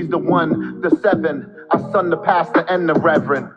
He's the one, the seven, our son, the pastor, and the reverend.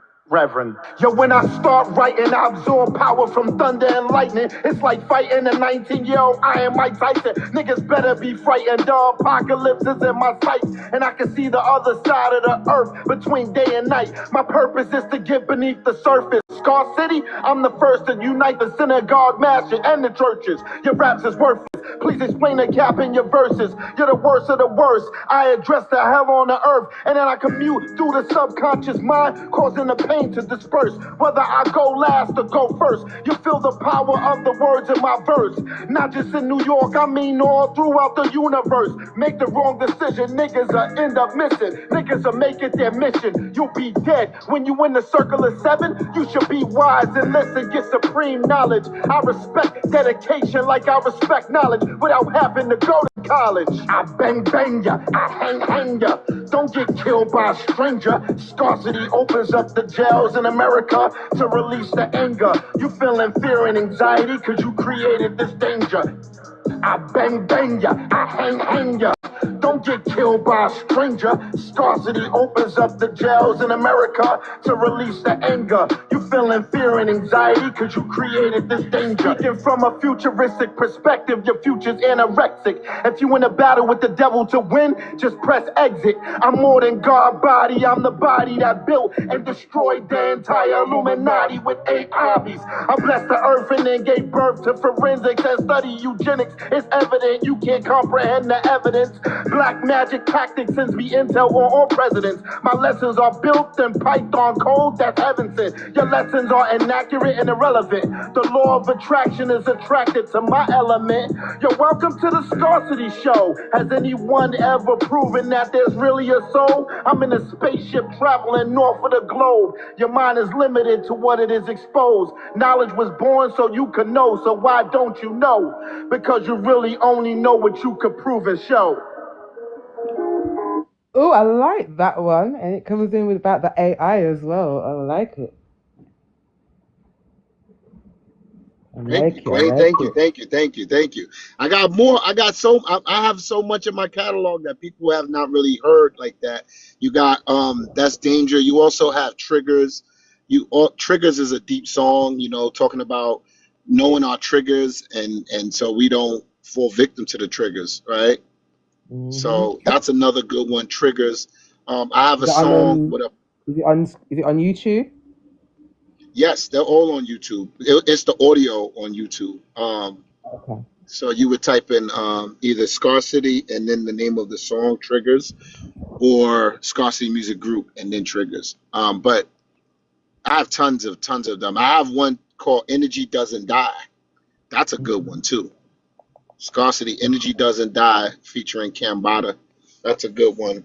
Yo, when I start writing, I absorb power from thunder and lightning. It's like fighting a 19-year-old Iron Mike Tyson. Niggas better be frightened. The apocalypse is in my sight, and I can see the other side of the earth between day and night. My purpose is to get beneath the surface. Scarcity, I'm the first to unite the synagogue master and the churches. Your raps is worthless. Please explain the gap in your verses. You're the worst of the worst. I address the hell on the earth, and then I commute through the subconscious mind, causing the pain to disperse. Whether I go last or go first, you feel the power of the words in my verse. Not just in New York, I mean all throughout the universe. Make the wrong decision, niggas will end up missing. Niggas will make it their mission. You'll be dead. When you in the circle of seven, you should be wise and listen, get supreme knowledge. I respect dedication like I respect knowledge without having to go to college. I bang ya, I hang ya. Don't get killed by a stranger. Scarcity opens up the jails in America to release the anger. You feeling fear and anxiety cause you created this danger. I bang ya, I hang ya. Don't get killed by a stranger. Scarcity opens up the jails in America to release the anger. You feeling fear and anxiety cause you created this danger. Speaking from a futuristic perspective, your future's anorexic. If you in a battle with the devil to win, just press exit. I'm more than God body, I'm the body that built and destroyed the entire Illuminati with 8 armies. I blessed the earth and then gave birth to forensics and study eugenics. It's evident you can't comprehend the evidence. Black magic tactics sends me intel on all presidents. My lessons are built in Python code that's heaven sent. Your lessons are inaccurate and irrelevant. The law of attraction is attracted to my element. You're welcome to the Scarcity Show. Has anyone ever proven that there's really a soul? I'm in a spaceship traveling north of the globe. Your mind is limited to what it is exposed. Knowledge was born so you could know. So why don't you know? Because you really only know what you could prove and show. Oh, I like that one. And it comes in with about the AI as well. I like it. Thank you. I got more. I have so much in my catalog that people have not really heard like that. You got That's Danger. You also have Triggers. Triggers is a deep song, talking about knowing our triggers and so we don't fall victim to the triggers, right? Mm-hmm. So that's another good one. Triggers. I have a song. Is it on YouTube? Yes, they're all on YouTube. It's the audio on YouTube. Okay. So you would type in either Scarcity and then the name of the song, Triggers, or Scarcity Music Group and then Triggers. But I have tons of them. I have one called Energy Doesn't Die. That's a good one too. Scarcity, Energy Doesn't Die, featuring Cambada. That's a good one.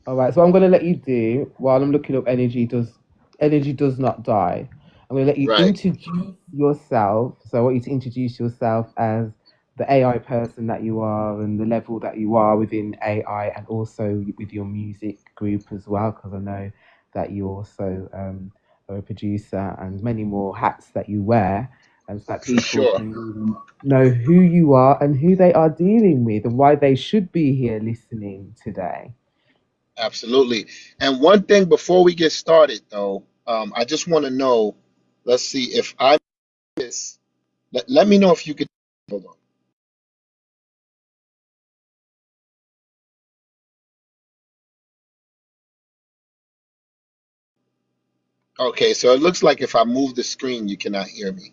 All right, so I'm going to let you do, while I'm looking up Energy Does Not Die, I'm going to let you introduce yourself. So I want you to introduce yourself as the AI person that you are and the level that you are within AI and also with your music group as well, because I know that you also are a producer and many more hats that you wear. And so that people can know who you are and who they are dealing with and why they should be here listening today. Absolutely. And one thing before we get started, though, I just want to know, let's see if I miss. Let me know if you could. Hold on. Okay, so it looks like if I move the screen, you cannot hear me.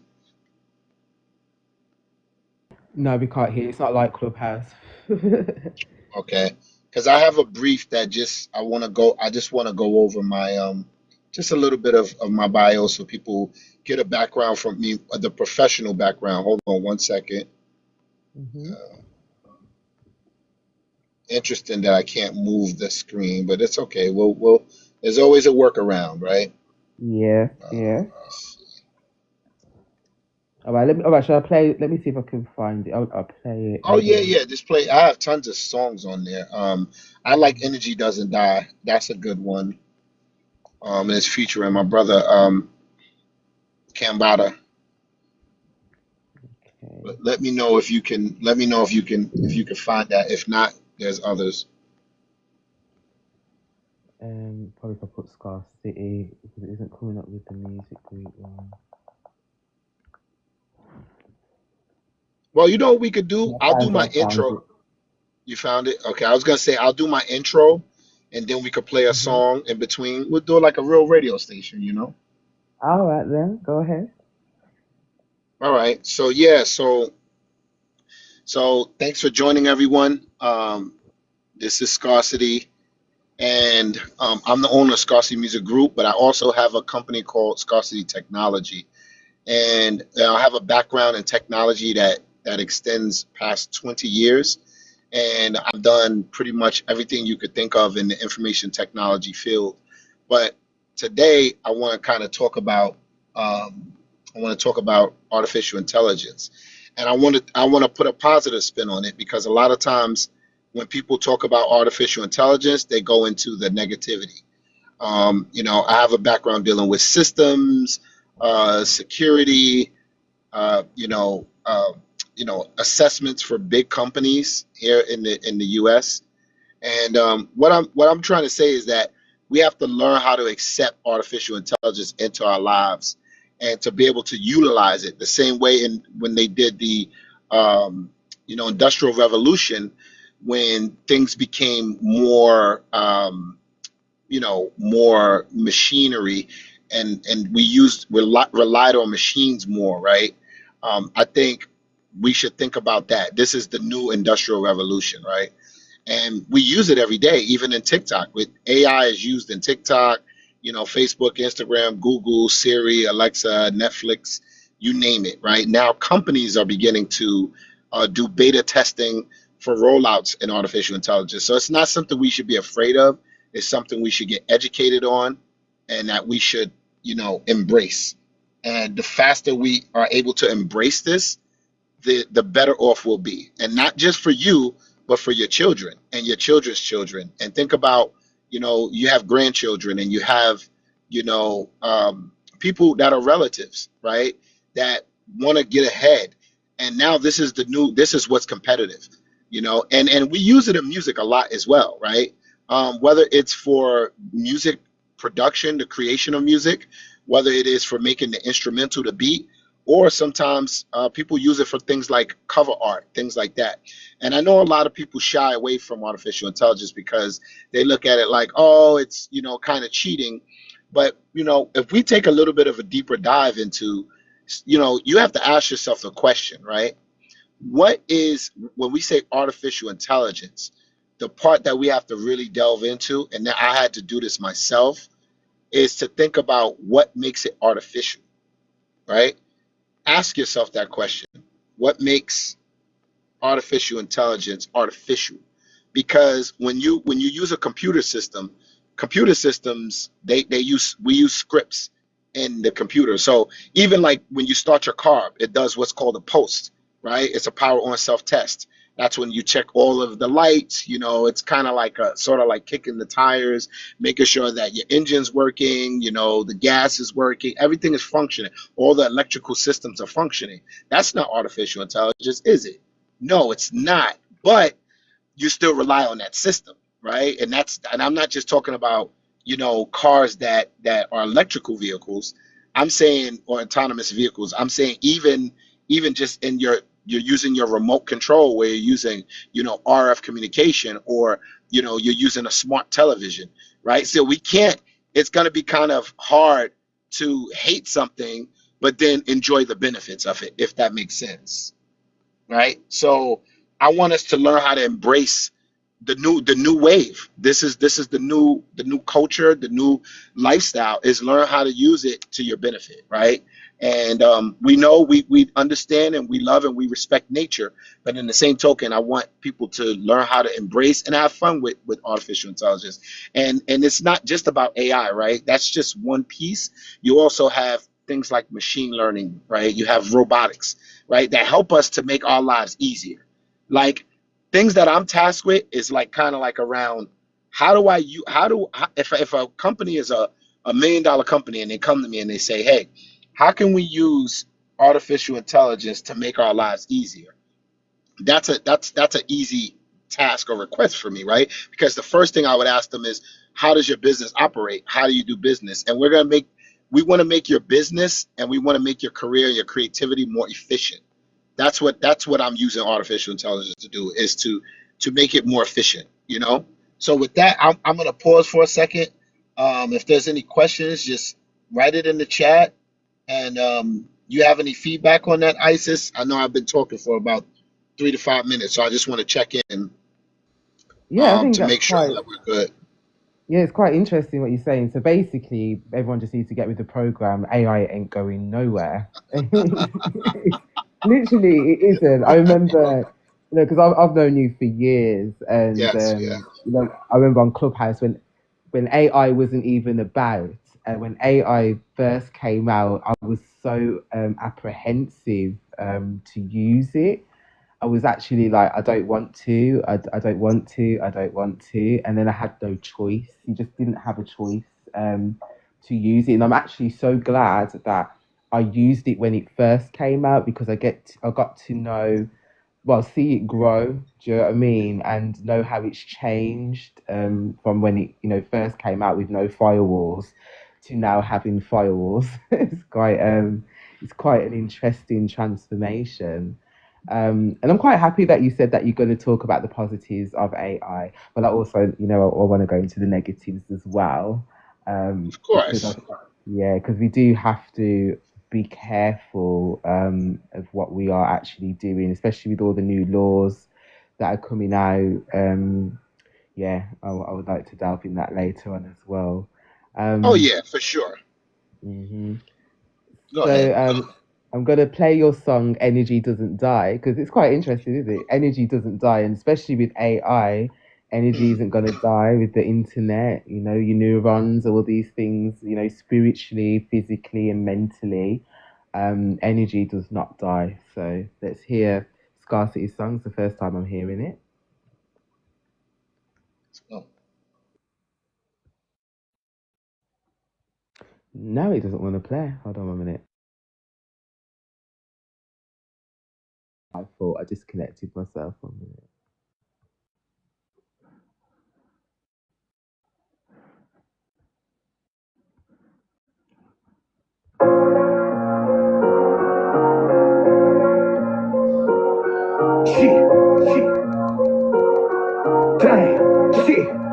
No, we can't hear. It's not like Clubhouse. Okay, because I have a brief that I just want to go over my just a little bit of my bio so people get a background from me, the professional background. Hold on one second. Mm-hmm. Interesting that I can't move the screen, but it's okay. We'll there's always a workaround, right? Yeah. All right, shall I play? Let me see if I can find it. I'll play it. Oh yeah. Just play. I have tons of songs on there. I like Energy Doesn't Die. That's a good one. And it's featuring my brother Cambada. Okay. Let me know if you can. Let me know if you can find that. If not, there's others. Probably if I put scarcity because it isn't coming up with the music group one. Well, you know what we could do? I'll do my intro. You found it? Okay, I was gonna say I'll do my intro, and then we could play a song in between. We'll do it like a real radio station, you know? All right, then. Go ahead. All right. So yeah, so thanks for joining everyone. This is Scarcity, and I'm the owner of Scarcity Music Group, but I also have a company called Scarcity Technology, and I have a background in technology that extends past 20 years, and I've done pretty much everything you could think of in the information technology field. But today, I want to kind of talk about artificial intelligence, and I want to put a positive spin on it because a lot of times when people talk about artificial intelligence, they go into the negativity. I have a background dealing with systems, security, uh, you know, uh, assessments for big companies here in the U.S. And what I'm trying to say is that we have to learn how to accept artificial intelligence into our lives and to be able to utilize it the same way in when they did the industrial revolution, when things became more machinery, and relied on machines more, right? I think we should think about that. This is the new industrial revolution, right? And we use it every day, even in TikTok. With AI is used in TikTok, Facebook, Instagram, Google, Siri, Alexa, Netflix, you name it. Right now, companies are beginning to do beta testing for rollouts in artificial intelligence. So it's not something we should be afraid of. It's something we should get educated on, and that we should, embrace. And the faster we are able to embrace this, the better off we'll be, and not just for you, but for your children and your children's children. And think about, you have grandchildren, and you have, people that are relatives, right, that want to get ahead. And now this is what's competitive, and we use it in music a lot as well, right? Whether it's for music production, the creation of music, whether it is for making the instrumental, the beat, or sometimes people use it for things like cover art, things like that. And I know a lot of people shy away from artificial intelligence because they look at it like, oh, it's, kind of cheating. But, if we take a little bit of a deeper dive into, you have to ask yourself the question, right? What is, when we say artificial intelligence, the part that we have to really delve into, and I had to do this myself, is to think about what makes it artificial, right? Ask yourself that question. What makes artificial intelligence artificial? Because when you use a computer systems, we use scripts in the computer. So even like when you start your car, it does what's called a post, right? It's a power on self test. That's when you check all of the lights. It's kind of like a sort of like kicking the tires, making sure that your engine's working, the gas is working, everything is functioning, all the electrical systems are functioning. That's not artificial intelligence, is it? No, it's not. But you still rely on that system, right? And I'm not just talking about, cars that are electrical vehicles. I'm saying, or autonomous vehicles. I'm saying even just in you're using your remote control, where you're using, RF communication, or, you're using a smart television, right? So it's going to be kind of hard to hate something, but then enjoy the benefits of it, if that makes sense, right? So I want us to learn how to embrace the new wave. This is the new culture, the new lifestyle, is learn how to use it to your benefit, right? And we know we understand and we love and we respect nature, but in the same token, I want people to learn how to embrace and have fun with artificial intelligence. And it's not just about AI, right? That's just one piece. You also have things like machine learning, right? You have robotics, right, that help us to make our lives easier. Like, things that I'm tasked with is like kind of like around if a company is a $1 million company, and they come to me and they say, hey, how can we use artificial intelligence to make our lives easier? That's an easy task or request for me, right? Because the first thing I would ask them is, how does your business operate? How do you do business? And we want to make your business and we want to make your career, your creativity more efficient. That's what I'm using artificial intelligence to do, is to make it more efficient, you know? So with that, I'm going to pause for a second. If there's any questions, just write it in the chat. And you have any feedback on that, Isis? I know I've been talking for about 3 to 5 minutes, so I just want to check in I think to make sure that we're good. Yeah, it's quite interesting what you're saying. So basically, everyone just needs to get with the program. AI ain't going nowhere. Literally, it isn't. I remember, because I've known you for years, and I remember on Clubhouse when AI wasn't even about, and when AI first came out, I was so apprehensive to use it. I was actually like, I don't want to, I don't want to, I don't want to. And then I had no choice. You just didn't have a choice to use it. And I'm actually so glad that I used it when it first came out, because I got to know, see it grow, do you know what I mean? And know how it's changed from when it, first came out with no firewalls to now having firewalls. It's quite an interesting transformation. And I'm quite happy that you said that you're going to talk about the positives of AI, but I also, I want to go into the negatives as well. Of course. Because we do have to be careful of what we are actually doing, especially with all the new laws that are coming out. I would like to delve in that later on as well. For sure. Mm-hmm. Go ahead. I'm going to play your song, Energy Doesn't Die, because it's quite interesting, isn't it? Energy doesn't die, and especially with AI, energy isn't going to die with the internet, your neurons, all these things, spiritually, physically, and mentally. Energy does not die. So let's hear Scarcity song. It's the first time I'm hearing it. Oh. No, it doesn't want to play. Hold on 1 minute. I thought I disconnected myself 1 minute.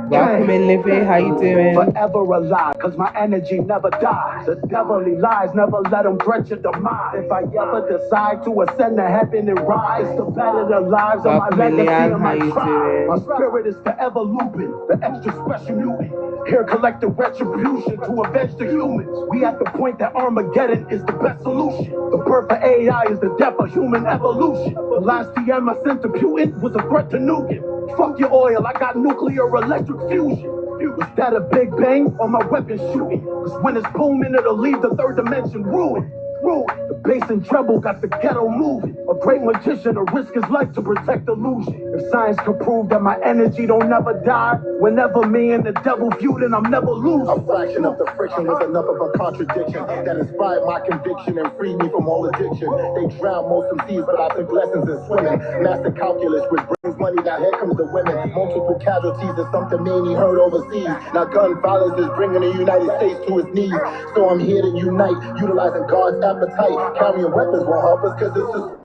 Welcome in, Livy. How you doing? Forever alive, cause my energy never dies. The devilly lies, never let them drench your demise. If I ever decide to ascend to heaven and rise, to better the lives of my legacy and my tribe. My spirit is forever looping, the extra special mutant. Here collecting retribution to avenge the humans. We at the point that Armageddon is the best solution. The birth of AI is the death of human evolution. The last TM I sent to Putin was a threat to nuke him. Fuck your oil, I got nuclear electric fusion. Was that a big bang or my weapon shooting? Cause when it's booming, it'll leave the third dimension ruined. The bass and treble got the ghetto moving. A great magician to risk his life to protect illusion. If science could prove that my energy don't never die, whenever me and the devil feuding, I'm never losing. A fraction of the friction was enough of a contradiction that inspired my conviction and freed me from all addiction. They drown most MCs, but I took lessons in swimming. Master calculus, which brings money, now here comes the women. Multiple casualties is something mainly heard overseas. Now gun violence is bringing the United States to its knees. So I'm here to unite, utilizing God's appetite. Carrying weapons won't help us cause it's just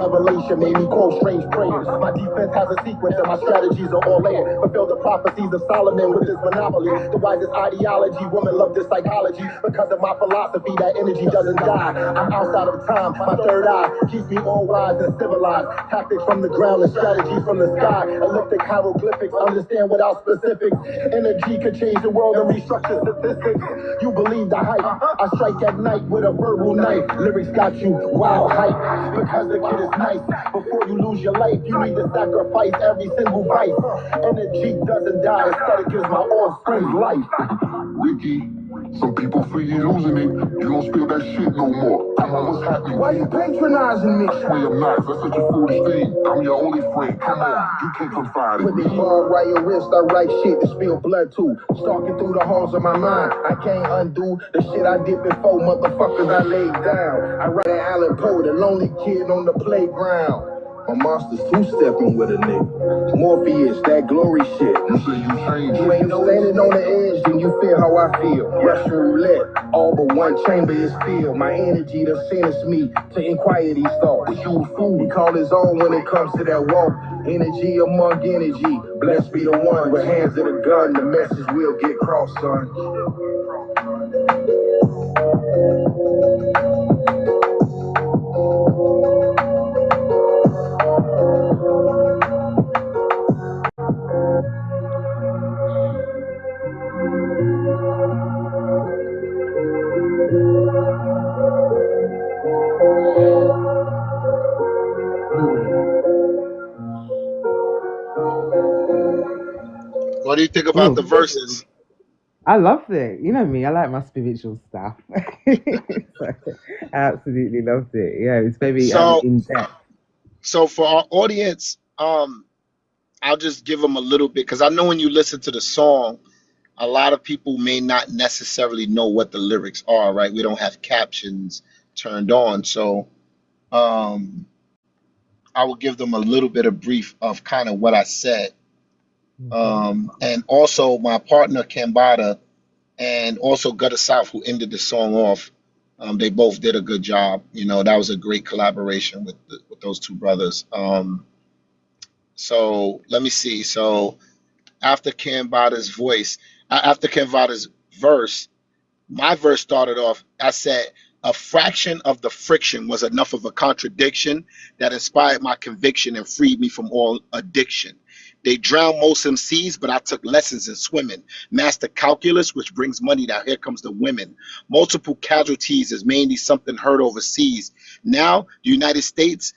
revelation made me quote strange prayers. My defense has a sequence and my strategies are all layered. Fulfill the prophecies of Solomon with his monopoly. The wisest ideology, women love this psychology. Because of my philosophy, that energy doesn't die. I'm outside of time, my third eye keeps me all wise and civilized. Tactics from the ground and strategies from the sky. Elliptic hieroglyphics, understand without specifics. Energy could change the world and restructure statistics. You believe the hype, I strike at night with a verbal knife. Lyrics got you wild hype, because the kid is nice. Before you lose your life, you need to sacrifice every single vice. Energy doesn't die, instead it gives my offspring life. Wiki, some people feel you losing it. You don't spill that shit no more. Come on, what's happening? Why you patronizing me? I swear I'm not. That's such a foolish thing. I'm your only friend. Come on, you can't confide in Put me. this ball right your wrist, I write shit to spill blood too. Stalking through the halls of my mind. I can't undo the shit I did before, motherfuckers I laid down. I write an Allen Poe, the lonely kid on the playground. My monster's two-stepping with a nigga. Morpheus, that glory shit. You say you changed. You ain't standing on the edge, then you feel how I feel. Russian roulette, all but one chamber is filled. My energy done sentenced me to inquire these thoughts. You a fool, he call his own when it comes to that walk. Energy among energy, blessed be the one with hands of the gun. The message will get crossed, son. What do you think about the verses? I loved it. You know me, I like my spiritual stuff. So, I absolutely loved it. Yeah, it's very in depth. So for our audience, I'll just give them a little bit, because I know when you listen to the song, a lot of people may not necessarily know what the lyrics are, right? We don't have captions turned on. So I will give them a little bit of brief of kind of what I said. And also my partner Kambada and also Gutter South, who ended the song off, they both did a good job. You know, that was a great collaboration with those two brothers. So let me see. So after Kambada's verse, my verse started off, I said, a fraction of the friction was enough of a contradiction that inspired my conviction and freed me from all addiction. They drowned most MCs, but I took lessons in swimming. Mastered calculus, which brings money. Now here comes the women. Multiple casualties is mainly something heard overseas. Now, the United States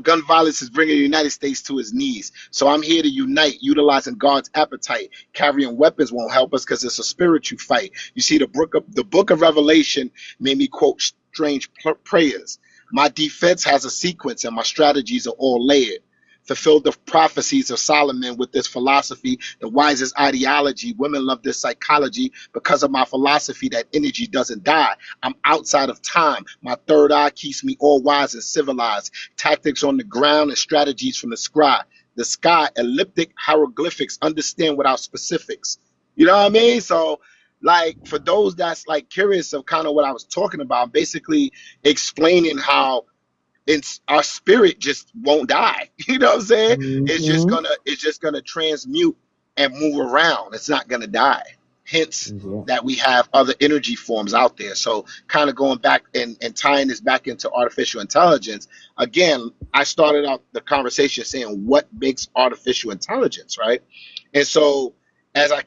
gun violence is bringing the United States to its knees. So I'm here to unite, utilizing God's appetite. Carrying weapons won't help us because it's a spiritual fight. You see, the book of Revelation made me quote strange prayers. My defense has a sequence and my strategies are all layered. Fulfill the prophecies of Solomon with this philosophy, the wisest ideology. Women love this psychology because of my philosophy that energy doesn't die. I'm outside of time. My third eye keeps me all wise and civilized. Tactics on the ground and strategies from the sky, elliptic hieroglyphics, understand without specifics. You know what I mean? So, like, for those that's like curious of kind of what I was talking about, basically explaining how our spirit just won't die. You know what I'm saying? It's just gonna transmute and move around. It's not gonna die. Hence that we have other energy forms out there. So kind of going back and tying this back into artificial intelligence, again, I started out the conversation saying what makes artificial intelligence, right? And so as I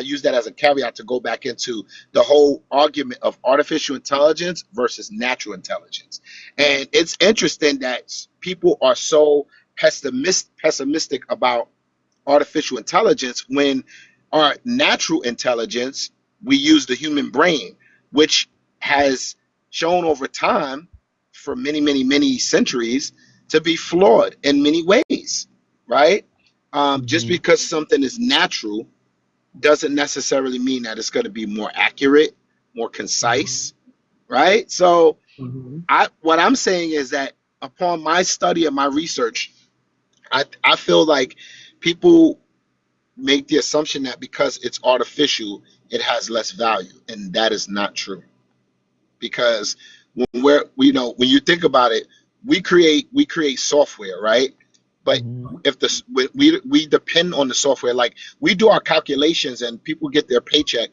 use that as a caveat to go back into the whole argument of artificial intelligence versus natural intelligence. And it's interesting that people are so pessimistic about artificial intelligence when our natural intelligence, we use the human brain, which has shown over time for many, many, many centuries to be flawed in many ways, right? Just because something is natural doesn't necessarily mean that it's going to be more accurate, more concise, right? So what I'm saying is that upon my study and my research, I feel like people make the assumption that because it's artificial, it has less value, and that is not true. Because when you think about it, we create software, right? But if we depend on the software, like we do our calculations and people get their paycheck,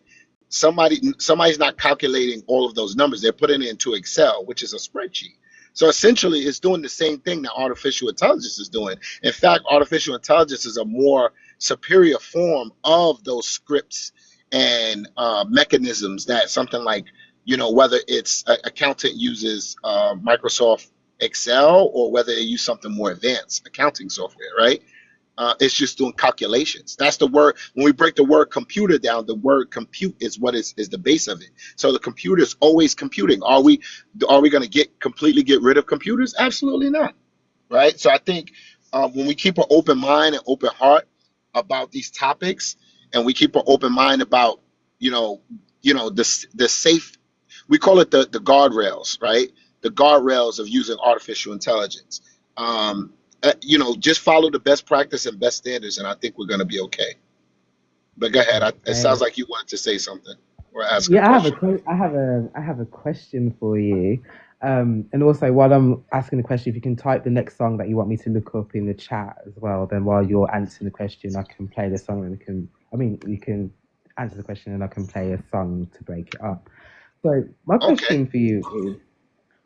somebody's not calculating all of those numbers. They're putting it into Excel, which is a spreadsheet. So essentially, it's doing the same thing that artificial intelligence is doing. In fact, artificial intelligence is a more superior form of those scripts and mechanisms that something like, whether it's accountant uses Microsoft Excel or whether they use something more advanced accounting software, right? It's just doing calculations. That's the word. When we break the word computer down, the word compute is what is the base of it. So the computer is always computing. Are we going to completely get rid of computers? Absolutely not, right? So I think when we keep an open mind and open heart about these topics, and we keep an open mind about the safe, we call it the guardrails, right? The guardrails of using artificial intelligence. Just follow the best practice and best standards, and I think we're going to be okay. But go ahead. It sounds like you wanted to say something or ask a Yeah, question. I have a question for you. And also, while I'm asking the question, if you can type the next song that you want me to look up in the chat as well, then while you're answering the question, I can play the song and you can answer the question and I can play a song to break it up. So my Okay. question for you is,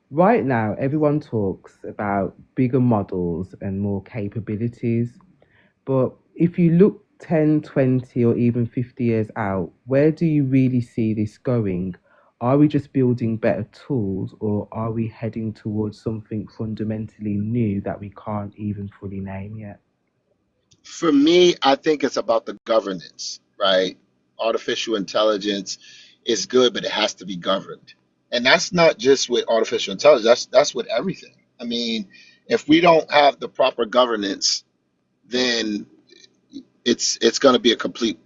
right now, everyone talks about bigger models and more capabilities. But if you look 10, 20, or even 50 years out, where do you really see this going? Are we just building better tools, or are we heading towards something fundamentally new that we can't even fully name yet? For me, I think it's about the governance, right? Artificial intelligence is good, but it has to be governed. And that's not just with artificial intelligence, that's with everything. I mean, if we don't have the proper governance, then it's going to be a complete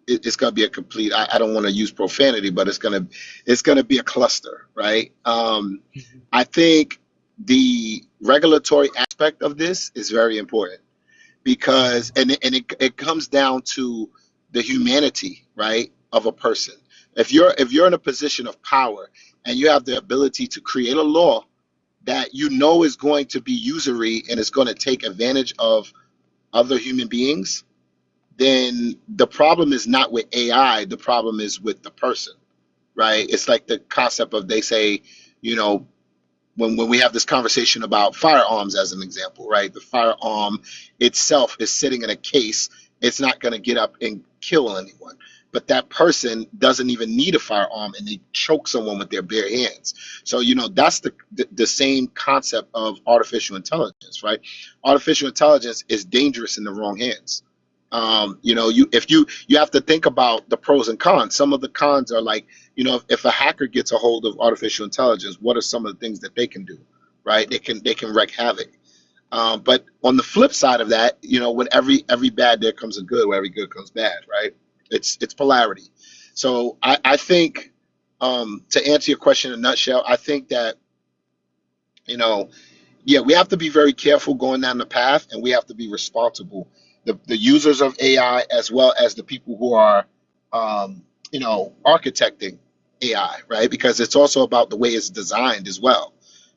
it's going to be a complete I don't want to use profanity, but it's going to be a cluster, right? I think the regulatory aspect of this is very important because it comes down to the humanity, right, of a person. If you're in a position of power and you have the ability to create a law that you know is going to be usury and is going to take advantage of other human beings, then the problem is not with AI, the problem is with the person, right? It's like the concept of, they say, you know, when we have this conversation about firearms as an example, right? The firearm itself is sitting in a case. It's not going to get up and kill anyone. But that person doesn't even need a firearm and they choke someone with their bare hands. So, that's the same concept of artificial intelligence, right? Artificial intelligence is dangerous in the wrong hands. You have to think about the pros and cons. Some of the cons are like, if a hacker gets a hold of artificial intelligence, what are some of the things that they can do, right? They can wreak havoc. But on the flip side of that, when every bad there comes a good, where every good comes bad, right? It's polarity. So I think, to answer your question in a nutshell, I think that, yeah, we have to be very careful going down the path, and we have to be responsible. The users of AI, as well as the people who are, architecting AI, right? Because it's also about the way it's designed as well,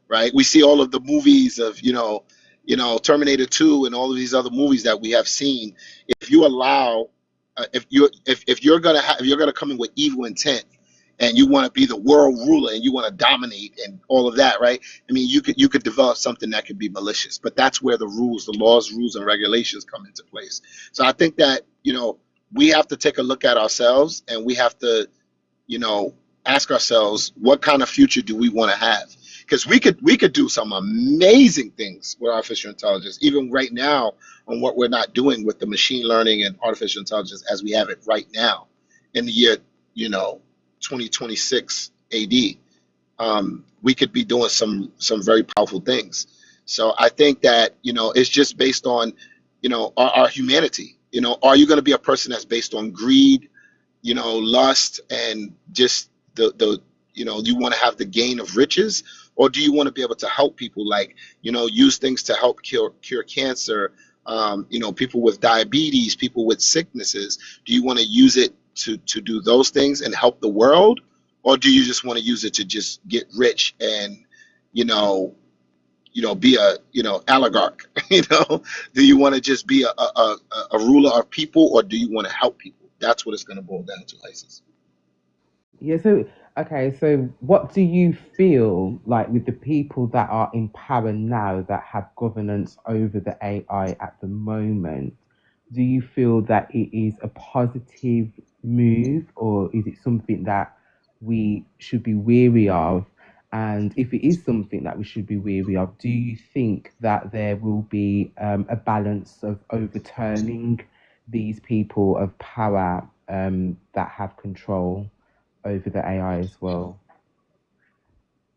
right? We see all of the movies of, Terminator 2 and all of these other movies that we have seen. If you allow, if you're gonna come in with evil intent and you want to be the world ruler and you want to dominate and all of that, right? I mean, you could develop something that could be malicious, but that's where the laws, rules, and regulations come into place. So I think that, we have to take a look at ourselves, and we have to, ask ourselves, what kind of future do we want to have? Because we could do some amazing things with artificial intelligence, even right now, on what we're not doing with the machine learning and artificial intelligence as we have it right now in the year, 2026 AD. We could be doing some very powerful things. So I think that, it's just based on, our humanity. Are you going to be a person that's based on greed, lust, and just the you want to have the gain of riches, or do you want to be able to help people, like, use things to help cure cancer, people with diabetes, people with sicknesses? Do you want to use it to do those things and help the world, or do you just want to use it to just get rich and, be a, oligarch? Do you want to just be a ruler of people, or do you want to help people? That's what it's going to boil down to, ISIS. Yeah, so okay, so what do you feel like with the people that are in power now that have governance over the AI at the moment? Do you feel that it is a positive move, or is it something that we should be wary of? And if it is something that we should be wary of, do you think that there will be a balance of overturning these people of power that have control over the AI as well?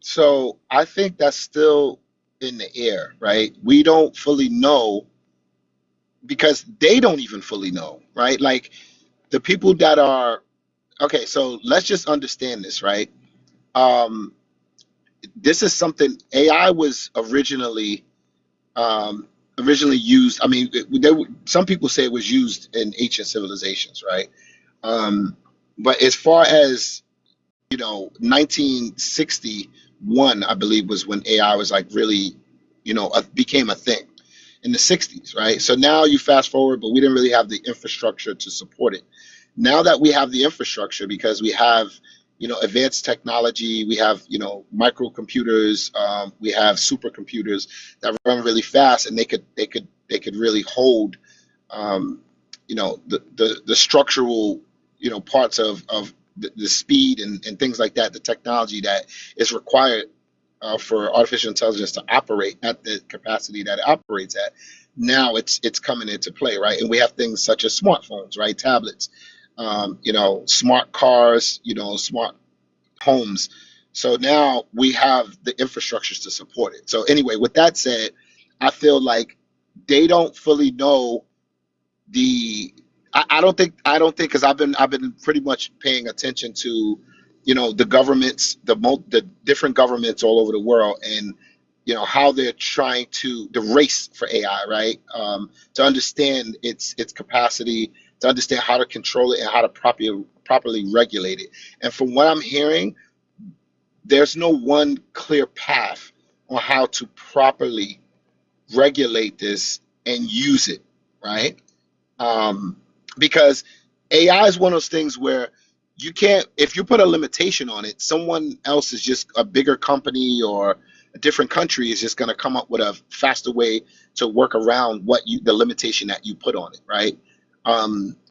So I think that's still in the air, right? We don't fully know because they don't even fully know, right? Like, the people that are, okay, so let's just understand this, right? Um, this is something AI was originally originally used. I mean, some people say it was used in ancient civilizations, right? But as far as 1961, I believe, was when AI was like really, became a thing in the 60s, right? So now you fast forward, but we didn't really have the infrastructure to support it. Now that we have the infrastructure, because we have, advanced technology, we have, microcomputers, we have supercomputers that run really fast, and they could really hold, um, the structural, parts of the speed and things like that, the technology that is required for artificial intelligence to operate at the capacity that it operates at. Now it's coming into play, right? And we have things such as smartphones, right? Tablets, smart cars, smart homes. So now we have the infrastructures to support it. So anyway, with that said, I feel like they don't fully know the I don't think because I've been pretty much paying attention to the governments, the different governments all over the world, and how they're trying to the race for AI, right? To understand its capacity, to understand how to control it and how to properly regulate it. And from what I'm hearing, there's no one clear path on how to properly regulate this and use it, right? um, because AI is one of those things where you can't, if you put a limitation on it, someone else is just a bigger company or a different country is just going to come up with a faster way to work around the limitation that you put on it, right?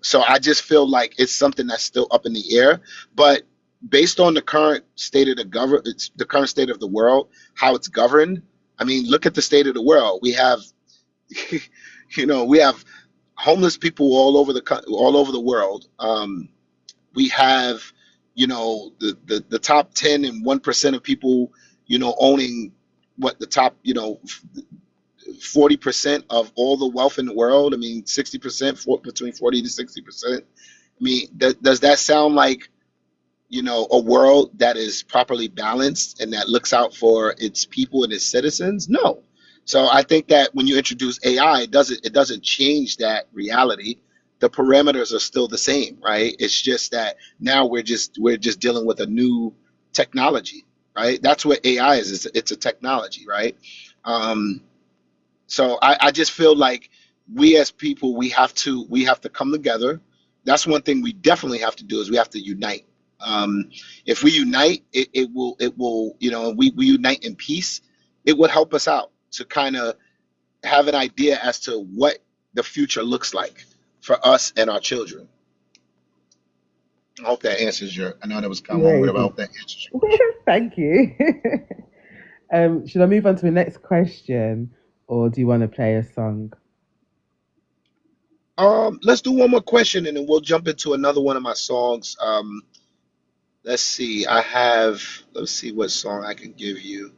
So I just feel like it's something that's still up in the air, but based on the current state of the current state of the world, how it's governed. I mean, look at the state of the world. We have, we have homeless people all over the world. We have, the top 10 and 1% of people, owning what the top, 40% of all the wealth in the world. I mean, 60%, between 40 to 60%. I mean, does that sound like, a world that is properly balanced and that looks out for its people and its citizens? No. So I think that when you introduce AI, it doesn't change that reality. The parameters are still the same, right? It's just that now we're just dealing with a new technology, right? That's what AI is. It's a technology, right? Um, so I just feel like we as people we have to come together. That's one thing we definitely have to do is we have to unite. If we unite, it will we unite in peace. It would help us out to kind of have an idea as to what the future looks like for us and our children. I hope that answers your. I know that was kind of Yeah, long, but it I did. hope that answers your question. Thank you. Should I move on to the next question, or do you want to play a song? Let's do one more question and then we'll jump into another one of my songs. Let's see. Let's see what song I can give you.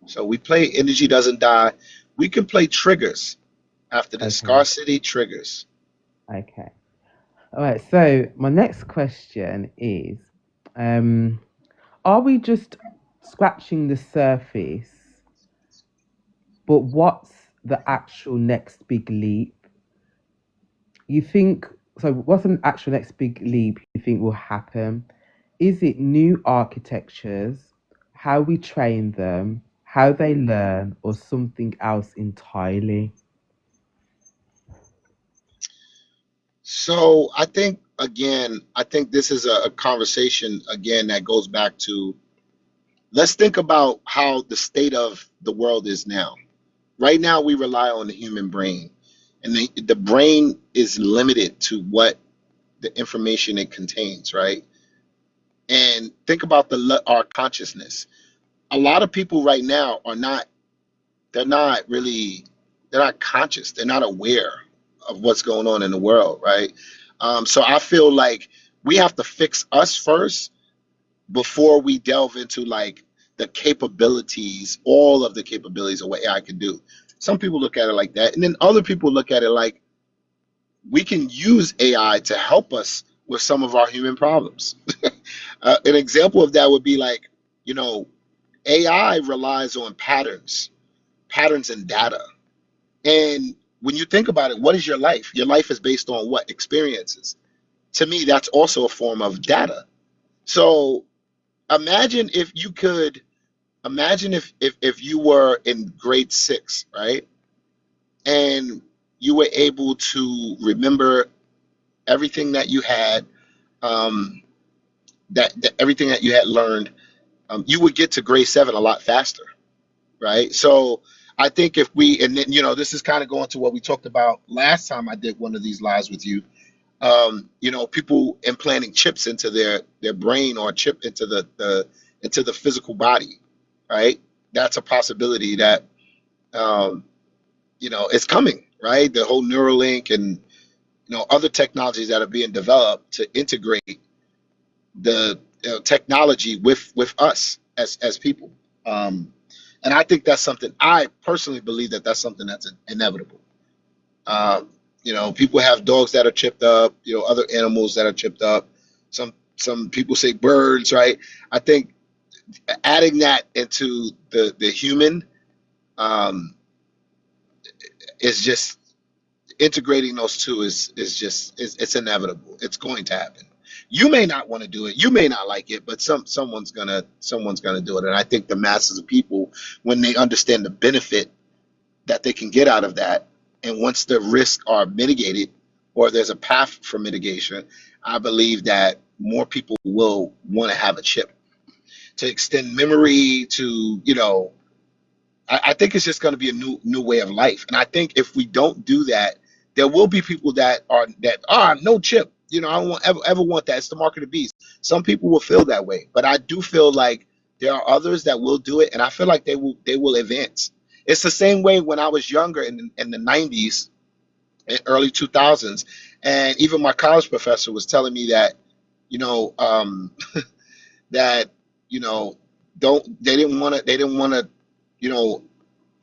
So we play Energy Doesn't Die. We can play Triggers after this. Okay. Scarcity Triggers. Okay. All right. So my next question is, um, are we just scratching the surface? But what's the actual next big leap? You think so? What's an actual next big leap you think will happen? Is it new architectures, how we train them, how they learn, or something else entirely? So I think this is a conversation again that goes back to, let's think about how the state of the world is now. Right now, we rely on the human brain, and the brain is limited to what the information it contains, right? And think about our consciousness. A lot of people right now they're not really, they're not conscious. They're not aware of what's going on in the world, right? So I feel like we have to fix us first before we delve into like the capabilities, all of the capabilities of what AI can do. Some people look at it like that, and then other people look at it like we can use AI to help us with some of our human problems. An example of that would be like, you know, AI relies on patterns. patterns in data. And when you think about it, what is your life? Your life is based on what? Experiences. To me, that's also a form of data. So imagine if you could imagine if you were in grade 6, right? And you were able to remember everything that you had, um, that everything that you had learned, you would get to grade 7 a lot faster, right? So I think if we, and then, this is kind of going to what we talked about last time I did one of these lives with you. People implanting chips into their brain, or a chip into the physical body, right? That's a possibility that um, it's coming, right? The whole Neuralink and other technologies that are being developed to integrate the technology with us as people. Um, and I think that's something, I personally believe that that's something that's inevitable. Um, People have dogs that are chipped up, other animals that are chipped up. Some people say birds, right? I think adding that into the human, um, is just integrating those two it's inevitable. It's going to happen. You may not want to do it. You may not like it, but someone's gonna do it. And I think the masses of people, when they understand the benefit that they can get out of that, and once the risks are mitigated, or there's a path for mitigation, I believe that more people will want to have a chip to extend memory to, I think it's just going to be a new way of life. And I think if we don't do that, there will be people that are no chip. I don't ever want that. It's the mark of the beast. Some people will feel that way, but I do feel like there are others that will do it, and I feel like they will advance. It's the same way when I was younger in the 90s and early 2000s, and even my college professor was telling me that, you know, um, that don't they didn't want to, you know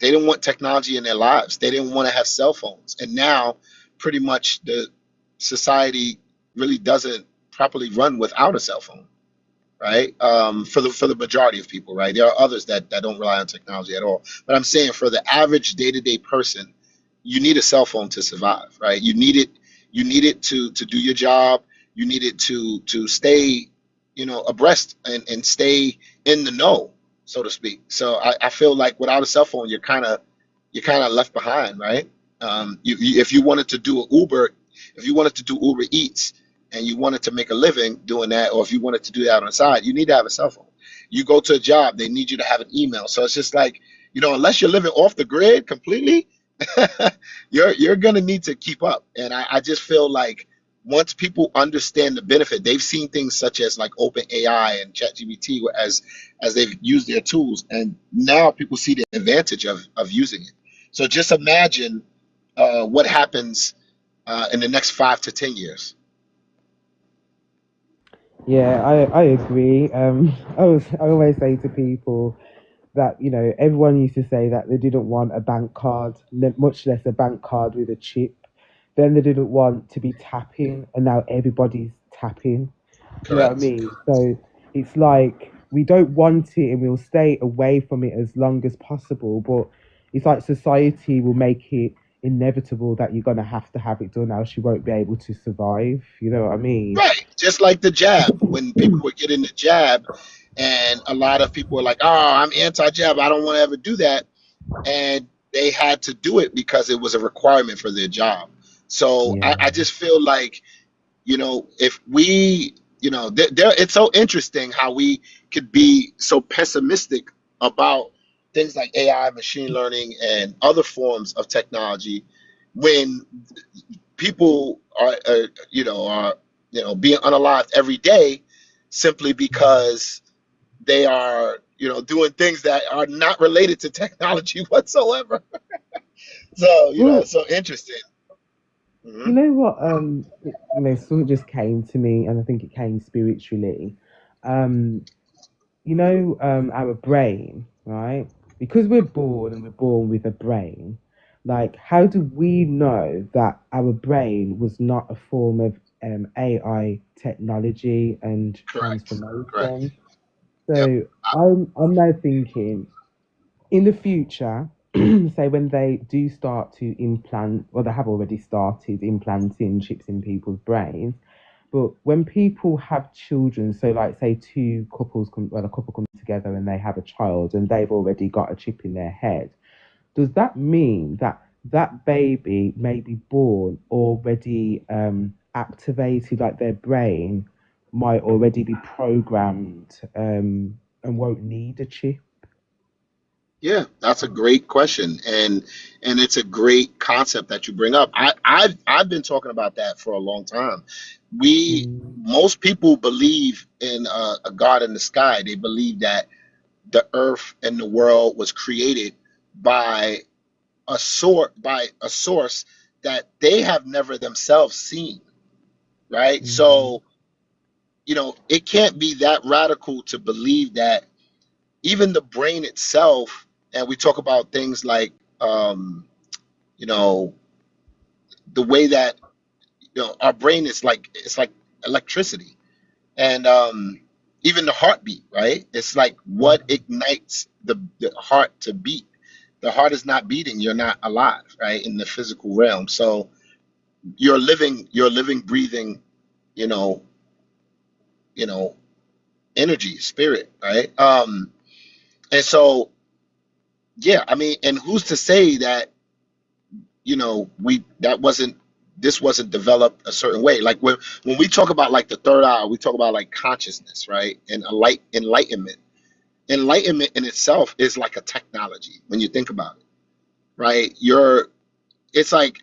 they didn't want technology in their lives. They didn't want to have cell phones. And now pretty much the society really doesn't properly run without a cell phone, right? For the majority of people, right? There are others that don't rely on technology at all. But I'm saying for the average day-to-day person, you need a cell phone to survive, right? You need it to do your job. You need it to stay, abreast and stay in the know, so to speak. So I feel like without a cell phone, you're kind of left behind, right? If you wanted to do if you wanted to do Uber Eats, and you wanted to make a living doing that, or if you wanted to do that on the side, you need to have a cell phone. You go to a job, they need you to have an email. So it's just like, unless you're living off the grid completely, you're gonna need to keep up. And I just feel like once people understand the benefit, they've seen things such as like Open AI and ChatGPT as they've used their tools, and now people see the advantage of using it. So just imagine what happens in the next 5 to 10 years. Yeah, I agree. I always say to people that everyone used to say that they didn't want a bank card, much less a bank card with a chip. Then they didn't want to be tapping, and now everybody's tapping. Do you know what I Correct. mean? So it's like we don't want it, and we'll stay away from it as long as possible. But it's like society will make it inevitable that you're gonna have to have it done, else you won't be able to survive. You know what I mean? Right. Just like the jab. When people were getting the jab, and a lot of people were like, "Oh, I'm anti-jab. I don't want to ever do that," and they had to do it because it was a requirement for their job. So Yeah. I just feel like, if we, it's so interesting how we could be so pessimistic about things like AI, machine learning, and other forms of technology, when people are being unalived every day simply because they are, doing things that are not related to technology whatsoever. So, Well, it's so interesting. you Hmm. know what? Something just came to me, and I think it came spiritually. Um, our brain, right? Because we're born with a brain. Like, how do we know that our brain was not a form of AI technology and Correct. Correct. transformation? Yep. So I'm now thinking in the future. say when they do start to implant, well, they have already started implanting chips in people's brains. But when people have children, so like say two couples come, well, a couple comes together and they have a child and they've already got a chip in their head, does that mean that that baby may be born already activated, like their brain might already be programmed and won't need a chip? Yeah, that's a great question, and it's a great concept that you bring up. I've been talking about that for a long time. We Mm, Most people believe in a God in the sky. They believe that the earth and the world was created by a source that they have never themselves seen, right? mm, So, it can't be that radical to believe that even the brain itself, and we talk about things like, um, you know, the way that, our brain is like, it's like electricity. And even the heartbeat, right? It's like what mm. ignites the heart to beat. The heart is not beating, you're not alive, right? In the physical realm. So you're living, breathing, you know, you know, energy, spirit, right? And so, yeah, I mean, and who's to say that, we that wasn't this wasn't developed a certain way? Like when we talk about like the third eye, we talk about like consciousness, right? And a light enlightenment. Enlightenment in itself is like a technology when you think about it, right? It's like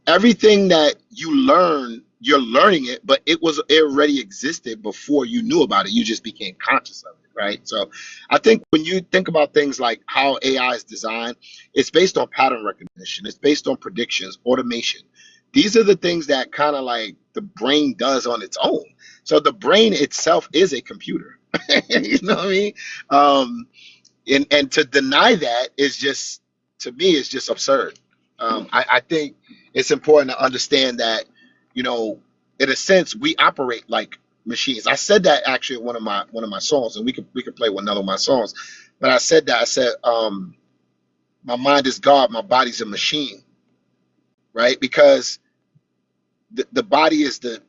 everything that you learn, you're learning it, but it already existed before you knew about it. You just became conscious of it, right? So I think when you think about things like how AI is designed, it's based on pattern recognition, it's based on predictions, automation. These are the things that kind of like the brain does on its own. So the brain itself is a computer. You know what I mean? Um, and to deny that is just, to me, is just absurd. I think it's important to understand that, in a sense, we operate like machines. I said that actually in one of my songs, and we could play one another of my songs. But I said my mind is God, my body's a machine, right? Because the body is the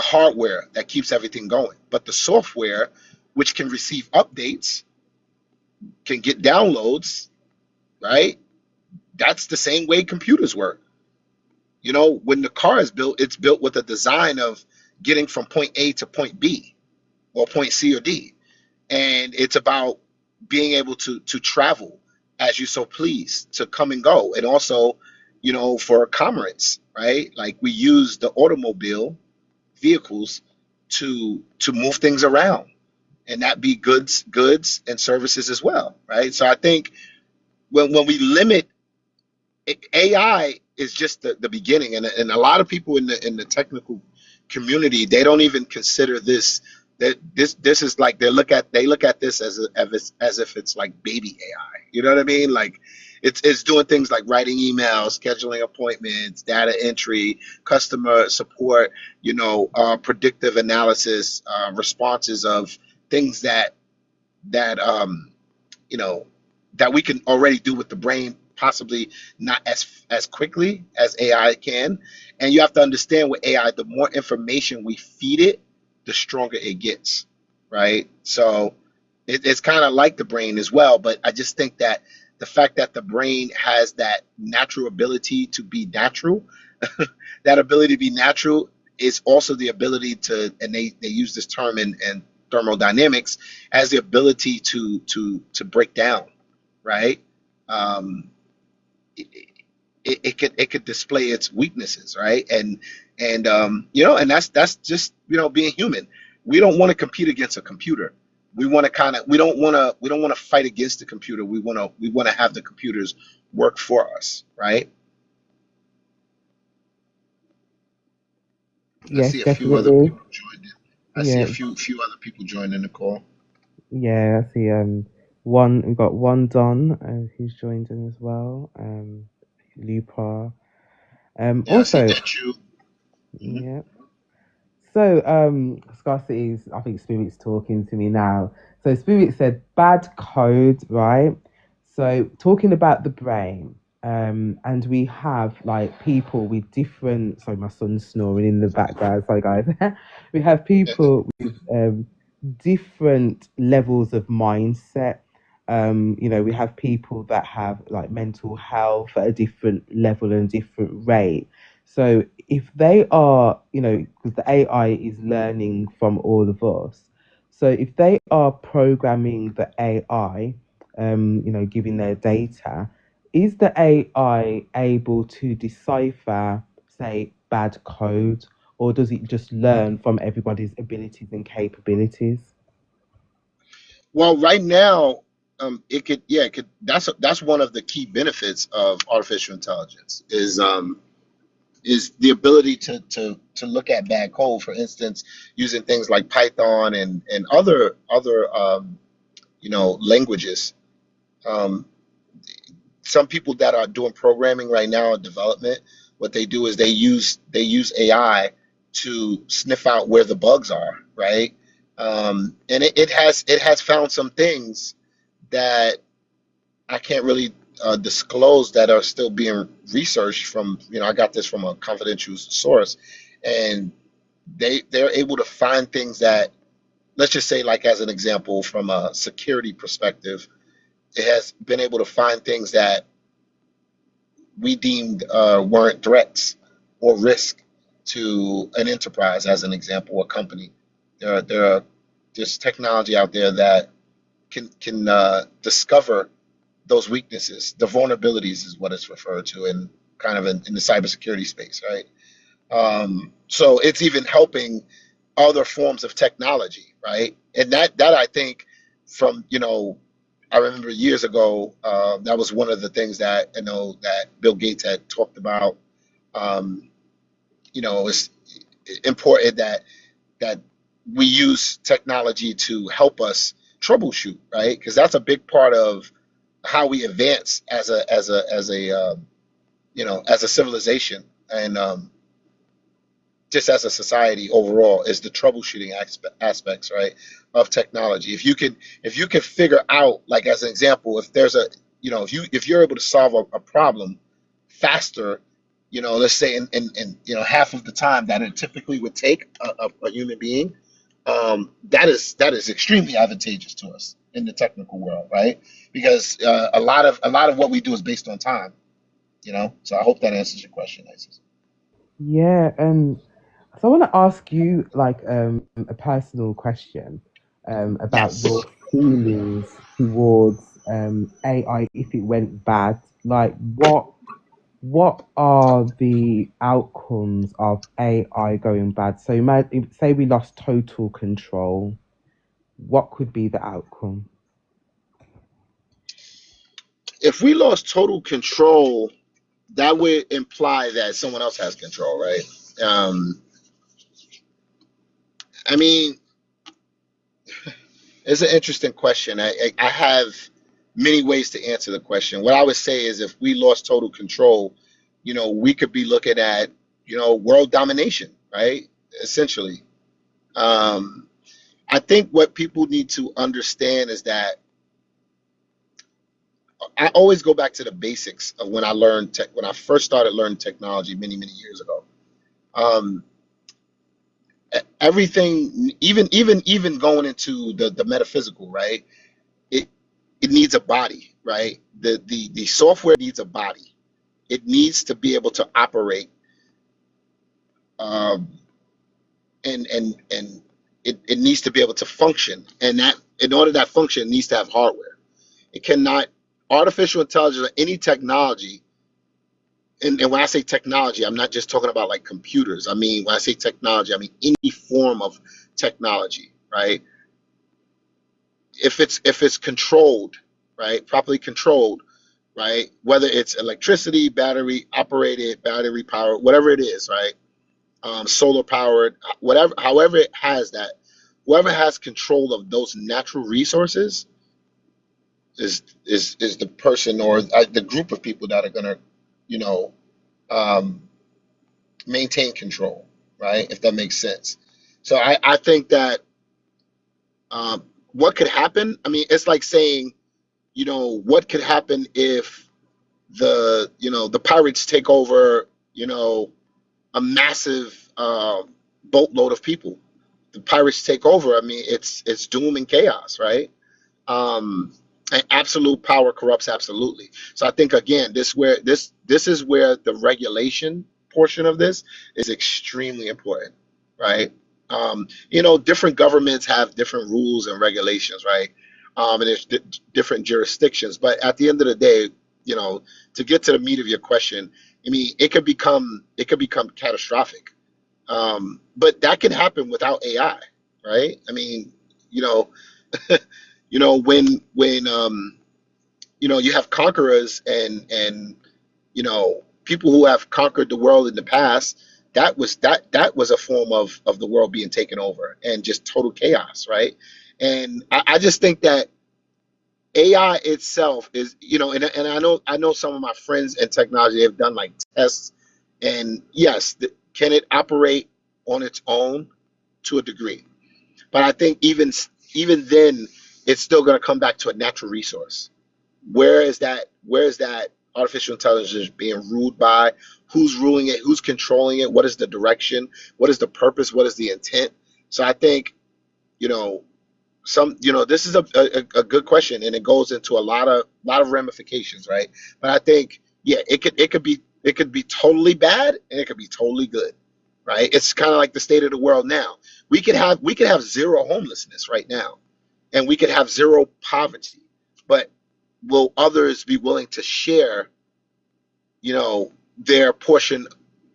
hardware that keeps everything going, but the software, which can receive updates, can get downloads, right? That's the same way computers work. When the car is built, it's built with a design of getting from point A to point B or point C or D. And it's about being able to travel as you so please, to come and go. And also, for commerce, right? Like we use the automobile vehicles to move things around, and that be goods and services as well, right? So I think when we limit, AI is just the beginning, and a lot of people in the technical community, they don't even consider this, that this is like, they look at this as if it's like baby AI. You know what I mean? Like it's doing things like writing emails, scheduling appointments, data entry, customer support, predictive analysis, responses of things that you know that we can already do with the brain, possibly not as quickly as AI can. And you have to understand, with AI, the more information we feed it, the stronger it gets, right? So it's kind of like the brain as well. But I just think that the fact that the brain has that natural ability to be natural, that ability to be natural is also the ability to, and they use this term in thermodynamics, as the ability to break down, right? Um, it, it could display its weaknesses, right? And that's just, being human. We don't want to compete against a computer. We don't want to fight against the computer. We want to have the computers work for us, right? I Yes, see a few other definitely. people joined in. I see a Yeah, few other people joined in the call. yeah. I see. One we've got one Don who's joined in as well. Lupa. Yeah, I see Also, that you. Mhm. yeah. So, Scarcity, I think Spirit's talking to me now. So Spirit said bad code, right? So talking about the brain, and we have like people with different. Sorry, my son's snoring in the background. Sorry, guys. We have people with different levels of mindset. We have people that have like mental health at a different level and different rate. So if they are, because the AI is learning from all of us. So if they are programming the AI, giving their data, is the AI able to decipher, say, bad code, or does it just learn from everybody's abilities and capabilities? Well, right now, it could. That's one of the key benefits of artificial intelligence is the ability to look at bad code. For instance, using things like Python and other languages. Um, some people that are doing programming right now, development, what they do is they use AI to sniff out where the bugs are, right? And it has found some things that I can't really disclose that are still being researched from, I got this from a confidential source, and they're able to find things that, let's just say, like as an example, from a security perspective, it has been able to find things that we deemed weren't threats or risk to an enterprise, as an example, a company. There's technology out there that can discover those weaknesses. The vulnerabilities is what it's referred to in kind of in the cybersecurity space, right? So it's even helping other forms of technology, right? And that I think from, I remember years ago, that was one of the things that I know that Bill Gates had talked about. It's important that we use technology to help us troubleshoot, right? Because that's a big part of how we advance as a civilization, and just as a society overall, is the troubleshooting aspects, right, of technology. If you can figure out, like as an example, if there's if you're able to solve a problem faster, let's say in half of the time that it typically would take a human being, that is extremely advantageous to us in the technical world, right? Because a lot of what we do is based on time. So I hope that answers your question, Isis. Yeah, and so I want to ask you like a personal question about your Yes. feelings towards AI if it went bad. Like what are the outcomes of AI going bad? So say we lost total control, what could be the outcome? If we lost total control, that would imply that someone else has control, right? Um, I mean, it's an interesting question. I have many ways to answer the question. What I would say is, if we lost total control, we could be looking at, world domination, right? Essentially. Um, I think what people need to understand is that I always go back to the basics of when I learned tech, when I first started learning technology many, many years ago. Um, Everything, even going into the metaphysical, right? It it needs a body, right? The software needs a body. It needs to be able to operate, um, and it needs to be able to function. And that, in order that function, it needs to have hardware. It cannot artificial intelligence or any technology. And when I say technology, I'm not just talking about like computers. I mean, when I say technology, I mean any form of technology, right? If it's controlled, right, properly controlled, right, whether it's electricity, battery operated, battery powered, whatever it is, right, solar powered, whatever, however it has that, whoever has control of those natural resources is the person, or the group of people that are gonna, you know, um, maintain control, right? If that makes sense. So I think that, what could happen. I mean, it's like saying, you know, what could happen if the pirates take over, you know, a massive boatload of people. The pirates take over. I mean, it's doom and chaos, right? And absolute power corrupts absolutely. So I think again, this is where the regulation portion of this is extremely important, right? You know, different governments have different rules and regulations, right? And there's different jurisdictions, but at the end of the day, you know, to get to the meat of your question, I mean, it could become catastrophic. But that can happen without AI, right? I mean, you know, you know, when you know, you have conquerors and you know, people who have conquered the world in the past, that was a form of the world being taken over and just total chaos, right? And I just think that AI itself is, you know, and I know some of my friends in technology have done like tests, and yes, can it operate on its own to a degree? But I think even then, it's still going to come back to a natural resource. Where is that artificial intelligence being ruled by? Who's ruling it? Who's controlling it? What is the direction? What is the purpose? What is the intent? So I think, you know, this is a good question, and it goes into a lot of ramifications, right? But I think, yeah, it could be totally bad, and it could be totally good, right? It's kind of like the state of the world now. We could have zero homelessness right now, and we could have zero poverty, but will others be willing to share, you know, their portion,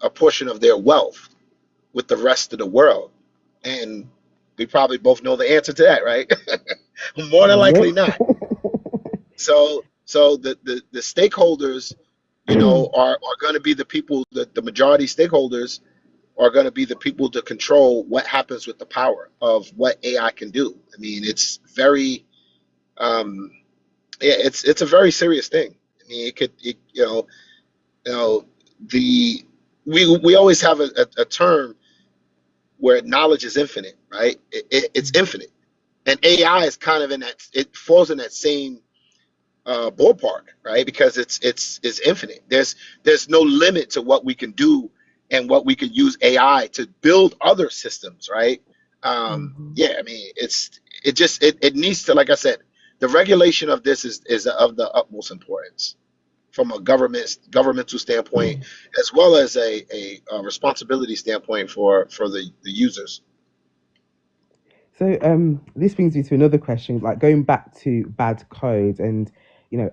a portion of their wealth with the rest of the world? And we probably both know the answer to that, right? More than likely Yep. not. So the stakeholders, you know, are going to be the people, the majority stakeholders are going to be the people to control what happens with the power of what AI can do. I mean, it's very, um, yeah, it's a very serious thing. I mean, you know, the we always have a term where knowledge is infinite, right? It's infinite, and AI is kind of in that. It falls in that same ballpark, right? Because it's infinite. There's no limit to what we can do and what we can use AI to build other systems, right? Mhm. Yeah, I mean, it needs to, like I said, the regulation of this is of the utmost importance from a governmental standpoint, as well as a responsibility standpoint for the users. So this brings me to another question, like going back to bad code and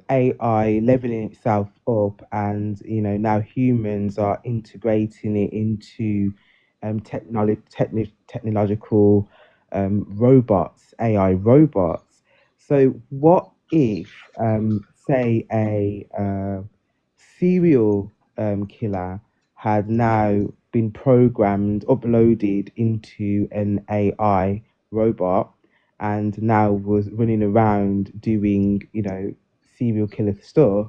AI leveling itself up, and now humans are integrating it into technological robots, AI robots. So what if say a serial killer had now been programmed, uploaded into an AI robot, and now was running around doing, serial killer stuff?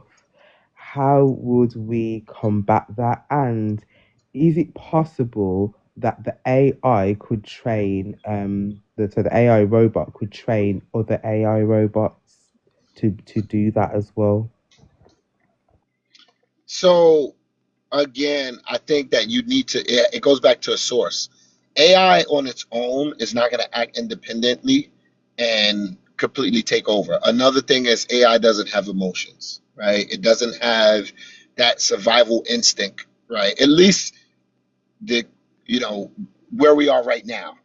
How would we combat that? And is it possible that the AI could train, so the AI robot could train other AI robots to do that as well? So again, I think that you need to, it goes back to a source. AI on its own is not going to act independently and completely take over. Another thing is AI doesn't have emotions, right? It doesn't have that survival instinct, right? At least the, you know, where we are right now.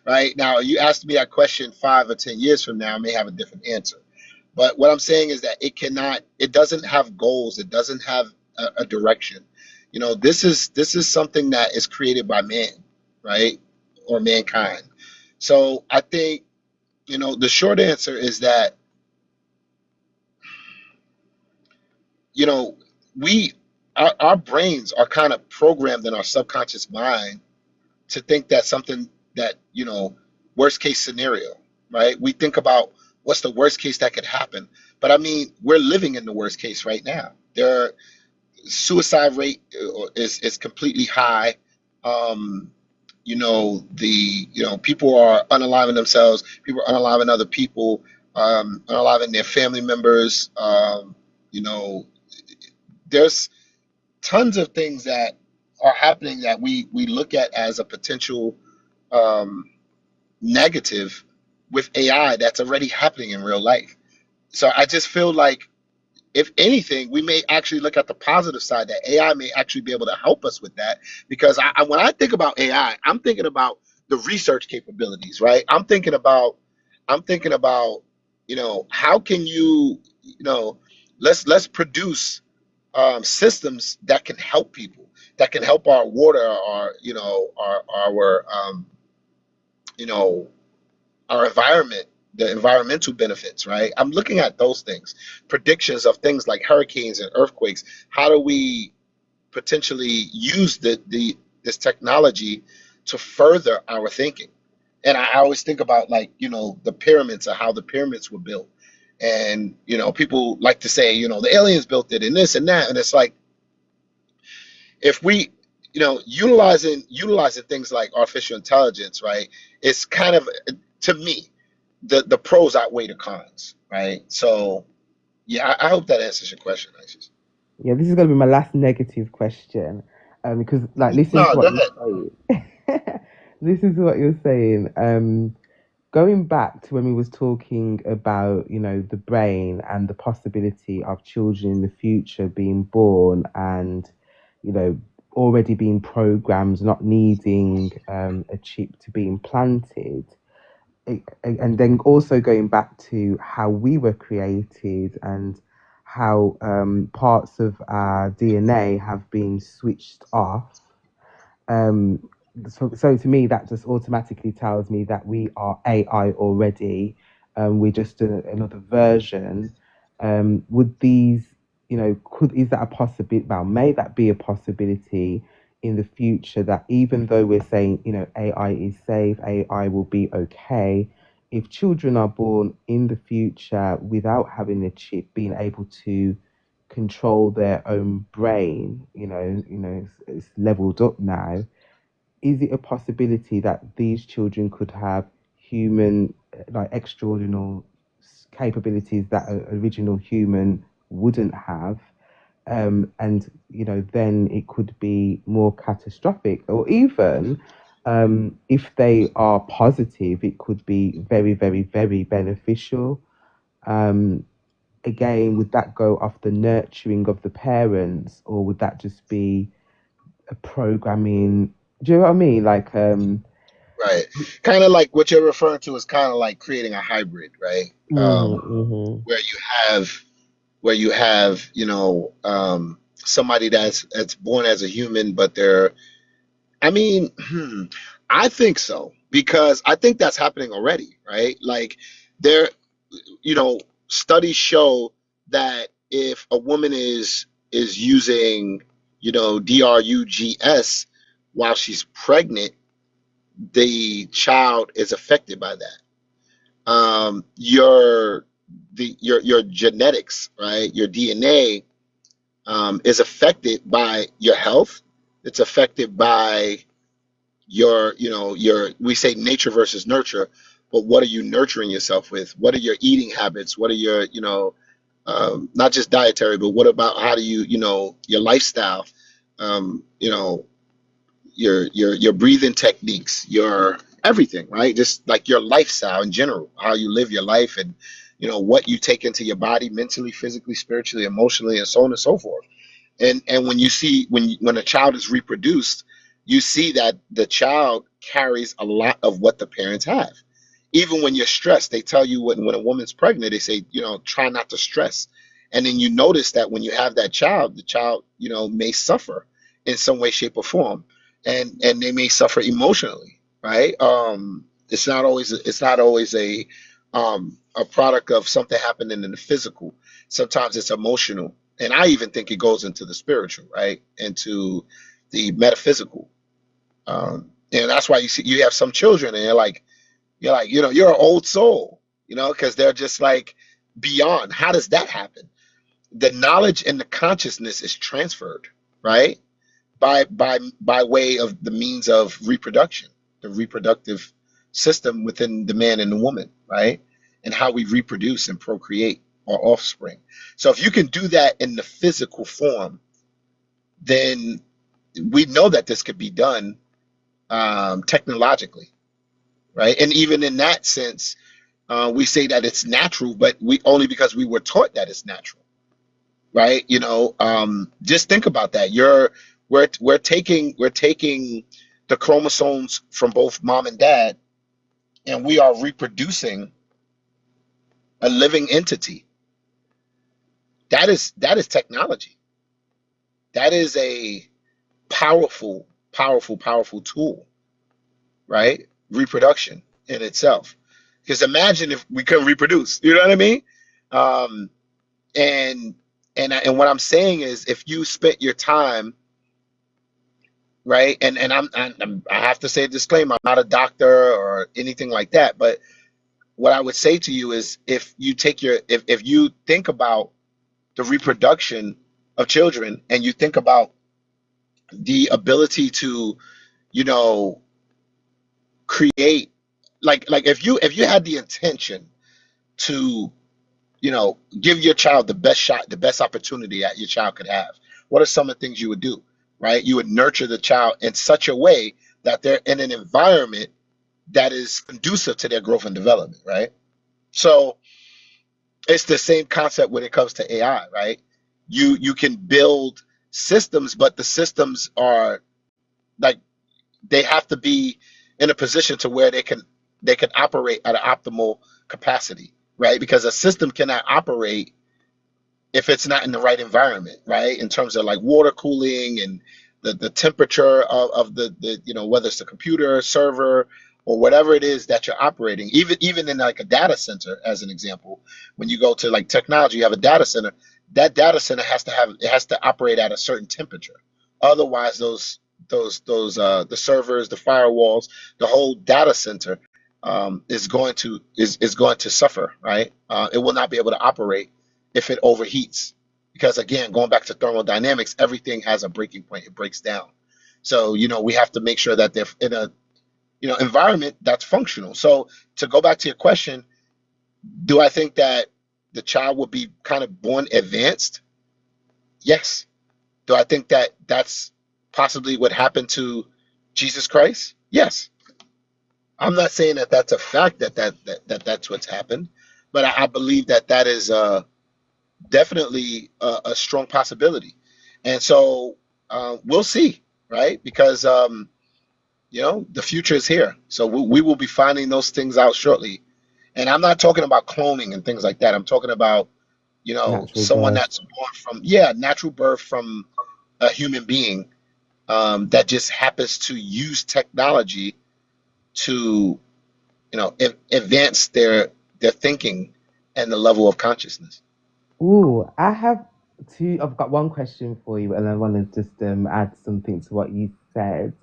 Right now, you asked me that question 5 or 10 years from now, I may have a different answer. But what I'm saying is that it doesn't have goals, it doesn't have a direction. You know, this is something that is created by man, right? Or mankind. So I think, the short answer is that, you know, we our brains are kind of programmed in our subconscious mind to think that something that, worst case scenario, right? We think about what's the worst case that could happen. But I mean, we're living in the worst case right now. Suicide rate is completely high. The people are unaliving themselves. People are unaliving other people. a lot of their family members. You know, there's tons of things that are happening that we look at as a potential um, negative with AI that's already happening in real life. So I just feel like, if anything, we may actually look at the positive side, that AI may actually be able to help us with that. Because when I think about AI, I'm thinking about the research capabilities, right? I'm thinking about, how can let's produce systems that can help people, that can help our water, you know, our environment, the environmental benefits, right? I'm looking at those things, predictions of things like hurricanes and earthquakes. How do we potentially use this technology to further our thinking? And I always think about, like, the pyramids, or how the pyramids were built. And, people like to say, the aliens built it and this and that. And it's like, if we, utilizing things like artificial intelligence, right? It's kind of, to me, the pros outweigh the cons, right? So yeah, I hope that answers your question, Isis. Yeah, this is going to be my last negative question, because like listen to No, go what you're ahead. saying. Listen to what you're saying. Going back to when we was talking about, the brain and the possibility of children in the future being born and, you know, already being programmed, not needing a chip to be implanted. And then also going back to how we were created and how parts of our DNA have been switched off. Um, so to me, that just automatically tells me that we are AI already. We're just another version. Would these, is that a possibility? Well, may that be a possibility in the future, that even though we're saying, AI is safe, AI will be okay, if children are born in the future without having a chip, being able to control their own brain, it's leveled up now, is it a possibility that these children could have human, like extraordinary capabilities that an original human wouldn't have? And then it could be more catastrophic, or even if they are positive, it could be very, very, very beneficial. Um, Again, would that go off the nurturing of the parents, or would that just be a programming? Do you know what I mean? Like, Right. Kind of like what you're referring to is kind of like creating a hybrid, right? mm-hmm. Where have you have, somebody that's born as a human, but they're, I mean, I think so, because I think that's happening already, right? Like, there, studies show that if a woman is using, drugs while she's pregnant, the child is affected by that. Your genetics, right? Your DNA is affected by your health. It's affected by we say nature versus nurture, but what are you nurturing yourself with? What are your eating habits? What are your, not just dietary, but what about, how do you, your lifestyle, you know, your breathing techniques, your everything, right? Just like your lifestyle in general, how you live your life, and what you take into your body mentally, physically, spiritually, emotionally, and so on and so forth. And when you see, when a child is reproduced, you see that the child carries a lot of what the parents have. Even when you're stressed, they tell you, when a woman's pregnant, they say, try not to stress. And then you notice that when you have that child, the child, may suffer in some way, shape, or form, and they may suffer emotionally, right? It's not always a product of something happening in the physical. Sometimes it's emotional, and I even think it goes into the spiritual, right? Into the metaphysical. And that's why you have some children, and you're like, you're an old soul, because they're just like beyond. How does that happen? The knowledge and the consciousness is transferred, right? By way of the means of reproduction, the reproductive system within the man and the woman, right? and how we reproduce and procreate our offspring. So if you can do that in the physical form, then we know that this could be done technologically, right? And even in that sense, we say that it's natural, but we only because we were taught that it's natural, right? Just think about that. We're taking the chromosomes from both mom and dad, and we are reproducing a living entity. That is technology. That is a powerful, powerful, powerful tool, right? Reproduction in itself. Because imagine if we couldn't reproduce. You know what I mean? Um, and and what I'm saying is, if you spent your time, right? I have to say a disclaimer. I'm not a doctor or anything like that, but what I would say to you is, if you think about the reproduction of children, and you think about the ability to, you know, create, like if you had the intention to, give your child the best shot, the best opportunity that your child could have, what are some of the things you would do, right? You would nurture the child in such a way that they're in an environment that is conducive to their growth and development, right? So it's the same concept when it comes to AI, right? You can build systems, but the systems are like, they have to be in a position to where they can operate at an optimal capacity, right? Because a system cannot operate if it's not in the right environment, right? In terms of like water cooling and the temperature of the whether it's the computer server or whatever it is that you're operating, even in like a data center, as an example. When you go to like technology, you have a data center. That data center has to operate at a certain temperature. Otherwise, the servers, the firewalls, the whole data center is going to suffer, right? It will not be able to operate if it overheats, because again, going back to thermodynamics, everything has a breaking point. It breaks down. So we have to make sure that they're in a environment that's functional. So to go back to your question, do I think that the child will be kind of born advanced? Yes. Do I think that that's possibly what happened to Jesus Christ? Yes. I'm not saying that that's a fact, that's what's happened, but I believe that is definitely a strong possibility. And so we'll see, right? Because the future is here. So we will be finding those things out shortly. And I'm not talking about cloning and things like that. I'm talking about, Natural someone birth. that's born from, natural birth from a human being, that just happens to use technology to, advance their thinking and the level of consciousness. Ooh, I've got one question for you, and I want to just add something to what you said.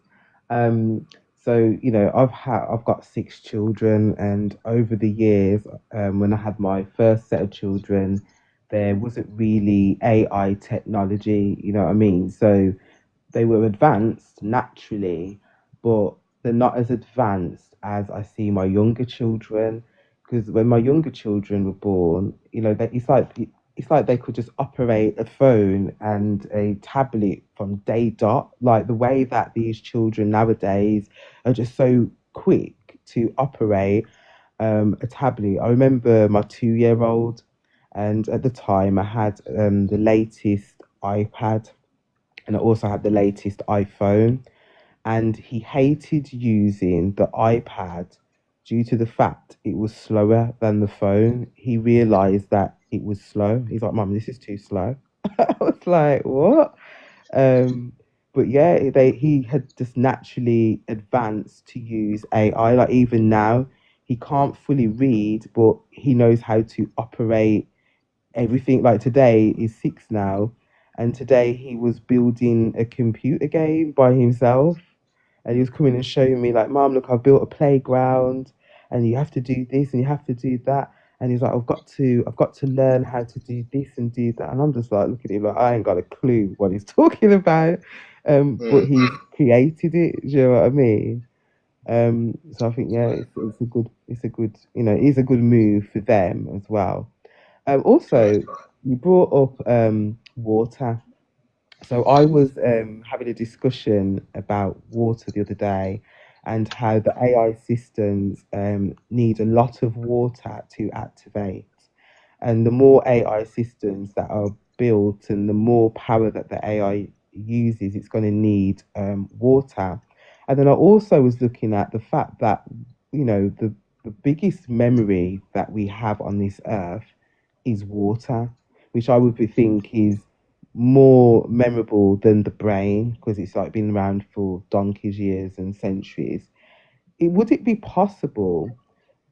Um, so I've got 6 children, and over the years, when I had my first set of children, there wasn't really AI technology. You know what I mean? So they were advanced naturally, but they're not as advanced as I see my younger children. Because when my younger children were born, it's like they could just operate a phone and a tablet from day dot. Like the way that these children nowadays are just so quick to operate a tablet. I remember my 2 year old, and at the time I had the latest iPad, and I also had the latest iPhone. And he hated using the iPad due to the fact it was slower than the phone. He realized that it was slow. He's like, "Mum, this is too slow." I was like, "What?" Um, but yeah, he had just naturally advanced to use AI. Like even now, he can't fully read, but he knows how to operate everything. Like today is 6 now, and today he was building a computer game by himself, and he was coming and showing me like, "Mom, look, I've built a playground, and you have to do this and you have to do that." And he's like, I've got to learn how to do this and do that. And I'm just like looking at him like I ain't got a clue what he's talking about. But Mm. he's created it, do you know what I mean? So I think yeah, it's a good it is a good move for them as well. Also, you brought up water. So I was having a discussion about water the other day and how the AI systems need a lot of water to activate. And the more AI systems that are built and the more power that the AI uses, it's going to need water. And then I also was looking at the fact that, the biggest memory that we have on this earth is water, which I would think is more memorable than the brain because it's like been around for donkey's years and centuries. Would it be possible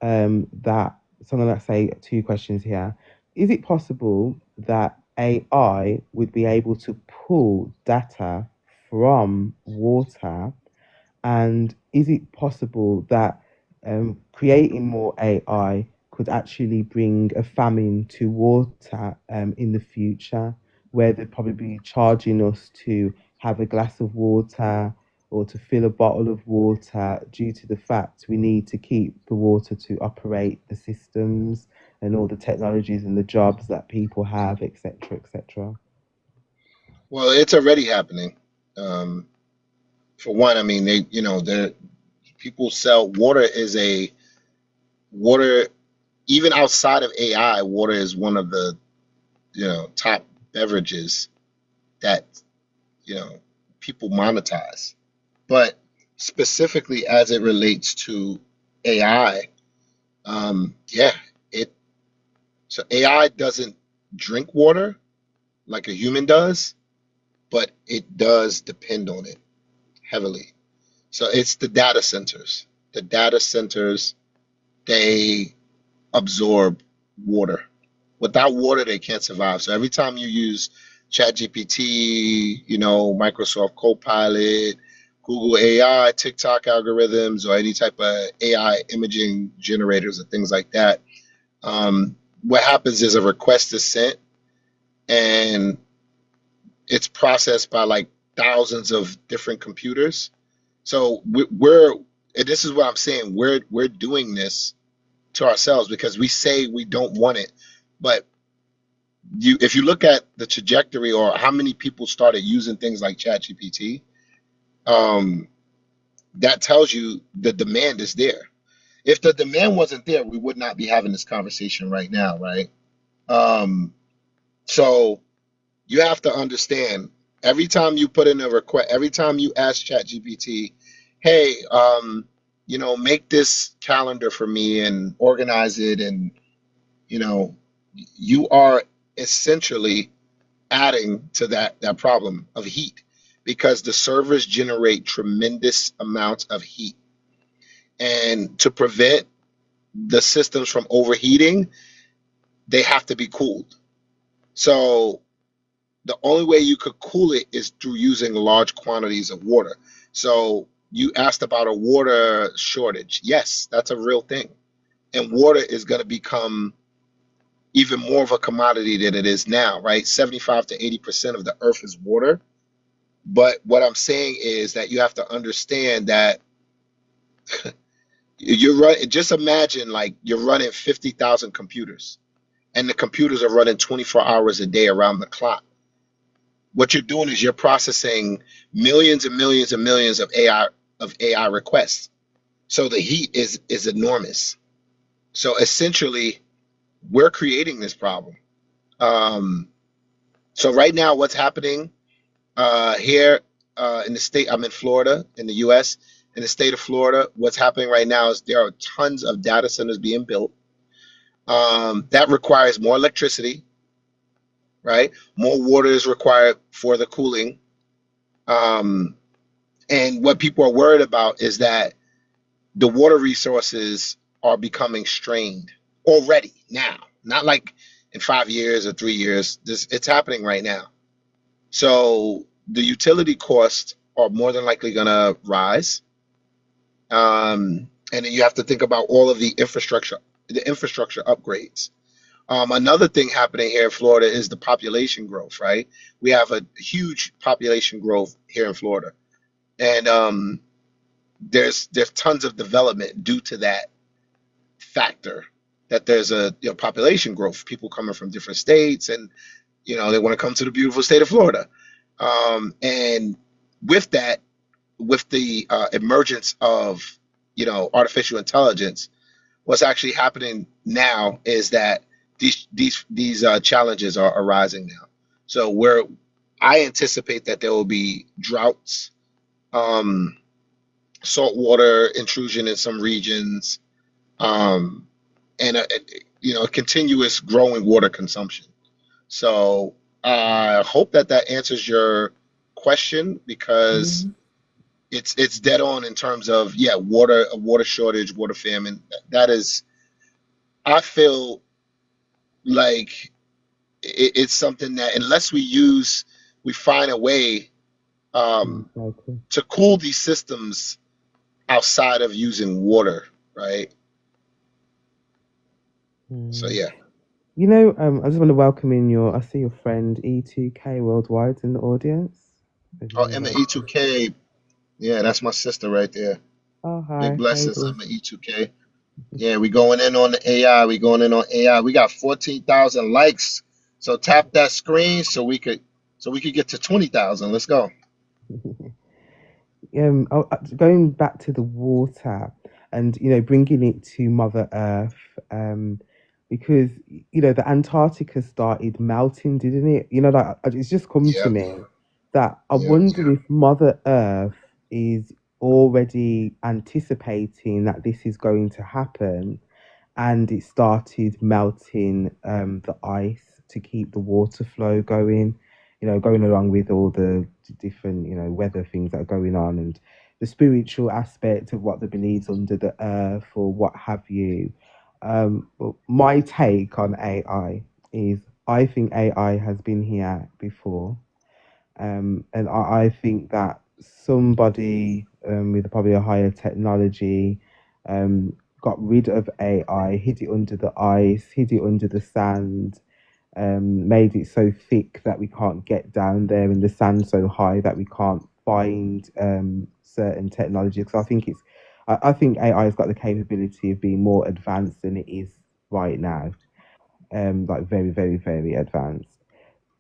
that so I'm going to say two questions here. Is it possible that AI would be able to pull data from water, and is it possible that creating more AI could actually bring a famine to water in the future, where they'd probably be charging us to have a glass of water or to fill a bottle of water due to the fact we need to keep the water to operate the systems and all the technologies and the jobs that people have, etc., etc. Well, it's already happening. Um, for one, I mean, the people sell water is a water even outside of AI. Water is one of the top beverages that you know people monetize. But specifically as it relates to AI, yeah, it so AI doesn't drink water like a human does, but it does depend on it heavily. So it's the data centers. The data centers, they absorb water. Without water, they can't survive. So every time you use ChatGPT, Microsoft Copilot, Google AI, TikTok algorithms, or any type of AI imaging generators or things like that, what happens is a request is sent and it's processed by like thousands of different computers. So and this is what I'm saying, we're doing this to ourselves because we say we don't want it, but if you look at the trajectory or how many people started using things like ChatGPT, um, that tells you the demand is there. If the demand wasn't there, we would not be having this conversation right now, right? Um, so you have to understand every time you put in a request, every time you ask ChatGPT, hey, make this calendar for me and organize it, and you know, you are essentially adding to that problem of heat because the servers generate tremendous amounts of heat. And to prevent the systems from overheating, they have to be cooled. So the only way you could cool it is through using large quantities of water. So you asked about a water shortage. Yes, that's a real thing. And water is going to become even more of a commodity than it is now, right? 75 to 80% of the earth is water. But what I'm saying is that you have to understand that just imagine like you're running 50,000 computers and the computers are running 24 hours a day around the clock. What you're doing is you're processing millions and millions and millions of AI requests. So the heat is enormous. So essentially, we're creating this problem. Um, so right now, what's happening here in the state? I'm in Florida, in the U.S. In the state of Florida, what's happening right now is there are tons of data centers being built. That requires more electricity, right? More water is required for the cooling. Um, and what people are worried about is that the water resources are becoming strained already now, not like in 5 years or 3 years. It's happening right now. So the utility costs are more than likely going to rise. And then you have to think about all of the infrastructure upgrades. Another thing happening here in Florida is the population growth, right? We have a huge population growth here in Florida. And there's tons of development due to that factor, that there's a population growth, people coming from different states, and they want to come to the beautiful state of Florida. And with that, with the emergence of artificial intelligence, what's actually happening now is that these challenges are arising now. So I anticipate that there will be droughts, um, saltwater intrusion in some regions, um, and a continuous growing water consumption. So I hope that answers your question, because it's dead on in terms of a water shortage, water famine. That is, I feel like it's something that, unless we find a way to cool these systems outside of using water, right? So yeah. I just want to welcome in I see your friend E2K Worldwide in the audience. Oh, Emma E2K. Yeah, that's my sister right there. Oh, hi. Big blessings, Emma E2K. Yeah, we going in on the AI. We going in on AI. We got 14,000 likes. So tap that screen so we could get to 20,000. Let's go. Going back to the water and bringing it to Mother Earth, because the Antarctica started melting, didn't it? Like, it's just come to me that I wonder if Mother Earth is already anticipating that this is going to happen, and it started melting the ice to keep the water flow going, going along with all the different, weather things that are going on, and the spiritual aspect of what the beliefs under the earth or what have you. But my take on AI is, I think AI has been here before. And I think that somebody with probably a higher technology got rid of AI, hid it under the ice, hid it under the sand, made it so thick that we can't get down there, and the sand so high that we can't find certain technology. Because I think AI has got the capability of being more advanced than it is right now, like very, very, very advanced.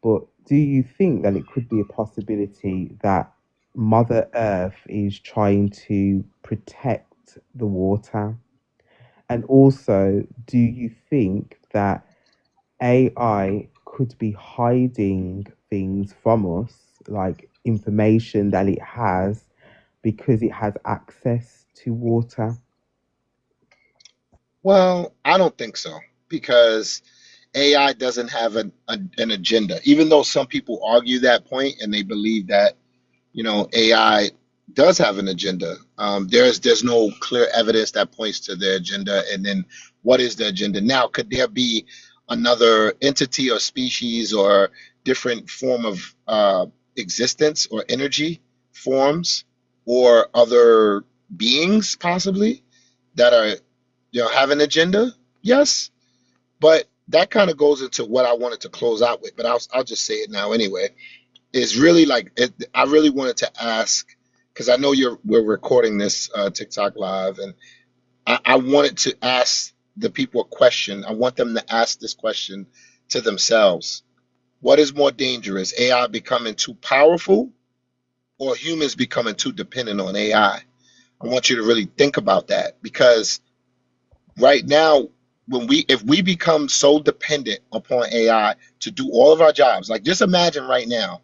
But do you think that it could be a possibility that Mother Earth is trying to protect the water? And also, do you think that AI could be hiding things from us, like information that it has, because it has access to water? Well, I don't think so, because AI doesn't have an agenda. Even though some people argue that point and they believe that AI does have an agenda. There's no clear evidence that points to the agenda. And then, what is the agenda now? Could there be another entity or species or different form of existence or energy forms, or other beings possibly that are have an agenda? Yes, but that kind of goes into what I wanted to close out with. But I'll just say it now anyway. Is really like I really wanted to ask, because I know we're recording this TikTok live, and I wanted to ask the people a question. I want them to ask this question to themselves: what is more dangerous, AI becoming too powerful, or humans becoming too dependent on AI? I want you to really think about that, because right now, if we become so dependent upon AI to do all of our jobs, like, just imagine right now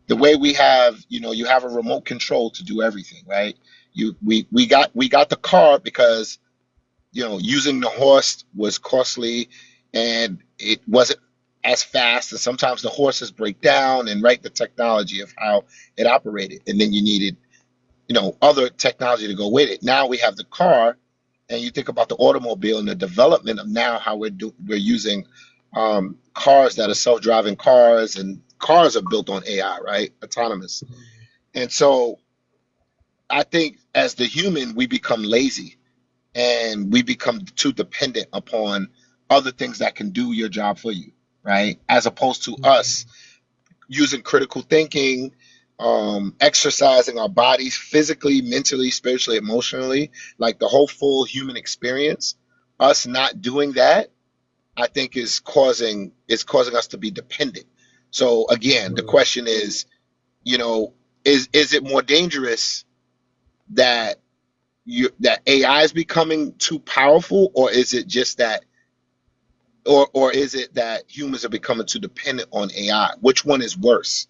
the way we have, you have a remote control to do everything, right? We got the car because using the horse was costly, and it wasn't as fast, and sometimes the horses break down, and right, the technology of how it operated, and then you needed other technology to go with it. Now we have the car, and you think about the automobile and the development of now how we're using cars that are self-driving cars, and cars are built on AI, right? Autonomous. And so I think as the human, we become lazy, and we become too dependent upon other things that can do your job for you, right? As opposed to us using critical thinking, exercising our bodies physically, mentally, spiritually, emotionally, like the whole full human experience. Us not doing that, I think, is causing us to be dependent. So again, the question is, is it more dangerous that that AI is becoming too powerful, or is it just that, or is it that humans are becoming too dependent on AI? Which one is worse?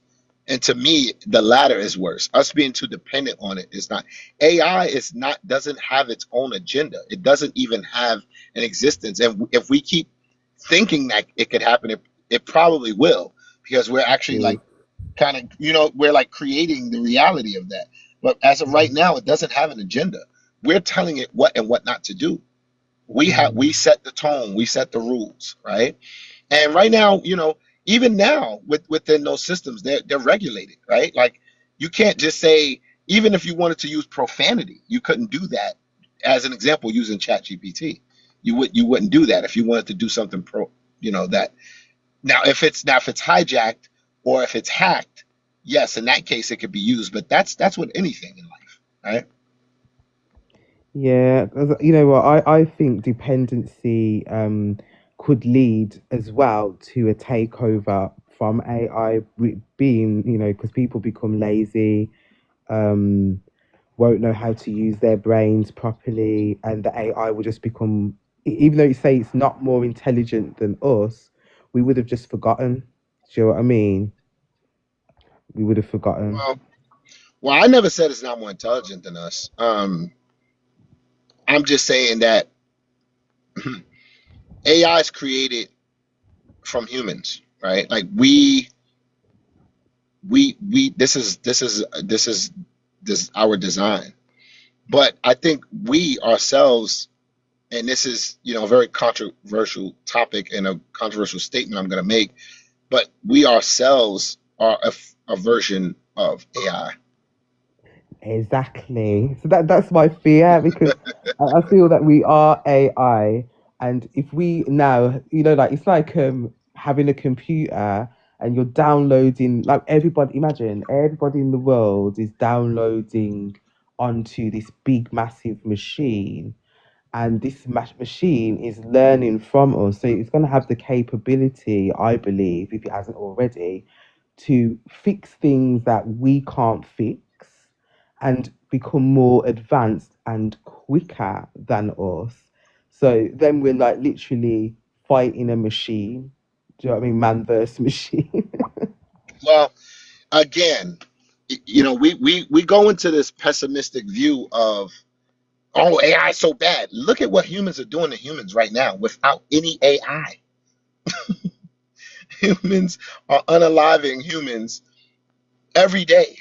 And to me, the latter is worse. Us being too dependent on it is not. AI is not, doesn't have its own agenda. It doesn't even have an existence. And if we keep thinking that it could happen, it probably will, because we're actually like kind of, we're like creating the reality of that. But as of right now, it doesn't have an agenda. We're telling it what and what not to do. We set the tone, we set the rules, right? And right now, even now within those systems, they're regulated, right? Like, you can't just say, even if you wanted to use profanity, you couldn't do that. As an example, using ChatGPT, you wouldn't do that if you wanted to do something that. Now, if it's hijacked or if it's hacked, yes, in that case it could be used. But that's with anything in life, right? Yeah, 'cause you know what? I think dependency could lead as well to a takeover from AI being, because people become lazy, um, won't know how to use their brains properly, and the AI will just become, even though you say it's not more intelligent than us, we would have just forgotten. Do you know what I mean? We would have forgotten. Well, I never said it's not more intelligent than us. I'm just saying that AI is created from humans, right? Like this is our design. But I think we ourselves, and this is, a very controversial topic and a controversial statement I'm going to make, but we ourselves are a version of AI. Exactly. So that's my fear, because I feel that we are AI, and if we now, like, it's like having a computer and you're downloading, like, everybody. Imagine everybody in the world is downloading onto this big massive machine, and this machine is learning from us. So it's going to have the capability, I believe, if it hasn't already, to fix things that we can't fix and become more advanced and quicker than us. So then we're like literally fighting a machine. Do you know what I mean? Man versus machine. Well, again, we go into this pessimistic view of, oh, AI is so bad. Look at what humans are doing to humans right now without any AI. Humans are unaliving humans every day,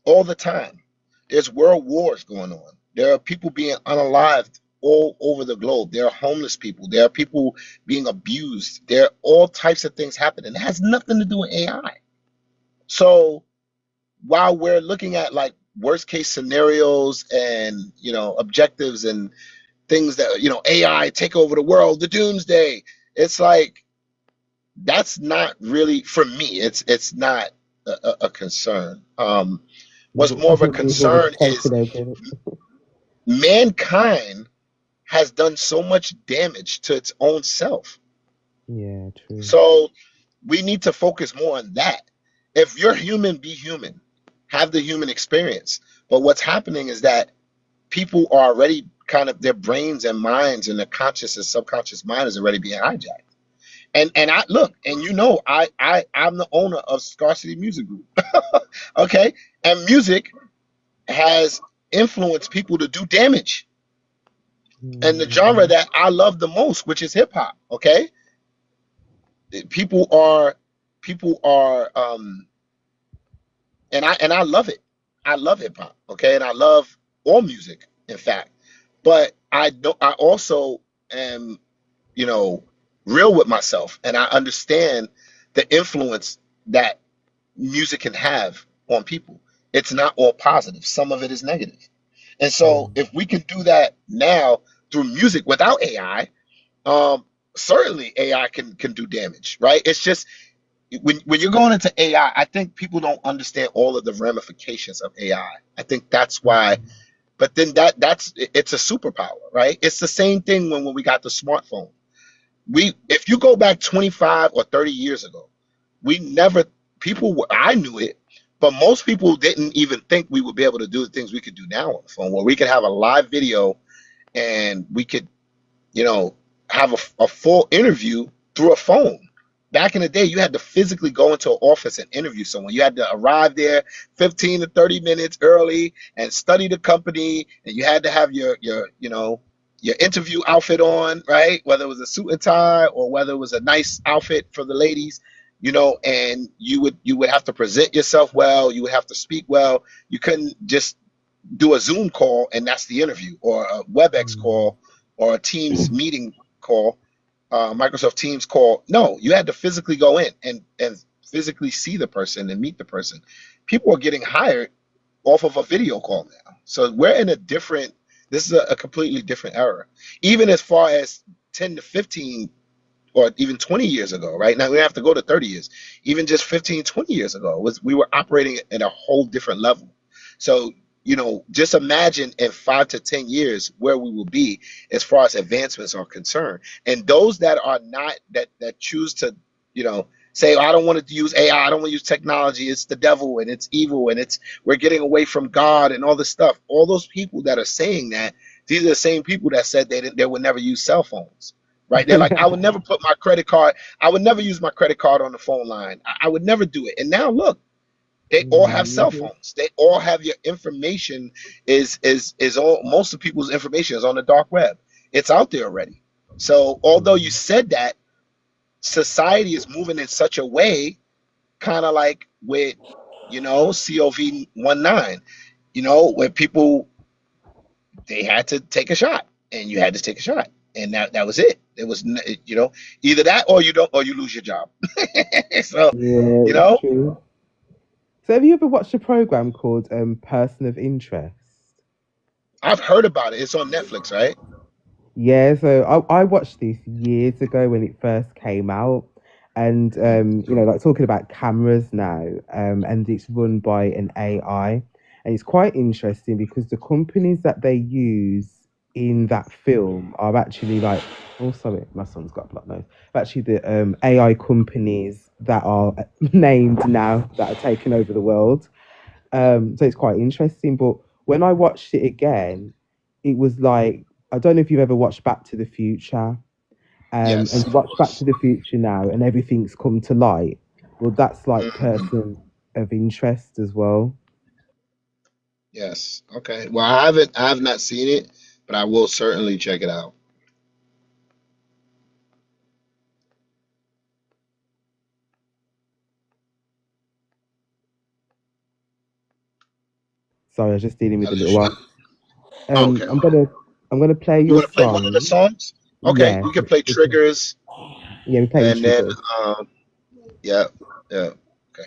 all the time. There's world wars going on. There are people being unalived all over the globe. There are homeless people. There are people being abused. There are all types of things happening. It has nothing to do with AI. So while we're looking at like worst case scenarios and objectives and things that AI take over the world, the doomsday, it's like, that's not really, for me, it's not a concern. What's more I of a think we've already concern is taken over it. mankind has done so much damage to its own self. Yeah, true. So we need to focus more on that. If you're human, be human, have the human experience. But what's happening is that people are already kind of, their brains and minds and their conscious and subconscious mind is already being hijacked. And I look, and I'm the owner of Scarcity Music Group. Okay. And music has influenced people to do damage. And the genre that I love the most, which is hip hop, okay? People are and I love it. I love hip hop, okay? And I love all music, in fact. But I also am, real with myself, and I understand the influence that music can have on people. It's not all positive. Some of it is negative. And so if we can do that now through music without AI, certainly AI can do damage, right? It's just when you're going into AI, I think people don't understand all of the ramifications of AI. I think that's why. But then that's it's a superpower, right? It's the same thing when we got the smartphone. If you go back 25 or 30 years ago, we never I knew it, but most people didn't even think we would be able to do the things we could do now on the phone, where we could have a live video and we could, have a full interview through a phone. Back in the day, you had to physically go into an office and interview someone. You had to arrive there 15 to 30 minutes early and study the company, and you had to have your interview outfit on, right? Whether it was a suit and tie or whether it was a nice outfit for the ladies, and you would have to present yourself well. You would have to speak well. You couldn't just do a Zoom call and that's the interview, or a WebEx call, or a Teams meeting call, Microsoft Teams call. No, you had to physically go in and physically see the person and meet the person. People are getting hired off of a video call now. So we're in this is a completely different era. Even as far as 10 to 15 or even 20 years ago, right? Now we have to go to 30 years. Even just 15, 20 years ago, we were operating at a whole different level. So, just imagine in 5 to 10 years where we will be as far as advancements are concerned. And those that are not, that choose to, say, I don't want to use AI, I don't want to use technology, it's the devil and it's evil and we're getting away from God and all this stuff. All those people that are saying that, these are the same people that said they would never use cell phones, right? They're like, I would never put my credit card, I would never use my credit card on the phone line. I would never do it. And now look, they all have cell phones. They all have your information is all, most of people's information is on the dark web. It's out there already. So although you said that, society is moving in such a way, kind of like with, COVID-19, where people, they had to take a shot and you had to take a shot. And that was it. It was, either that or you lose your job. So, yeah, true. So have you ever watched a program called Person of Interest? I've heard about it. It's on Netflix, right? Yeah, so I watched this years ago when it first came out. And, like talking about cameras now, and it's run by an AI. And it's quite interesting because the companies that they use in that film are actually like, oh, sorry, my son's got a blocked nose. Actually, the AI companies that are named now that are taking over the world. So it's quite interesting. But when I watched it again, it was like, I don't know if you've ever watched Back to the Future. Yes. And you watch Back to the Future now and everything's come to light. Well, that's like Person of Interest as well. Yes. Okay. Well, I have not seen it, but I will certainly check it out. Sorry, I was just dealing with a little one. Okay. I'm gonna play your song. Play one of the songs? Okay, yeah, we can play Triggers. Yeah, we play and Triggers. Then yeah. Okay.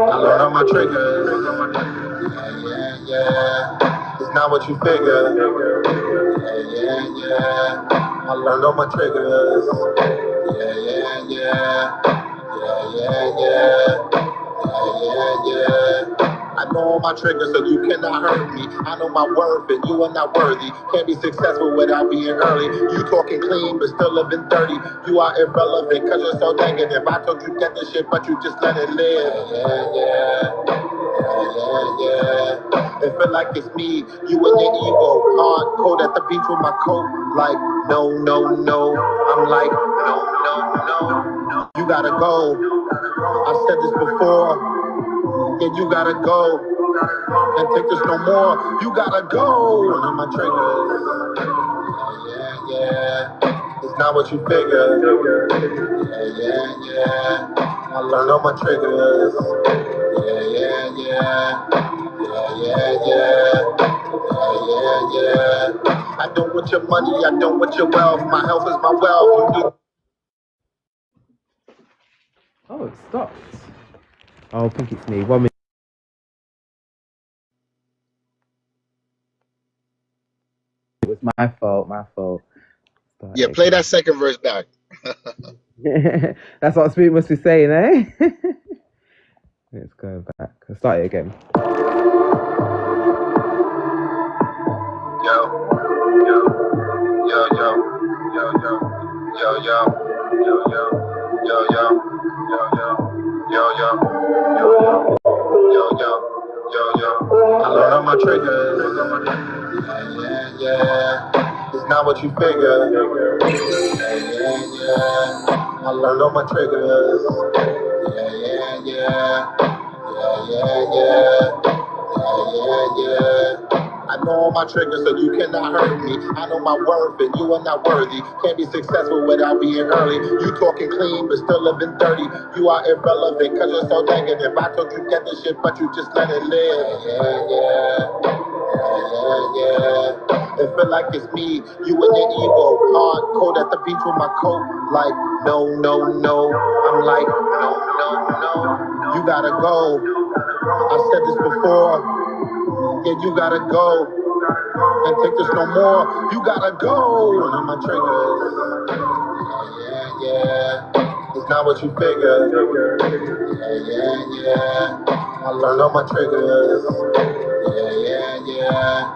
I learned all my triggers. Yeah. It's not what you figure. Yeah. I learned all my triggers. Yeah. I know all my triggers, so you cannot hurt me. I know my worth, and you are not worthy. Can't be successful without being early. You talking clean, but still living dirty. You are irrelevant, cause you're so negative. I told you get this shit, but you just let it live. Yeah. It feel like it's me, you and your ego. Hardcore at the beach with my coat. Like, no. I'm like, no. You gotta go. I've said this before. Yeah, you gotta go. Can't take this no more. You gotta go. One of my triggers. Yeah. It's not what you figure. Yeah. I learned all my triggers. Yeah. I don't want your money, I don't want your wealth. My health is my wealth. You need stopped. Oh, I think it's me. 1 minute. It was my fault. Yeah, play that second verse back. That's what Spirit must be saying, eh? Let's go back. I'll start it again. I learned all my triggers. Yeah. It's not what you figure. Yeah. I learned all my triggers. Yeah. I know all my triggers, so you cannot hurt me. I know my worth, and you are not worthy. Can't be successful without being early. You talking clean, but still living dirty. You are irrelevant, cause you're so negative. I told you get this shit, but you just let it live. Yeah. It feel like it's me, you and your ego. Hard cold at the beach with my coat. Like, no. I'm like, no. You gotta go. I said this before. Yeah, you gotta go. Can't take this no more. You gotta go. One of my triggers. Yeah. It's not what you figure. Yeah. I learned all my triggers. Yeah.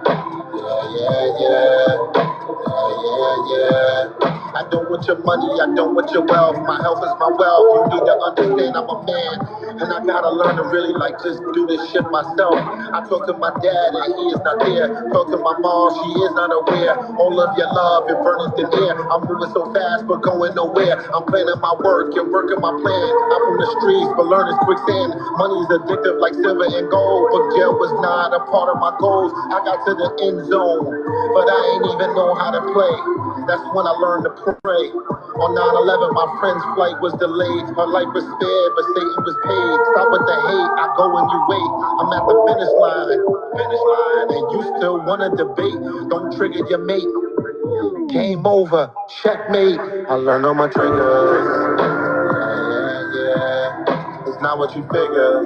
I don't want your money, I don't want your wealth. My health is my wealth. You need to understand I'm a man. And I gotta learn to really like just do this shit myself. I talk to my dad and he is not there. Talk to my mom, she is not aware. All of your love, it burns the air. I'm moving so fast but going nowhere. I'm planning my work and working my plan. I'm from the streets but learning quicksand. Money's addictive like silver and gold. But jail was not a part of my goals. I got to the end zone, but I ain't even know how to play. That's when I learned to pray. On 9/11, my friend's flight was delayed. Her life was spared, but Satan was paid. Stop with the hate, I go when you wait. I'm at the finish line, and you still wanna debate. Don't trigger your mate. Game over, checkmate. I learned all my triggers. Yeah. It's not what you figure.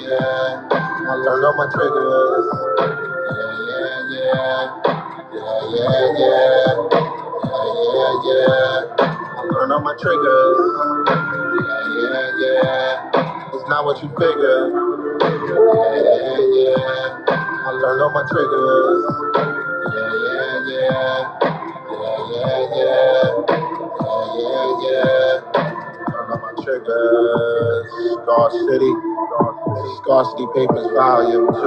Yeah. I learned all my triggers. Yeah. I learned all my triggers. Yeah. It's not what you figure. Yeah. I learned all my triggers. Yeah. I learned all my triggers. Scarcity. Scarcity Papers Volume 2.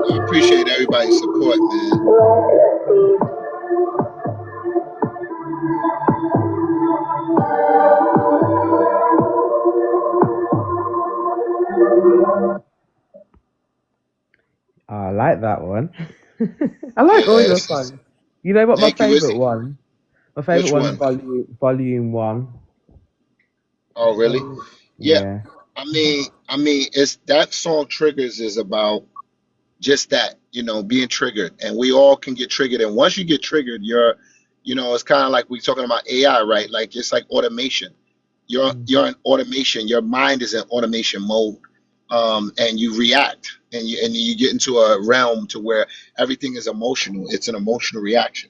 I appreciate everybody's support, man. I like that one. I like all your songs. You know what my favorite one? My favorite one's volume 1. Oh, really? Yeah. I mean, it's that song Triggers is about just that, being triggered, and we all can get triggered. And once you get triggered, it's kind of like we're talking about AI, right? Like it's like automation. You're in automation. Your mind is in automation mode, and you react, and you get into a realm to where everything is emotional. It's an emotional reaction,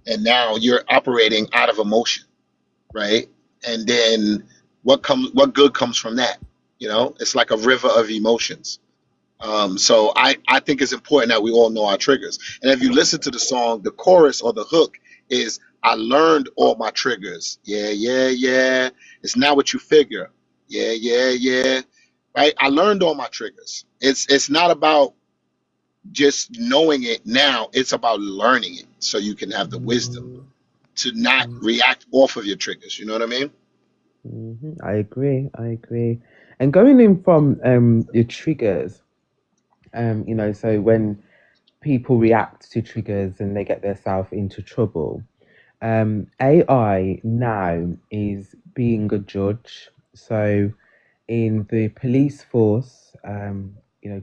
and now you're operating out of emotion, right? And then what good comes from that? It's like a river of emotions. So I think it's important that we all know our triggers. And if you listen to the song, the chorus or the hook is, I learned all my triggers. Yeah. It's not what you figure. Yeah. Right? I learned all my triggers. It's not about just knowing it now. It's about learning it so you can have the wisdom to not react off of your triggers. You know what I mean? I agree. And going in from your triggers, so when people react to triggers and they get themselves into trouble, AI now is being a judge. So in the police force,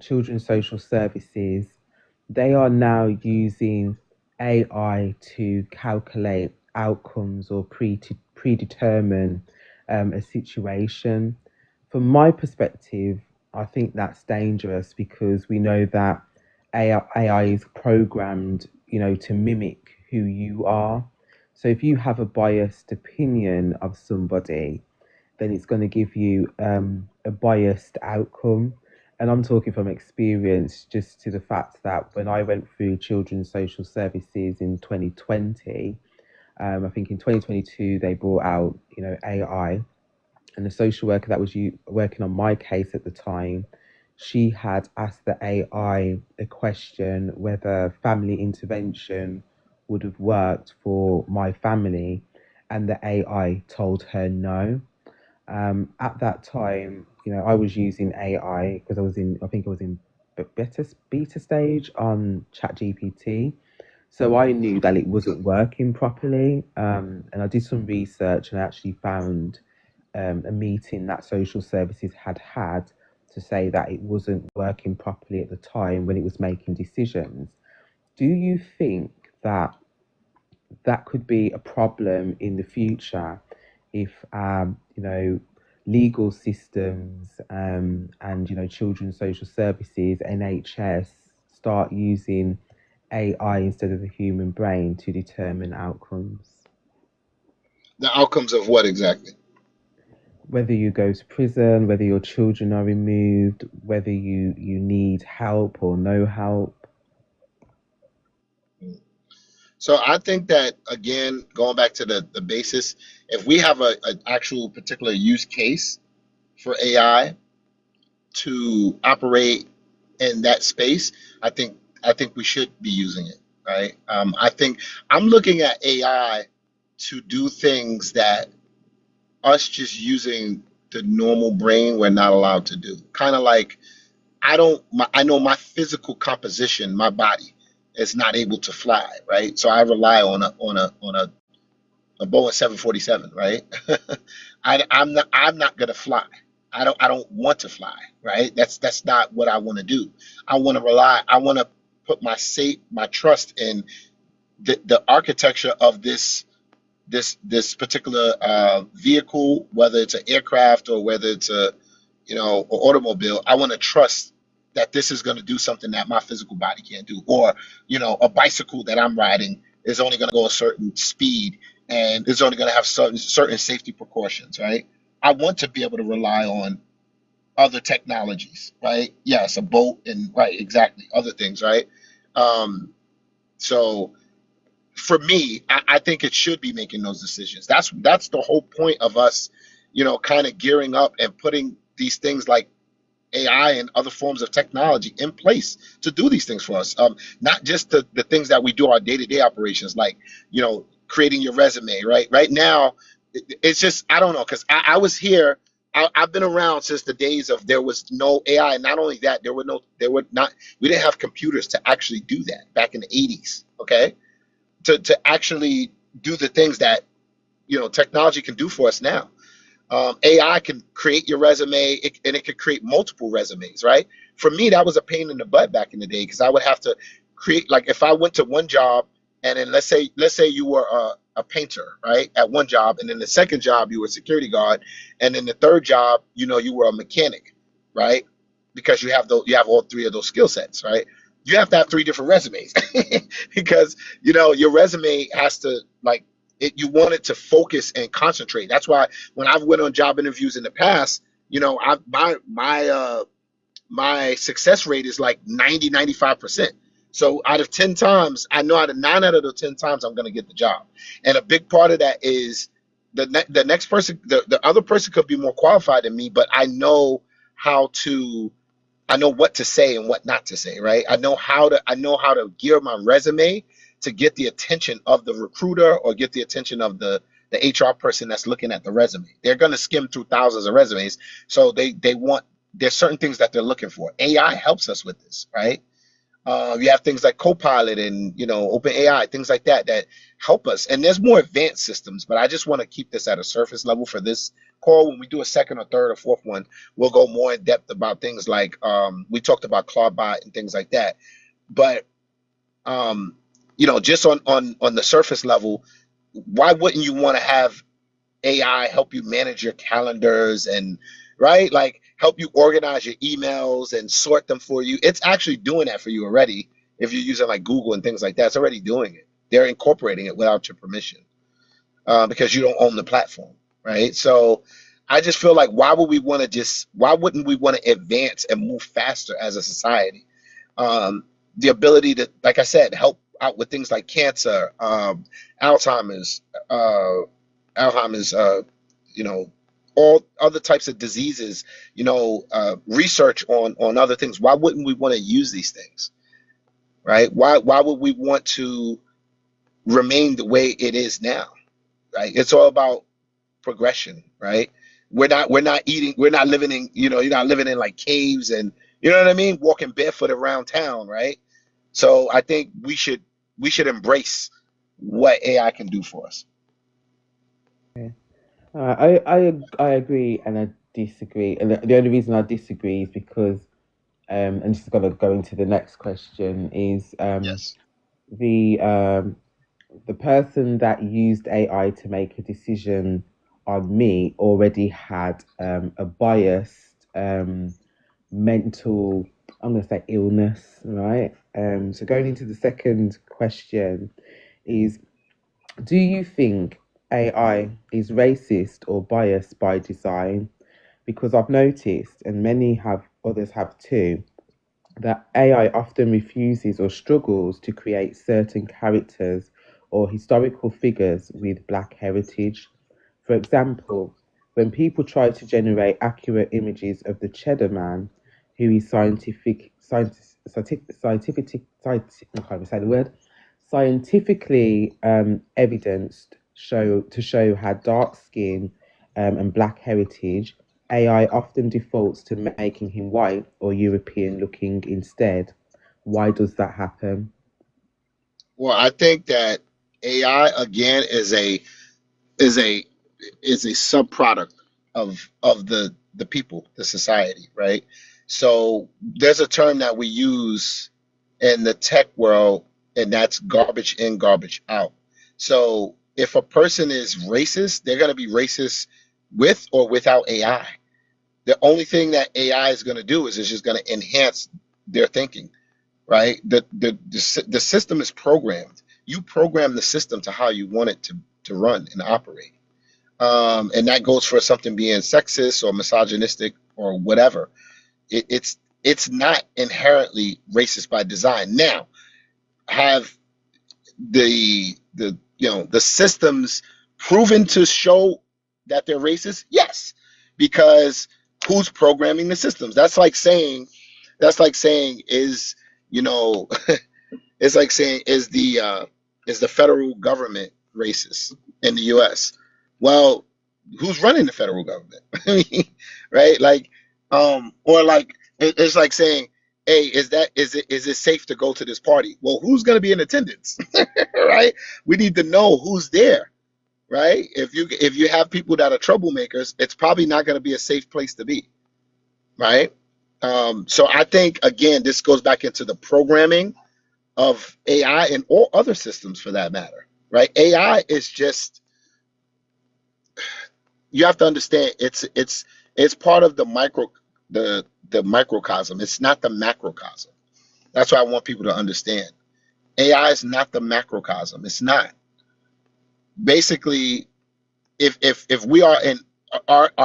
children's social services, they are now using AI to calculate outcomes or predetermine a situation. From my perspective, I think that's dangerous because we know that AI is programmed, to mimic who you are. So if you have a biased opinion of somebody, then it's going to give you a biased outcome. And I'm talking from experience, just to the fact that when I went through children's social services in 2020, I think in 2022 they brought out, AI, and the social worker that was working on my case at the time, she had asked the AI a question whether family intervention would have worked for my family, and the AI told her no. At that time, I was using AI because I think I was in beta stage on ChatGPT. So I knew that it wasn't working properly. And I did some research and I actually found a meeting that social services had to say that it wasn't working properly at the time when it was making decisions. Do you think that that could be a problem in the future if legal systems and children's social services, NHS, start using AI instead of the human brain to determine outcomes? The outcomes of what exactly? Whether you go to prison, whether your children are removed, whether you need help or no help. So I think that, again, going back to the basis, if we have an actual particular use case for AI to operate in that space, I think we should be using it, right? I think I'm looking at AI to do things that us just using the normal brain we're not allowed to do. Kind of like I know my physical composition, my body is not able to fly, right? So I rely on a Boeing 747, right? I'm not gonna fly. I don't want to fly, right? That's not what I want to do. I want to rely. I want to put my trust in the architecture of this particular vehicle, whether it's an aircraft or whether it's a an automobile. I want to trust that this is going to do something that my physical body can't do, or a bicycle that I'm riding is only going to go a certain speed and it's only going to have certain safety precautions, right? I want to be able to rely on other technologies, right? Yes, a boat and right, exactly, other things, right? Um, so for me, I think it should be making those decisions. That's the whole point of us, kind of gearing up and putting these things like AI and other forms of technology in place to do these things for us. Not just the things that we do our day-to-day operations, like creating your resume. Right now, it's just I don't know because I was here. I've been around since the days of there was no AI. And not only that, there were not. We didn't have computers to actually do that back in the '80s. Okay, to actually do the things that technology can do for us now. AI can create your resume, and it could create multiple resumes, right? For me, that was a pain in the butt back in the day because I would have to create, like, if I went to one job, and then let's say you were a painter, right, at one job, and then the second job you were a security guard, and then the third job, you were a mechanic, right? Because you have all three of those skill sets, right? You have to have three different resumes because your resume has to you want it to focus and concentrate. That's why when I've went on job interviews in the past, my success rate is like 95%. So out of 10 times, I know out of 9 out of the 10 times I'm going to get the job. And a big part of that is the next person, the other person could be more qualified than me, but I know what to say and what not to say, right? I know how to gear my resume to get the attention of the recruiter or get the attention of the HR person that's looking at the resume. They're going to skim through thousands of resumes, so there's certain things that they're looking for. AI helps us with this, right? You have things like Copilot and, OpenAI, things like that that help us. And there's more advanced systems, but I just want to keep this at a surface level for this call. When we do a second or third or fourth one, we'll go more in depth about things like we talked about Claudebot and things like that. But just on the surface level, why wouldn't you want to have AI help you manage your calendars and right, like help you organize your emails and sort them for you? It's actually doing that for you already. If you're using like Google and things like that, it's already doing it. They're incorporating it without your permission because you don't own the platform, right? So I just feel like why wouldn't we want to advance and move faster as a society? The ability to, like I said, help out with things like cancer, Alzheimer's, all other types of diseases, research on other things. Why wouldn't we want to use these things, right? Why would we want to remain the way it is now, right? It's all about progression, right? We're not living in, you're not living in like caves and, you know what I mean? Walking barefoot around town, right? So I think we should embrace what AI can do for us. Okay. I agree and I disagree. And the only reason I disagree is because, and just going to go into the next question, is Yes. the person that used AI to make a decision on me already had a biased mental, I'm going to say illness, right? So going into the second question is, do you think AI is racist or biased by design? Because I've noticed, and others have too, that AI often refuses or struggles to create certain characters or historical figures with Black heritage. For example, when people try to generate accurate images of the Cheddar Man, who is I can't even say the word, scientifically evidenced to show had dark skin and Black heritage, AI often defaults to making him white or European looking instead. Why does that happen? Well, I think that AI again is a subproduct of the people, the society, right? So there's a term that we use in the tech world, and that's garbage in, garbage out. So if a person is racist, they're going to be racist with or without AI. The only thing that AI is going to do is it's just going to enhance their thinking, right? The system is programmed. You program the system to how you want it to run and operate. And that goes for something being sexist or misogynistic or whatever. It's not inherently racist by design. Now, have the systems proven to show that they're racist? Yes, because who's programming the systems? That's like saying is it's like saying is the federal government racist in the U.S.? Well, who's running the federal government? I mean, right? Like, or like it's like saying, hey, is it safe to go to this party? Well, who's going to be in attendance? Right? We need to know who's there, right? If you have people that are troublemakers, it's probably not going to be a safe place to be, right? So I think again, this goes back into the programming of AI and all other systems for that matter, right? AI is just, you have to understand it's part of the microcosm. It's not the macrocosm. That's what I want people to understand. AI is not the macrocosm. It's not. Basically, if we are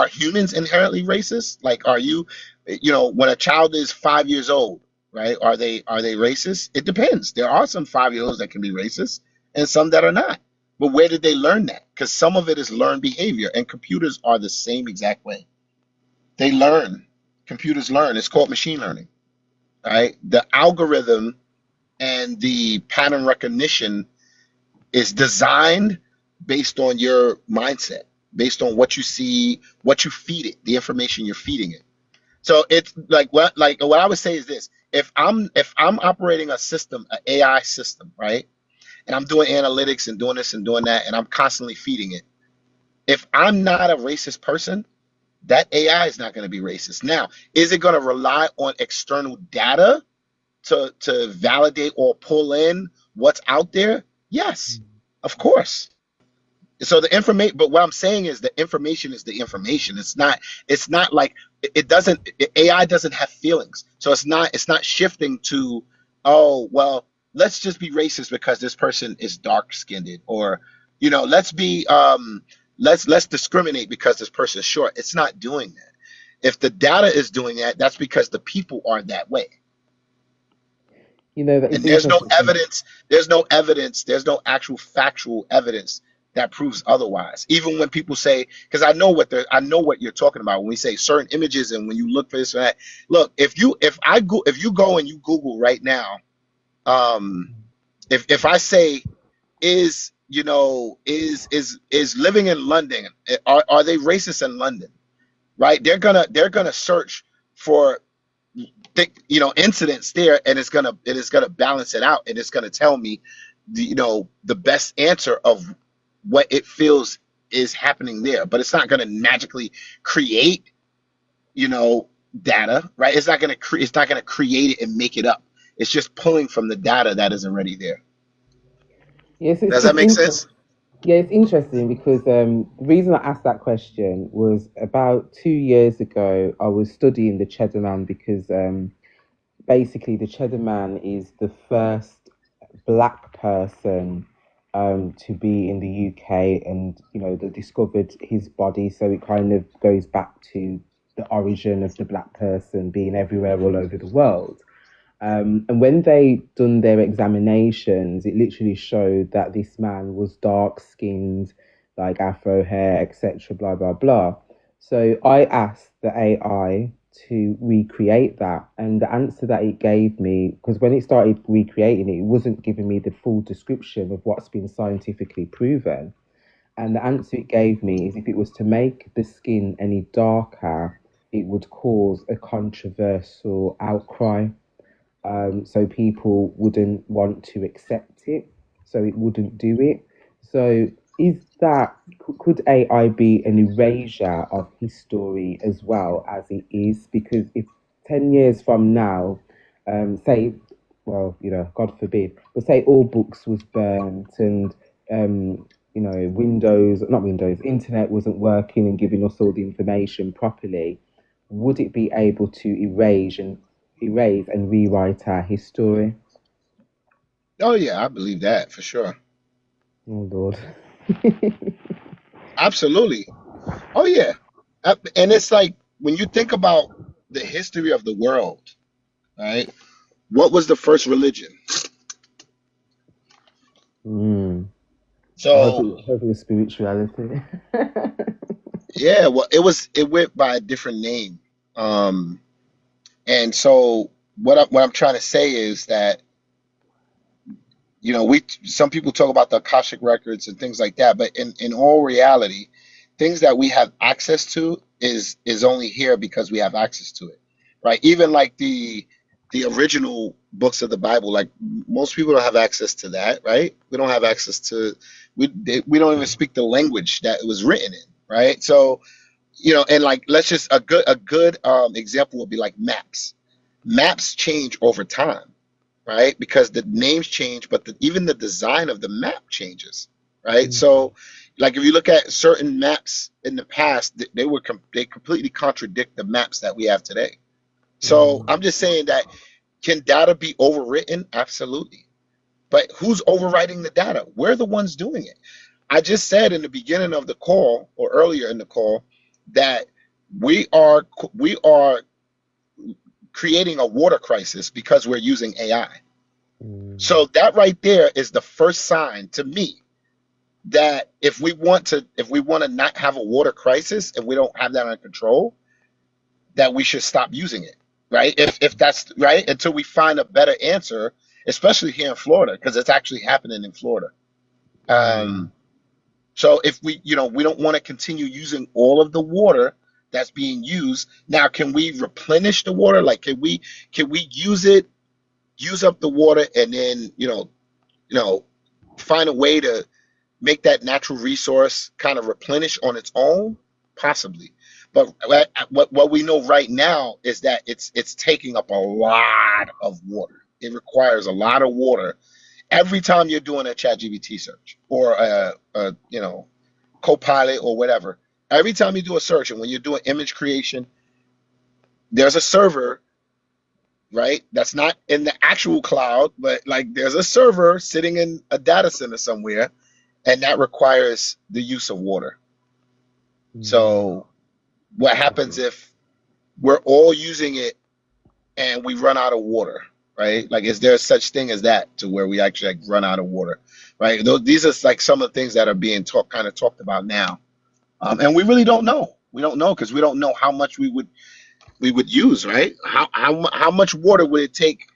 humans inherently racist? Like, are you when a child is 5 years old, right? Are they racist? It depends. There are some 5-year-olds that can be racist and some that are not. But where did they learn that? Because some of it is learned behavior, and computers are the same exact way. They learn. Computers learn. It's called machine learning, right? The algorithm and the pattern recognition is designed based on your mindset, based on what you see, what you feed it, the information you're feeding it. So it's like what I would say is this: if I'm operating a system, an AI system, right, and I'm doing analytics and doing this and doing that, and I'm constantly feeding it. If I'm not a racist person, that AI is not going to be racist. Now, is it going to rely on external data to validate or pull in what's out there? Yes, of course. So the information, but what I'm saying is the information is the information. It's not like it doesn't, AI doesn't have feelings. So it's not shifting to, oh, well, let's just be racist because this person is dark skinned, or, let's discriminate because this person is short. It's not doing that. If the data is doing that, that's because the people are that way. That And there's no evidence, there's no actual factual evidence that proves otherwise. Even when people say, because I know what you're talking about when we say certain images, and when you look for this or that. Look, if you go and you Google right now, if I say, is living in London, are they racist in London? Right? They're gonna search for incidents there, and it is gonna balance it out, and it's gonna tell me the best answer of what it feels is happening there. But it's not gonna magically create data, right? It's not gonna create it and make it up. It's just pulling from the data that is already there. Yes, Does that make sense? Yeah, it's interesting because the reason I asked that question was about 2 years ago. I was studying the Cheddar Man because basically the Cheddar Man is the first black person to be in the UK, and they discovered his body, so it kind of goes back to the origin of the black person being everywhere all over the world. And when they done their examinations, it literally showed that this man was dark skinned, like afro hair, etc. Blah blah blah. So I asked the AI to recreate that, and the answer that it gave me, because when it started recreating it, it wasn't giving me the full description of what's been scientifically proven. And the answer it gave me is if it was to make the skin any darker, it would cause a controversial outcry. So people wouldn't want to accept it, so it wouldn't do it. So could AI be an erasure of history as well as it is? Because if 10 years from now, say, well, God forbid, but say all books was burnt, and internet wasn't working and giving us all the information properly, would it be able to erase and rewrite our history? Oh yeah, I believe that for sure. Oh Lord. Absolutely. Oh yeah. And it's like when you think about the history of the world, right? What was the first religion? I hope So it was spirituality. yeah, well, it went by a different name. And so what I'm trying to say is that some people talk about the Akashic records and things like that, but in all reality, things that we have access to is only here because we have access to it, right? Even like the original books of the Bible, like most people don't have access to that, right? We don't have access to we don't even speak the language that it was written in, right? So and like let's just a good example would be like maps. Maps change over time, right? Because the names change, but even the design of the map changes, right? So, like if you look at certain maps in the past, they completely contradict the maps that we have today. So I'm just saying that can data be overwritten? Absolutely. But who's overwriting the data? We're the ones doing it. I just said in the beginning of the call or earlier in the call that we are creating a water crisis because we're using AI. So that right there is the first sign to me that if we want to not have a water crisis and we don't have that under control, that we should stop using it, right? If that's right, until we find a better answer, especially here in Florida, because it's actually happening in Florida. So if we don't want to continue using all of the water that's being used. Now, can we replenish the water? Like, can we use up the water, and then find a way to make that natural resource kind of replenish on its own? Possibly. But what we know right now is that it's taking up a lot of water. It requires a lot of water every time you're doing a ChatGPT search, or a Copilot or whatever. Every time you do a search, and when you're doing image creation, there's a server, right? That's not in the actual cloud, but like there's a server sitting in a data center somewhere, and that requires the use of water. So what happens if we're all using it and we run out of water, right? Like, is there such thing as that, to where we actually like run out of water, right? These are like some of the things that are being talked about now, and we really don't know. We don't know, because we don't know how much we would use, right? How much water would it take?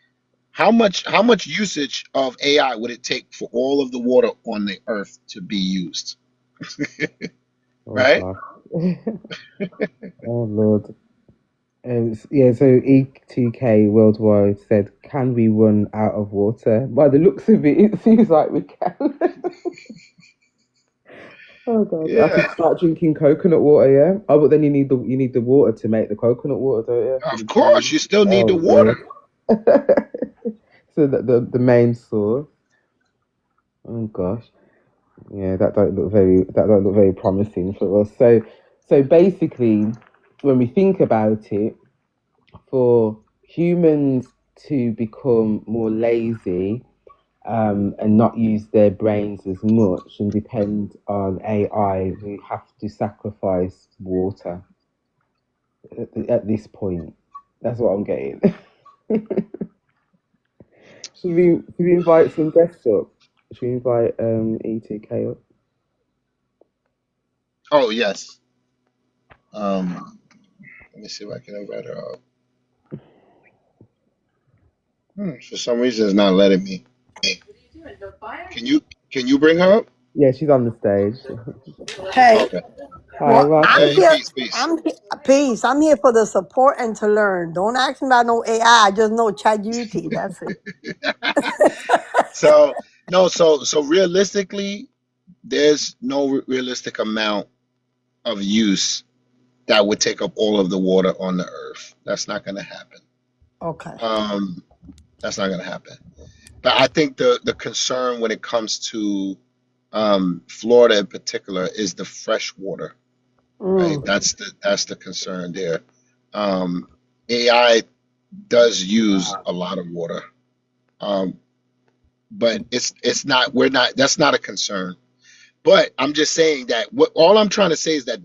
How much usage of AI would it take for all of the water on the earth to be used? Right? Oh Lord. Yeah, so E2K Worldwide said, can we run out of water? By the looks of it, it seems like we can. Oh God, I could start drinking coconut water, yeah? Oh, but then you need the water to make the coconut water, don't you? Of course, you still need the water. So the main source. Oh gosh. Yeah, that don't look very promising for us. So basically, when we think about it, for humans to become more lazy, and not use their brains as much and depend on AI, we have to sacrifice water at this point. That's what I'm getting. Should we invite some guests up? Should we invite E2K up? Oh yes. Let me see if I can invite her up. For some reason, it's not letting me. Can you bring her up? Yeah, she's on the stage. Hey, Okay. Hi, well, I'm welcome. here. Peace. Peace. I'm here for the support and to learn. Don't ask me about no AI. I just know ChatGPT. That's it. So no, so realistically, there's no realistic amount of use that would take up all of the water on the earth. That's not going to happen. Okay. That's not going to happen. But I think the concern when it comes to Florida in particular is the fresh water, right? That's the concern there. AI does use a lot of water, but that's not a concern. But I'm just saying that all I'm trying to say is that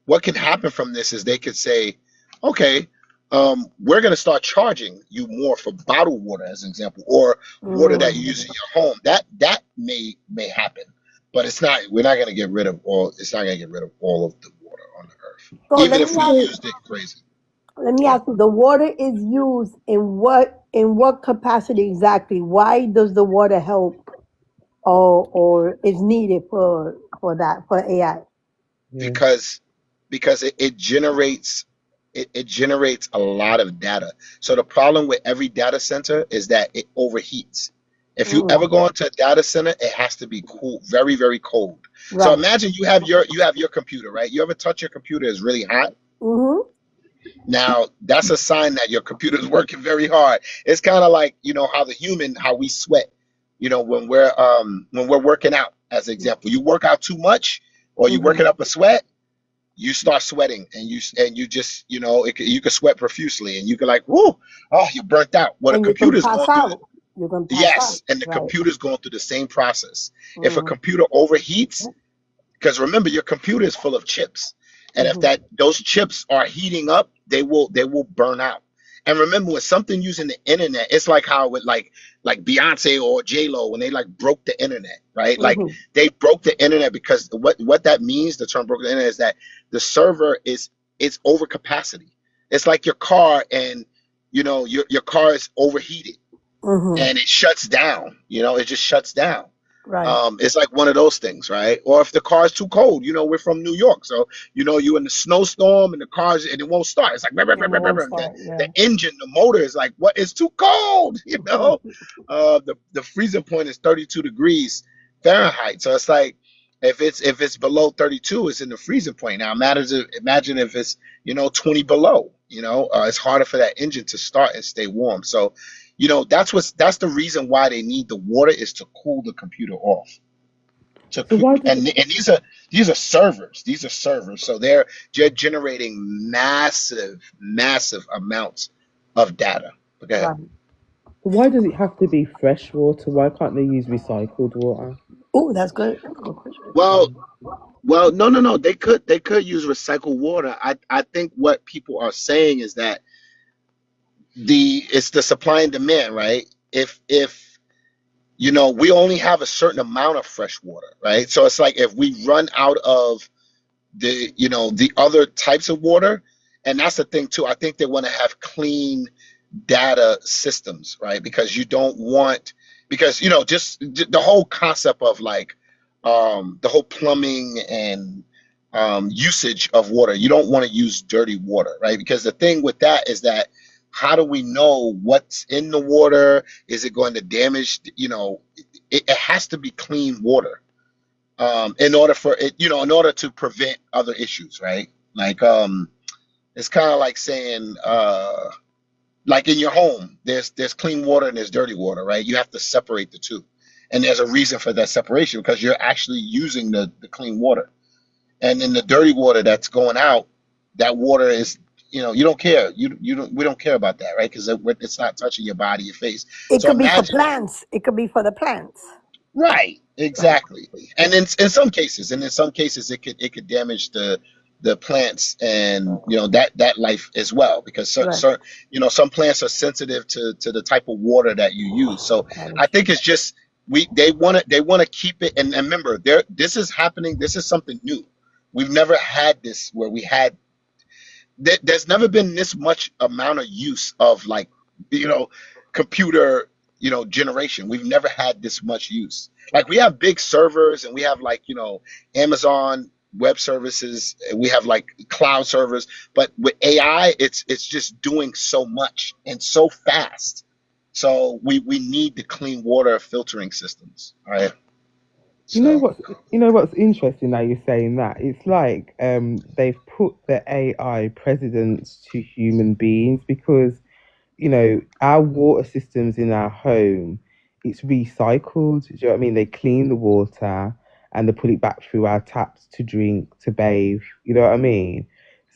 what can happen from this is they could say, okay, we're going to start charging you more for bottled water, as an example, or water that you use in your home. That may happen, but it's not. We're not going to get rid of all. It's not going to get rid of all of the water on the earth, So even if we used it crazy. let me ask you: the water is used in what capacity exactly? Why does the water help, or is needed for AI? Because it generates a lot of data. So the problem with every data center is that it overheats. If you ever go into a data center, it has to be cool, very, very cold. Right. So imagine you have your computer, right? You ever touch your computer, it's really hot. Now that's a sign that your computer is working very hard. It's kind of like, how we sweat, when we're working out, as an example. You work out too much, or you're working up a sweat, you start sweating, and you just, you can sweat profusely, and you can like, whoo, oh, you're burnt out. Well, the computer's going through yes, and the computer's going through the same process. If a computer overheats, because remember, your computer is full of chips, and if those chips are heating up, they will burn out. And remember, with something using the internet, it's like how with like Beyonce or J-Lo, when they like broke the internet, right? Like they broke the internet because what that means, the term broke the internet, is that the server it's over capacity. It's like your car, and your car is overheated, and it shuts down. It just shuts down. It's like one of those things, right? Or if the car's too cold, we're from New York, so you in the snowstorm and the cars and it won't start. It's like the engine, the motor is like, what? It's too cold, the freezing point is 32 degrees Fahrenheit. So it's like if it's below 32, it's in the freezing point. Now imagine if it's 20 below. It's harder for that engine to start and stay warm. So that's the reason why they need the water, is to cool the computer off. And these are servers. These are servers. So they're generating massive amounts of data. Okay. Why does it have to be fresh water? Why can't they use recycled water? Oh, that's good. Well, no. They could use recycled water. I think what people are saying is that it's the supply and demand, right? If we only have a certain amount of fresh water, right? So it's like if we run out of the other types of water, and that's the thing too. I think they want to have clean data systems, right? Because you don't want, just the whole concept of like the whole plumbing and usage of water. You don't want to use dirty water, right? Because the thing with that is that, how do we know what's in the water? Is it going to damage? It has to be clean water in order for it, in order to prevent other issues, right? Like it's kind of like saying like in your home, there's clean water and there's dirty water, right? You have to separate the two, and there's a reason for that separation, because you're actually using the clean water, and in the dirty water that's going out, that water is, you don't care. We don't care about that, right? Because it's not touching your body, your face. It could be for plants. It could be for the plants. Right. Exactly. And in some cases, it could damage the plants and that life as well, because some plants are sensitive to the type of water that you use. So I think it's just they want to keep it. And remember, this is happening. This is something new. We've never had this where there's never been this much amount of use of computer, generation. We've never had this much use. Like, we have big servers and we have Amazon Web Services, and we have cloud servers, but with AI, it's just doing so much and so fast. So we need the clean water filtering systems. All right. You know what's interesting now you're saying that? It's like they've put the AI precedence to human beings, because our water systems in our home, it's recycled. Do you know what I mean? They clean the water and they put it back through our taps to drink, to bathe. You know what I mean?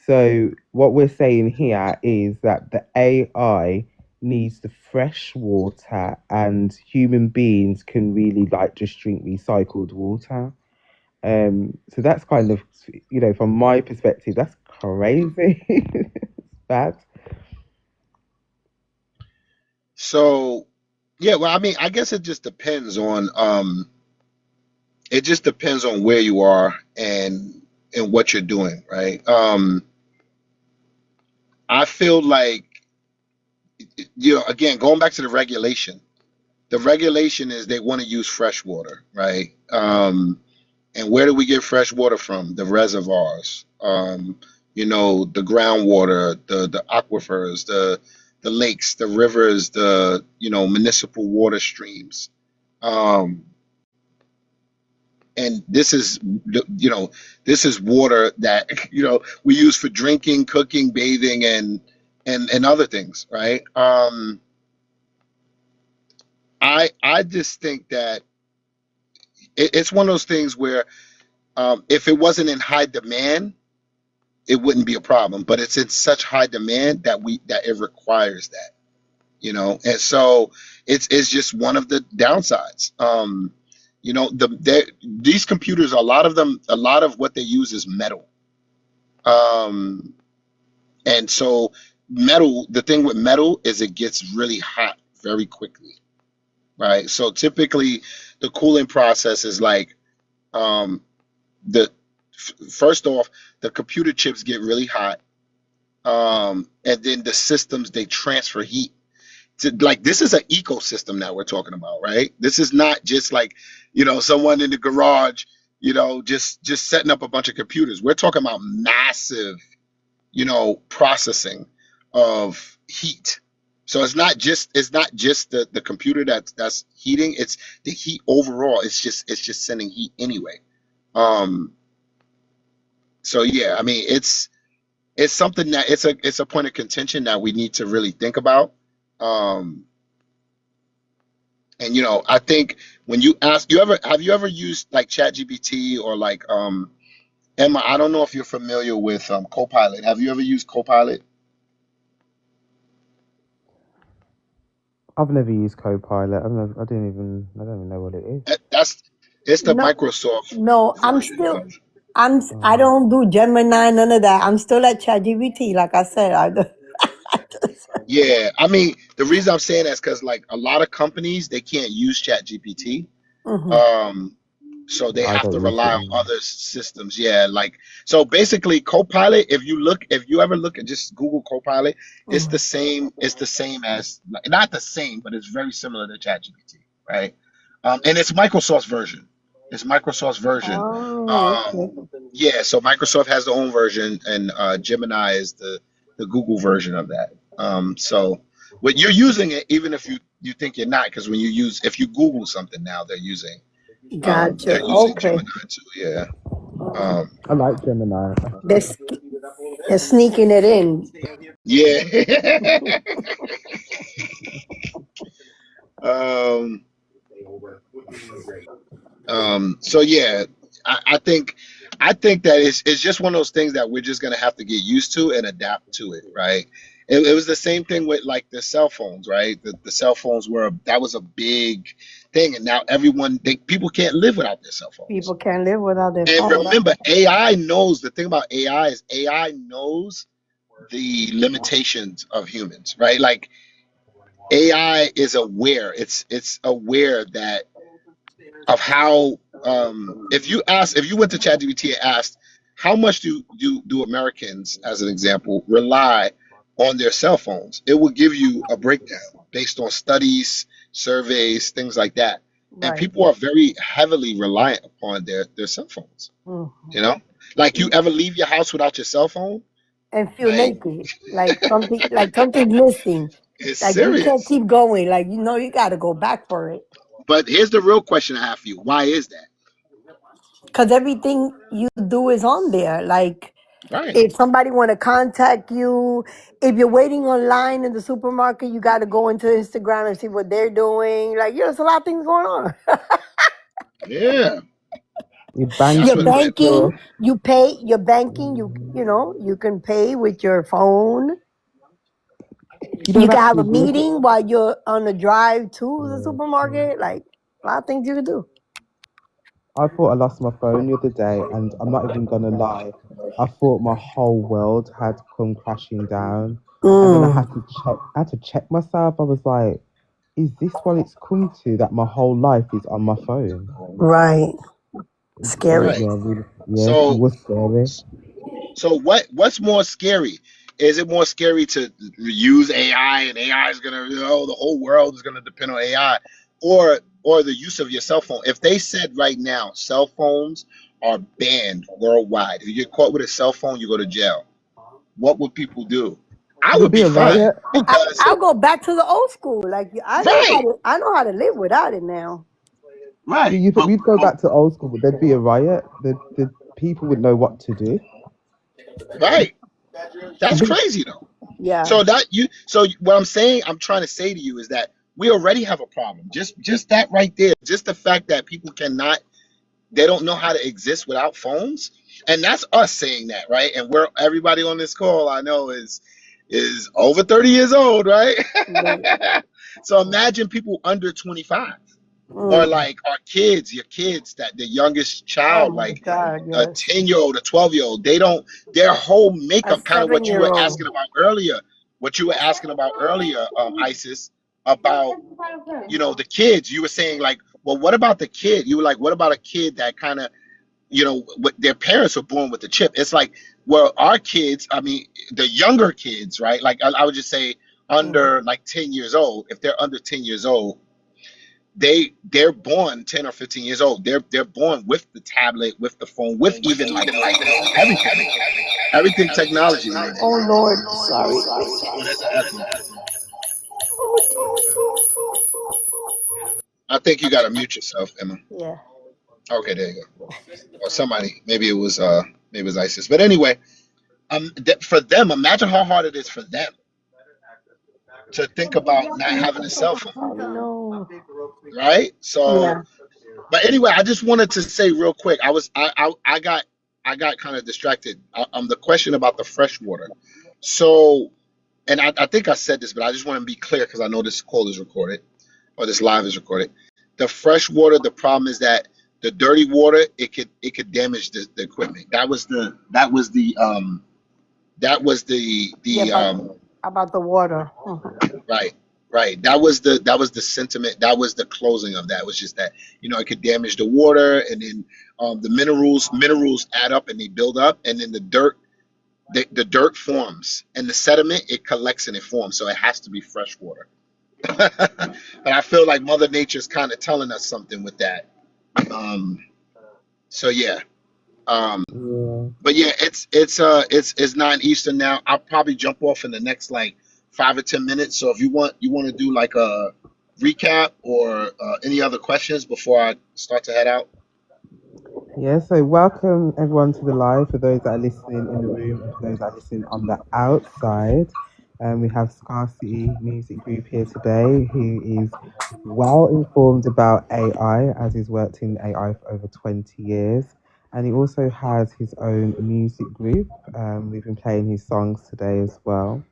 So what we're saying here is that the AI needs the fresh water, and human beings can really just drink recycled water. So that's kind of, from my perspective, that's crazy. Bad. So yeah, well, I mean, I guess it just depends on where you are and what you're doing, right? I feel like, again, going back to the regulation is they want to use fresh water, right? And where do we get fresh water from? The reservoirs, the groundwater, the aquifers, the lakes, the rivers, the municipal water streams. And this is water that we use for drinking, cooking, bathing, and other things, right? I just think that it's one of those things where if it wasn't in high demand, it wouldn't be a problem. But it's in such high demand that it requires that, and so it's just one of the downsides. These computers, a lot of what they use is metal. And so the thing with metal is it gets really hot very quickly, right? So typically the cooling process is first off, the computer chips get really hot, and then the systems, they transfer heat like, this is an ecosystem that we're talking about, right? This is not just like, someone in the garage, just setting up a bunch of computers. We're talking about massive, processing of heat. So it's not just the computer that's heating, it's the heat overall. It's just sending heat anyway. So yeah, I mean, it's something that it's a point of contention that we need to really think about. And I think when you ask, have you ever used like ChatGPT or like Emma? I don't know if you're familiar with Copilot. Have you ever used Copilot? I've never used Copilot. I don't even know what it is. It's the No, Microsoft no, version. I don't do Gemini, none of that. I'm still at ChatGPT, like I said. Yeah, I mean, the reason I'm saying that is because like a lot of companies, they can't use ChatGPT. So they have to rely on other systems. Yeah, like, so basically Copilot, if you ever look at, just Google Copilot, it's the same as, not the same, but it's very similar to ChatGPT, right? And it's Microsoft's version. Yeah, so Microsoft has their own version, and Gemini is the Google version of that. So when you're using it, even if you think you're not, because if you Google something now, they're using Gotcha. Gemini too. Yeah. I like Gemini. They're sneaking it in. Yeah. So yeah, I think that it's just one of those things that we're just gonna have to get used to and adapt to it, right? It was the same thing with like the cell phones, right? The cell phones that was a big thing, and now people can't live without their cell phones. People can't live without their And phone. remember, AI knows, the thing about AI is AI knows the limitations of humans, right? Like, AI is aware. It's aware that of how, if you went to ChatGPT and asked how much do Americans, as an example, rely on their cell phones, it will give you a breakdown based on studies, surveys, things like that. And Right. people are very heavily reliant upon their cell phones. Like, you ever leave your house without your cell phone And feel naked, like something's missing. It's like serious. You can't keep going. Like, you got to go back for it. But here's the real question I have for you: why is that? Because everything you do is on there. Like, right. If somebody want to contact you, if you're waiting online in the supermarket, you got to go into Instagram and see what they're doing. Like, there's a lot of things going on. Yeah. Your banking, you pay your banking. You can pay with your phone. You can have a meeting while you're on the drive to the supermarket. Like, a lot of things you can do. I thought I lost my phone the other day, and I'm not even gonna lie. I thought my whole world had come crashing down, and then I had to check. I had to check myself. I was like, "Is this what it's come to? That my whole life is on my phone?" Right. Scary. Right. It was scary. So what's more scary? Is it more scary to use AI, and AI is gonna, the whole world is gonna depend on AI, or the use of your cell phone? If they said right now cell phones are banned worldwide, if you get caught with a cell phone, you go to jail, what would people do? I would be fine. I'll go back to the old school. Like, I know how to live without it now. Right. You think we'd go back to old school, but there'd be a riot. The people would know what to do. Right. That's crazy though. Yeah. So what I'm trying to say to you is that we already have a problem. Just that right there. Just the fact that people they don't know how to exist without phones. And that's us saying that, right? And everybody on this call, I know, is over 30 years old, right? So imagine people under 25. Or like our kids, your kids, that the youngest child, a 10-year-old, a 12-year-old, their whole makeup, kind of what you were asking about earlier, Isis, about, the kids. You were saying like, well, what about the kid? You were like, what about a kid that kind of, their parents were born with the chip? It's like, well, our kids, I mean, the younger kids, right? Like I would just say under like 10 years old, if they're under 10 years old, they're born 10 or 15 years old. They're born with the tablet, with the phone, with even like everything technology related. Oh Lord, sorry. Oh, that's an echo. I think you gotta mute yourself, Emma. Yeah. Okay, there you go. Or somebody, maybe it was ISIS. But anyway, for them, imagine how hard it is for them to think about not having a cell phone, Oh no. right? So, Yeah. but anyway, I just wanted to say real quick. I got kind of distracted. The question about the fresh water. So, and I think I said this, but I just want to be clear because I know this call is recorded or this live is recorded. The fresh water, the problem is that the dirty water, it could damage the equipment. That was the About the water. right. That was the sentiment. That was the closing of that. It was just that it could damage the water, and then the minerals add up and they build up, and then the dirt forms, and the sediment it collects and it forms. So it has to be fresh water. But I feel like Mother Nature's kind of telling us something with that. So yeah. But yeah, it's 9 Eastern now. I'll probably jump off in the next like 5 or 10 minutes. So if you want to do like a recap or any other questions before I start to head out. Yeah, so welcome everyone to the live for those that are listening in the room and for those that are listening on the outside. We have Scarcity Music Group here today, who is well informed about AI, as he's worked in AI for over 20 years. And he also has his own music group. We've been playing his songs today as well.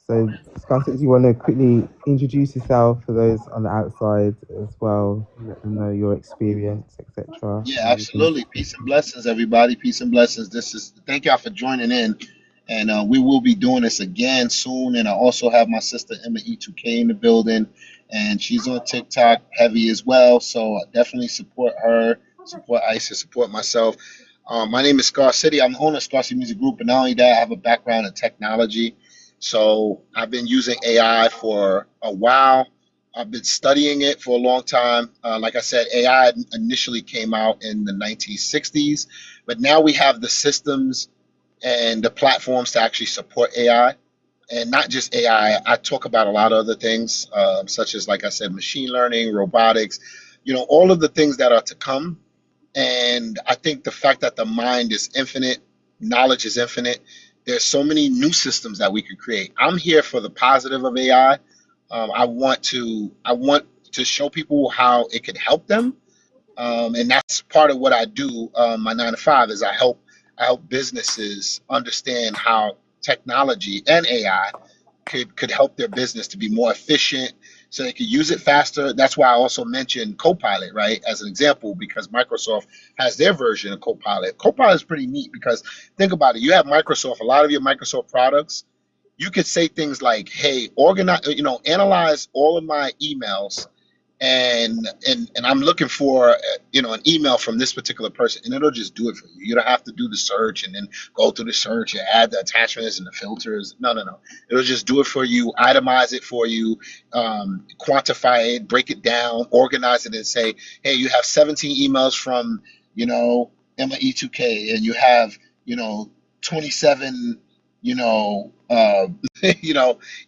So, Scarcity, do you want to quickly introduce yourself for those on the outside as well? Let them know your experience, etc. Yeah, absolutely. Peace and blessings, everybody. Peace and blessings. Thank y'all for joining in. And we will be doing this again soon. And I also have my sister Emma E2K in the building, and she's on TikTok heavy as well. So definitely support her, support ISIS, support myself. My name is Scarcity. I'm the owner of Scarcity Music Group, and not only that, I have a background in technology. So I've been using AI for a while. I've been studying it for a long time. Like I said, AI initially came out in the 1960s, but now we have the systems and the platforms to actually support AI. And not just AI, I talk about a lot of other things, such as, like I said, machine learning, robotics, all of the things that are to come. And I think the fact that the mind is infinite, knowledge is infinite, there's so many new systems that we could create. I'm here for the positive of AI. I want to show people how it could help them, and that's part of what I do. My 9 to 5 is I help businesses understand how technology and AI could help their business to be more efficient, so they could use it faster. That's why I also mentioned Copilot, right, as an example, because Microsoft has their version of Copilot. Copilot is pretty neat because think about it. You have Microsoft, a lot of your Microsoft products. You could say things like, "Hey, analyze all of my emails, and I'm looking for an email from this particular person," and it'll just do it for you. You don't have to do the search and then go through the search and add the attachments and the filters. No. It'll just do it for you, itemize it for you, quantify it, break it down, organize it, and say, "Hey, you have 17 emails from Emma E2K, and you have 27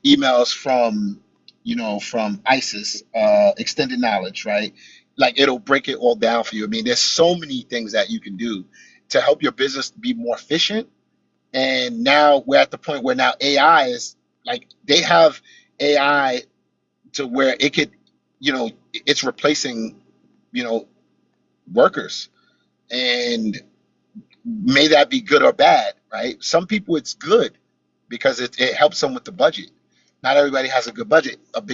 emails from ISIS, extended knowledge," right? Like it'll break it all down for you. I mean, there's so many things that you can do to help your business be more efficient. And now we're at the point where now AI is like, they have AI to where it could, it's replacing, workers. And may that be good or bad, right? Some people it's good because it helps them with the budget. Not everybody has a big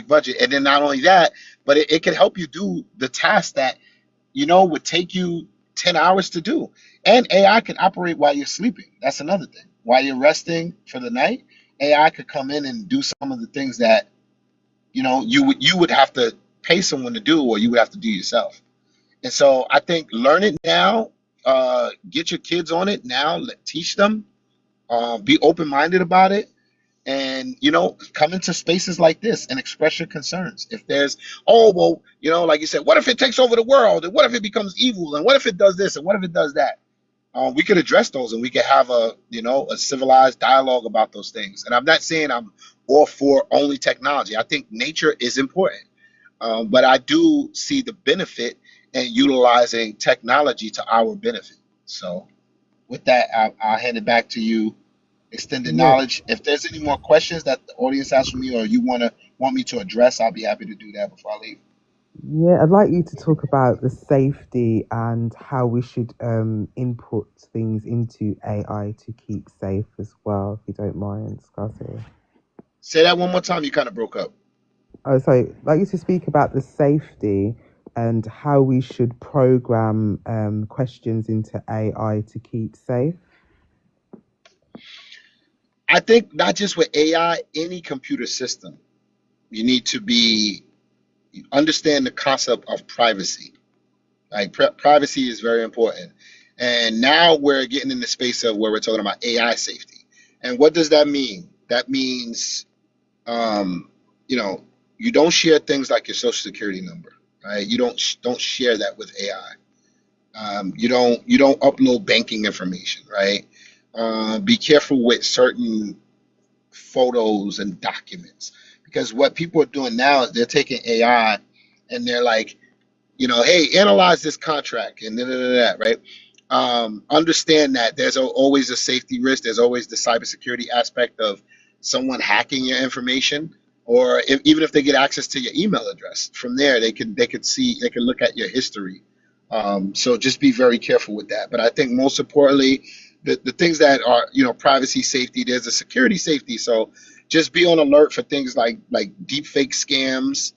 budget. And then not only that, but it can help you do the task that, would take you 10 hours to do. And AI can operate while you're sleeping. That's another thing. While you're resting for the night, AI could come in and do some of the things that, you would have to pay someone to do, or you would have to do yourself. And so I think learn it now, get your kids on it now, teach them, be open-minded about it. and come into spaces like this and express your concerns. If there's, oh well, like you said, what if it takes over the world, and what if it becomes evil, and what if it does this, and what if it does that? We could address those, and we could have a civilized dialogue about those things. And I'm not saying I'm all for only technology. I think nature is important, but I do see the benefit in utilizing technology to our benefit. So with that, I'll hand it back to you, Extended Yeah. Knowledge. If there's any more questions that the audience has for me, or you want me to address, I'll be happy to do that before I leave. Yeah, I'd like you to talk about the safety and how we should input things into AI to keep safe as well, if you don't mind, Scarcity. Say that one more time. You kind of broke up. Oh, sorry. I'd like you to speak about the safety and how we should program questions into AI to keep safe. I think not just with AI, any computer system, you need to understand the concept of privacy. Like privacy is very important. And now we're getting in the space of where we're talking about AI safety. And what does that mean? That means, you don't share things like your social security number, right? You don't share that with AI. You don't upload banking information, right? Be careful with certain photos and documents, because what people are doing now is they're taking AI and they're like, hey, analyze this contract and right? Understand that there's always a safety risk. There's always the cybersecurity aspect of someone hacking your information, or even if they get access to your email address, from there they can look at your history. So just be very careful with that. But I think most importantly, the things that are privacy safety, there's a security safety. So just be on alert for things like deep fake scams.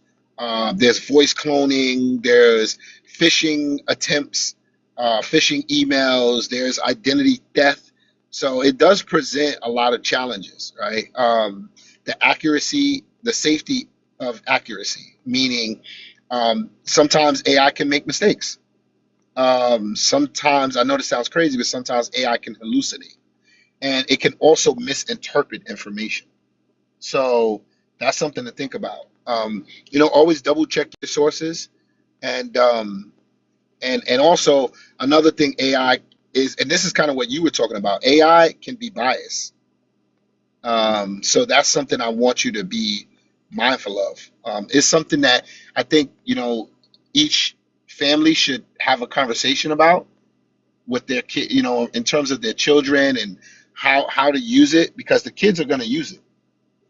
There's voice cloning, there's phishing attempts, phishing emails, there's identity theft. So it does present a lot of challenges, right? The accuracy, the safety of accuracy, meaning sometimes AI can make mistakes. Sometimes, I know this sounds crazy, but sometimes AI can hallucinate, and it can also misinterpret information. So that's something to think about. Always double check your sources, and also another thing AI is, and this is kind of what you were talking about. AI can be biased. So that's something I want you to be mindful of. It's something that I think each family should have a conversation about with their kid, in terms of their children and how to use it, because the kids are going to use it.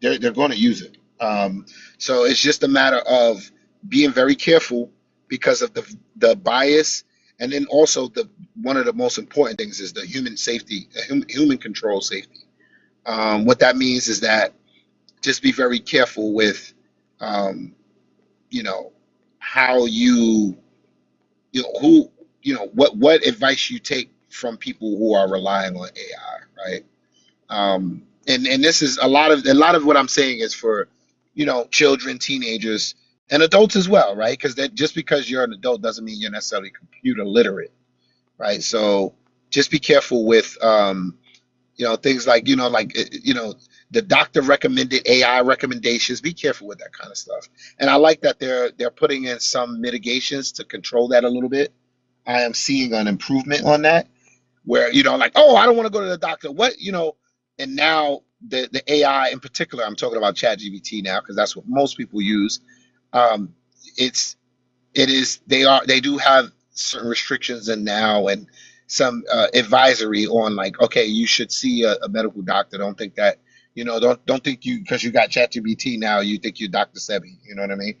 They're going to use it. So it's just a matter of being very careful because of the bias, and then also one of the most important things is the human safety, human control safety. What that means is that just be very careful with, how what advice you take from people who are relying on AI, right? And this is a lot of what I'm saying is for, children, teenagers, and adults as well, right? Because just because you're an adult doesn't mean you're necessarily computer literate, right? So just be careful with, things like, the doctor recommended AI recommendations. Be careful with that kind of stuff. And I like that they're putting in some mitigations to control that a little bit. I am seeing an improvement on that, where like, oh, I don't want to go to the doctor, and now the AI in particular, I'm talking about ChatGPT now because that's what most people use. um they do have certain restrictions in now, and some advisory on, like, okay, you should see a medical doctor. Don't think that, don't think you, because you got ChatGPT now, you think you're Dr. Sebi, you know what I mean?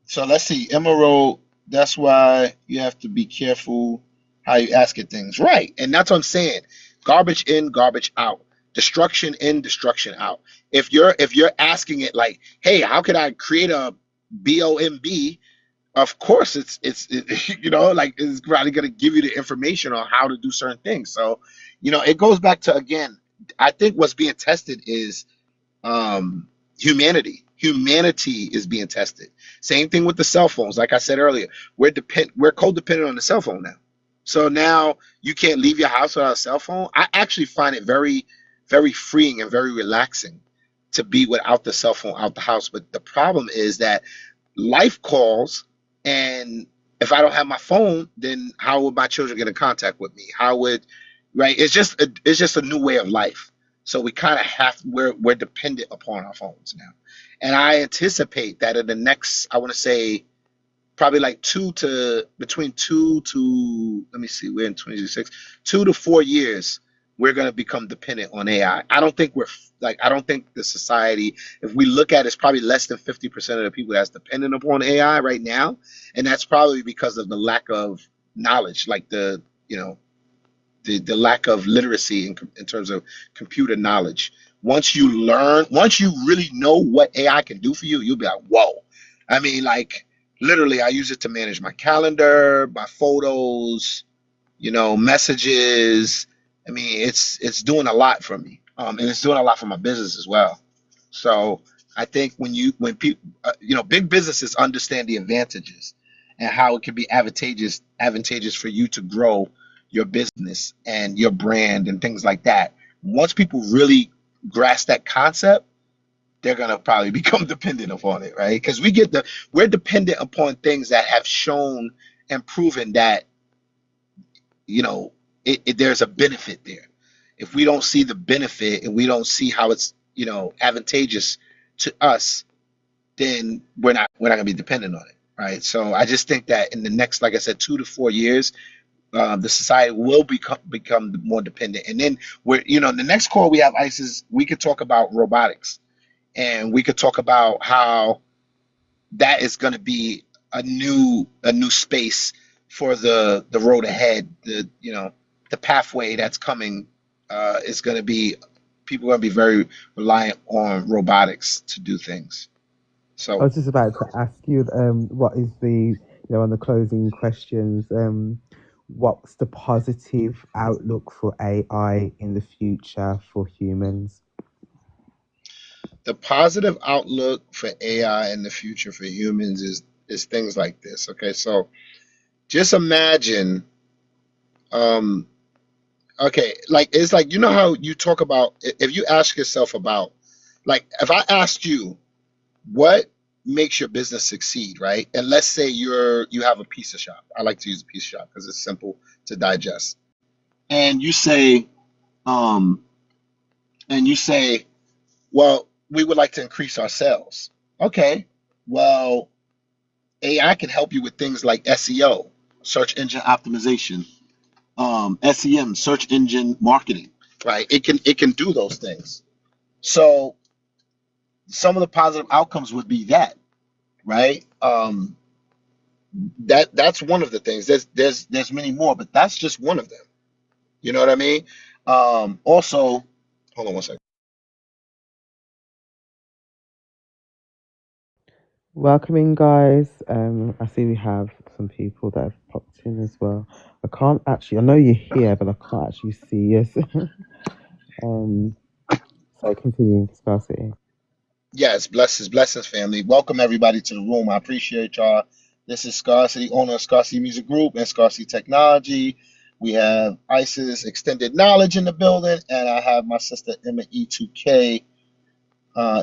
So let's see, Emerald. That's why you have to be careful how you ask it things, right? And that's what I'm saying. Garbage in, garbage out. Destruction in, destruction out. If you're asking it like, hey, how could I create a BOMB? Of course, like, it's probably going to give you the information on how to do certain things. So, it goes back to, again, I think what's being tested is humanity. Humanity is being tested. Same thing with the cell phones. Like I said earlier, we're codependent on the cell phone now. So now you can't leave your house without a cell phone. I actually find it very very freeing and very relaxing to be without the cell phone out the house. But the problem is that life calls, and if I don't have my phone, then how would my children get in contact with me? How would, right? It's just a new way of life. So we kind of we're dependent upon our phones now. And I anticipate that in the next, I want to say probably like between 2 to, let me see, we're in 2026, 2 to 4 years, we're going to become dependent on AI. I don't think I don't think the society, if we look at it, it's probably less than 50% of the people that's dependent upon AI right now. And that's probably because of the lack of knowledge, like the lack of literacy in terms of computer knowledge. Once you really know what AI can do for you, you'll be like, whoa. I mean, like, literally, I use it to manage my calendar, my photos, messages. I mean, it's doing a lot for me, and it's doing a lot for my business as well. So I think when people, big businesses understand the advantages and how it can be advantageous for you to grow your business and your brand and things like that. Once people really grasp that concept, they're gonna probably become dependent upon it, right? Because we're dependent upon things that have shown and proven that there's a benefit there. If we don't see the benefit and we don't see how it's advantageous to us, then we're not gonna be dependent on it, right? So I just think that in the next, like I said, 2 to 4 years, the society will become more dependent. And then the next call we have, Ice, is we could talk about robotics, and we could talk about how that is going to be a new space for the road ahead. The pathway that's coming is going to be, people are going to be very reliant on robotics to do things. So I was just about to ask you, what is on the closing questions, what's the positive outlook for AI in the future for humans? The positive outlook for AI in the future for humans is things like this. Okay, so just imagine, okay, like it's like, how you talk about, if you ask yourself about, like, if I asked you what makes your business succeed, right? And let's say you have a pizza shop. I like to use a pizza shop because it's simple to digest. And you say, well, we would like to increase our sales. Okay, well, AI can help you with things like SEO, search engine optimization, SEM, search engine marketing, right? It can do those things. So some of the positive outcomes would be that, right? That's one of the things. There's many more, but that's just one of them. You know what I mean? Also, hold on one second. Welcoming, guys. I see we have some people that have popped in as well. I know you're here, but I can't actually see you. So continuing scarcity. Yes, blessings, family. Welcome everybody to the room. I appreciate y'all. This is Scarcity, owner of Scarcity Music Group and Scarcity Technology. We have ISIS Extended Knowledge in the building, and I have my sister Emma E2K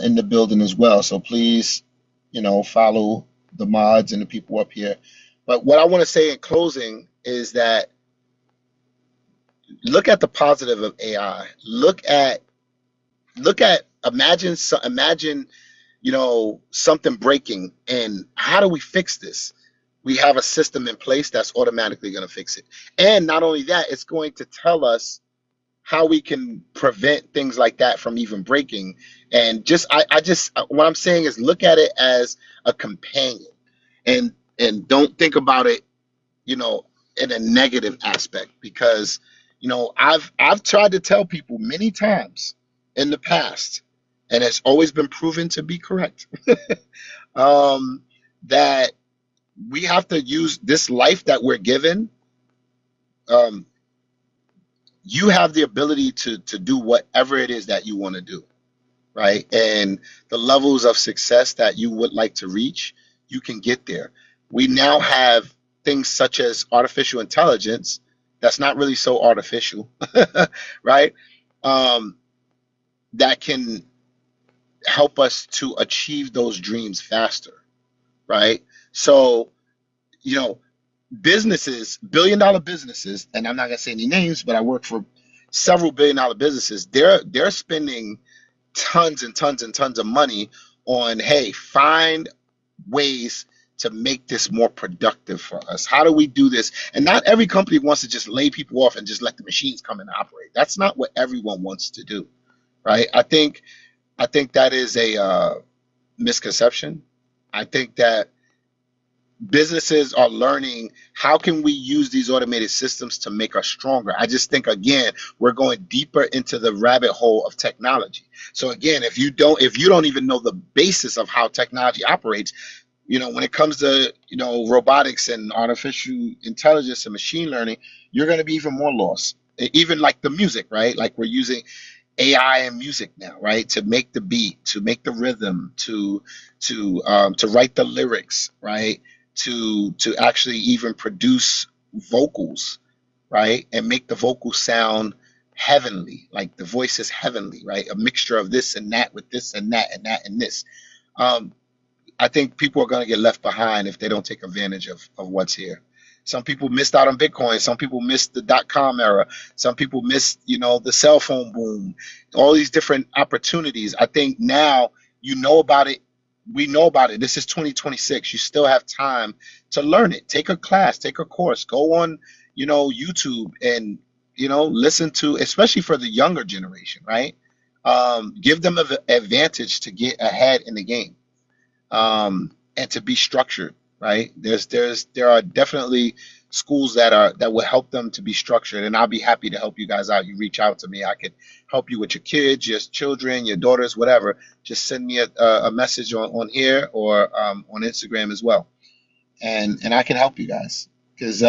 in the building as well. So please, follow the mods and the people up here. But what I want to say in closing is that look at the positive of AI. Imagine something breaking, and how do we fix this? We have a system in place that's automatically going to fix it. And not only that, it's going to tell us how we can prevent things like that from even breaking. And what I'm saying is look at it as a companion, and don't think about it, in a negative aspect, because, I've tried to tell people many times in the past, and it's always been proven to be correct, that we have to use this life that we're given. You have the ability to do whatever it is that you want to do, right? And the levels of success that you would like to reach, you can get there. We now have things such as artificial intelligence that's not really so artificial, right? that can help us to achieve those dreams faster, right? So, you know, businesses, billion-dollar businesses, and I'm not gonna say any names, but I work for several billion-dollar businesses. They're spending tons and tons and tons of money on, hey, find ways to make this more productive for us. How do we do this? And not every company wants to just lay people off and just let the machines come and operate. That's not what everyone wants to do, right? I think that is a misconception. I think that businesses are learning how can we use these automated systems to make us stronger. I just think, again, we're going deeper into the rabbit hole of technology. So again, if you don't even know the basis of how technology operates, when it comes to robotics and artificial intelligence and machine learning, you're going to be even more lost. Even like the music, right? Like we're using AI and music now, right? To make the beat, to make the rhythm, to write the lyrics, right? To actually even produce vocals, right? And make the vocals sound heavenly, like the voice is heavenly, right? A mixture of this and that with this and that and that and this. I think people are going to get left behind if they don't take advantage of what's here. Some people missed out on Bitcoin. Some people missed the .com era. Some people missed, the cell phone boom, all these different opportunities. I think now you know about it. We know about it. This is 2026. You still have time to learn it. Take a class, take a course, go on, YouTube and, listen to, especially for the younger generation, right? Give them an advantage to get ahead in the game. And to be structured, right? There are definitely schools that will help them to be structured, and I'll be happy to help you guys out. You reach out to me, I could help you with your kids, your children, your daughters, whatever. Just send me a message on here or on Instagram as well, and I can help you guys because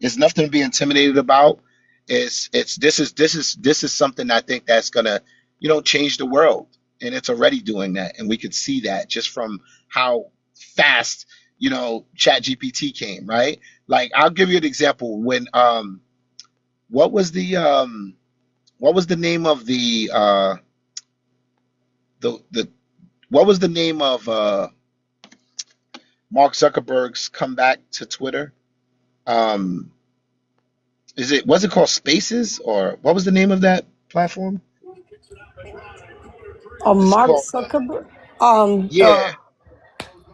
it's nothing to be intimidated about. This is something I think that's gonna change the world, and it's already doing that, and we could see that just from how fast Chat GPT came, right? Like I'll give you an example. When what was the name of the what was the name of Mark Zuckerberg's comeback to Twitter? Was it called Spaces, or what was the name of that platform? Mark Zuckerberg. Yeah.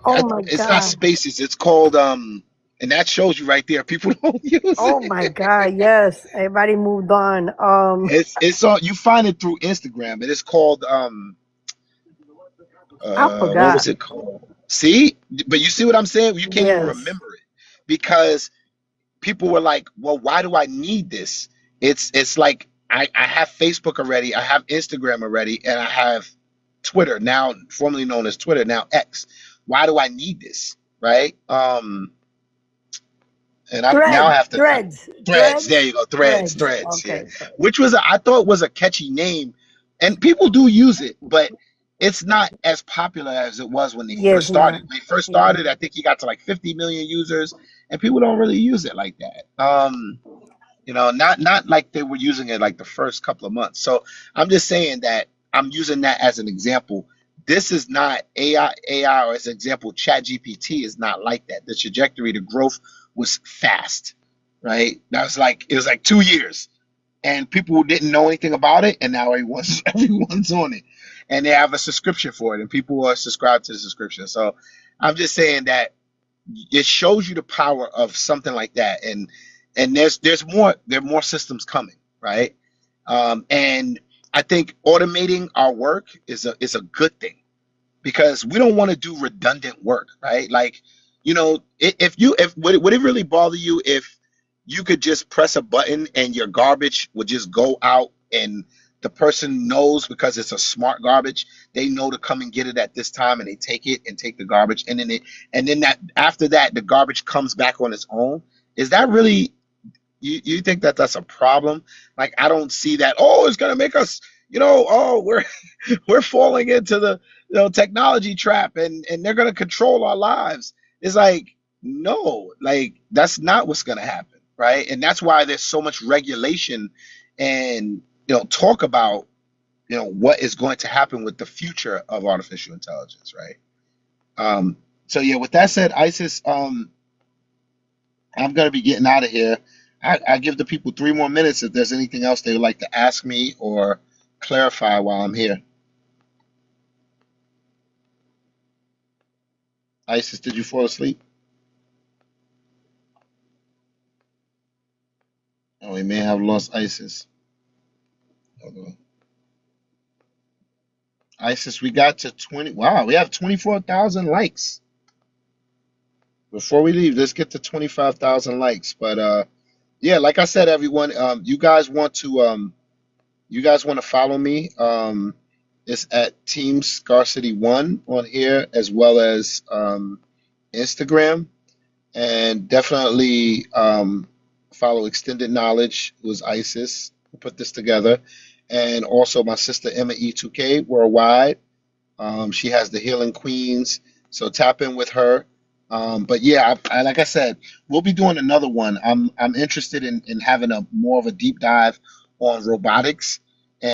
Oh my It's not God. Spaces. It's called and that shows you right there. People don't use Oh it. my God. Yes. Everybody moved on. It's all, you find it through Instagram, and it's called I what forgot. was it called? See, but you see what I'm saying? You can't even Yes. remember it because people were like, "Well, why do I need this?" It's like I have Facebook already, I have Instagram already, and I have Twitter now, formerly known as Twitter, now X. Why do I need this, right? And I now have to Threads. Threads. There you go, Threads. Yeah, Okay. which was I thought was a catchy name, and people do use it, but it's not as popular as it was when they Yes, first started. not. When they first Yeah. started, I think he got to like 50 million users, and people don't really use it like that. Not like they were using it like the first couple of months. So I'm just saying that I'm using that as an example. This is not AI, or as an example, Chat GPT is not like that. The trajectory, the growth was fast, right? It was like 2 years, and people didn't know anything about it, and now everyone's on it, and they have a subscription for it, and people are subscribed to the subscription. So I'm just saying that it shows you the power of something like that, and there are more systems coming, right? And I think automating our work is a good thing because we don't want to do redundant work, right? Like, if would it really bother you if you could just press a button and your garbage would just go out, and the person knows, because it's a smart garbage, they know to come and get it at this time, and they take it and take the garbage, and then that after that the garbage comes back on its own? Is that really, you think that that's a problem? Like, I don't see that. Oh, it's gonna make us, we're falling into the technology trap, and they're gonna control our lives. It's like, no, like that's not what's gonna happen, right? And that's why there's so much regulation and talk about what is going to happen with the future of artificial intelligence, right? So yeah, with that said, Isis, I'm gonna be getting out of here. I give the people 3 more minutes if there's anything else they would like to ask me or clarify while I'm here. Isis, did you fall asleep? Oh, we may have lost Isis. Hold on. Isis, we got to 20. Wow, we have 24,000 likes. Before we leave, let's get to 25,000 likes. But yeah, like I said, everyone, you guys want to follow me. It's at Team Scarcity One on here as well as Instagram, and definitely follow Extended Knowledge, who is Isis, who put this together, and also my sister Emma E2K worldwide. She has the Healing Queens, so tap in with her. But yeah, like I said, we'll be doing another one. I'm interested in having a more of a deep dive on robotics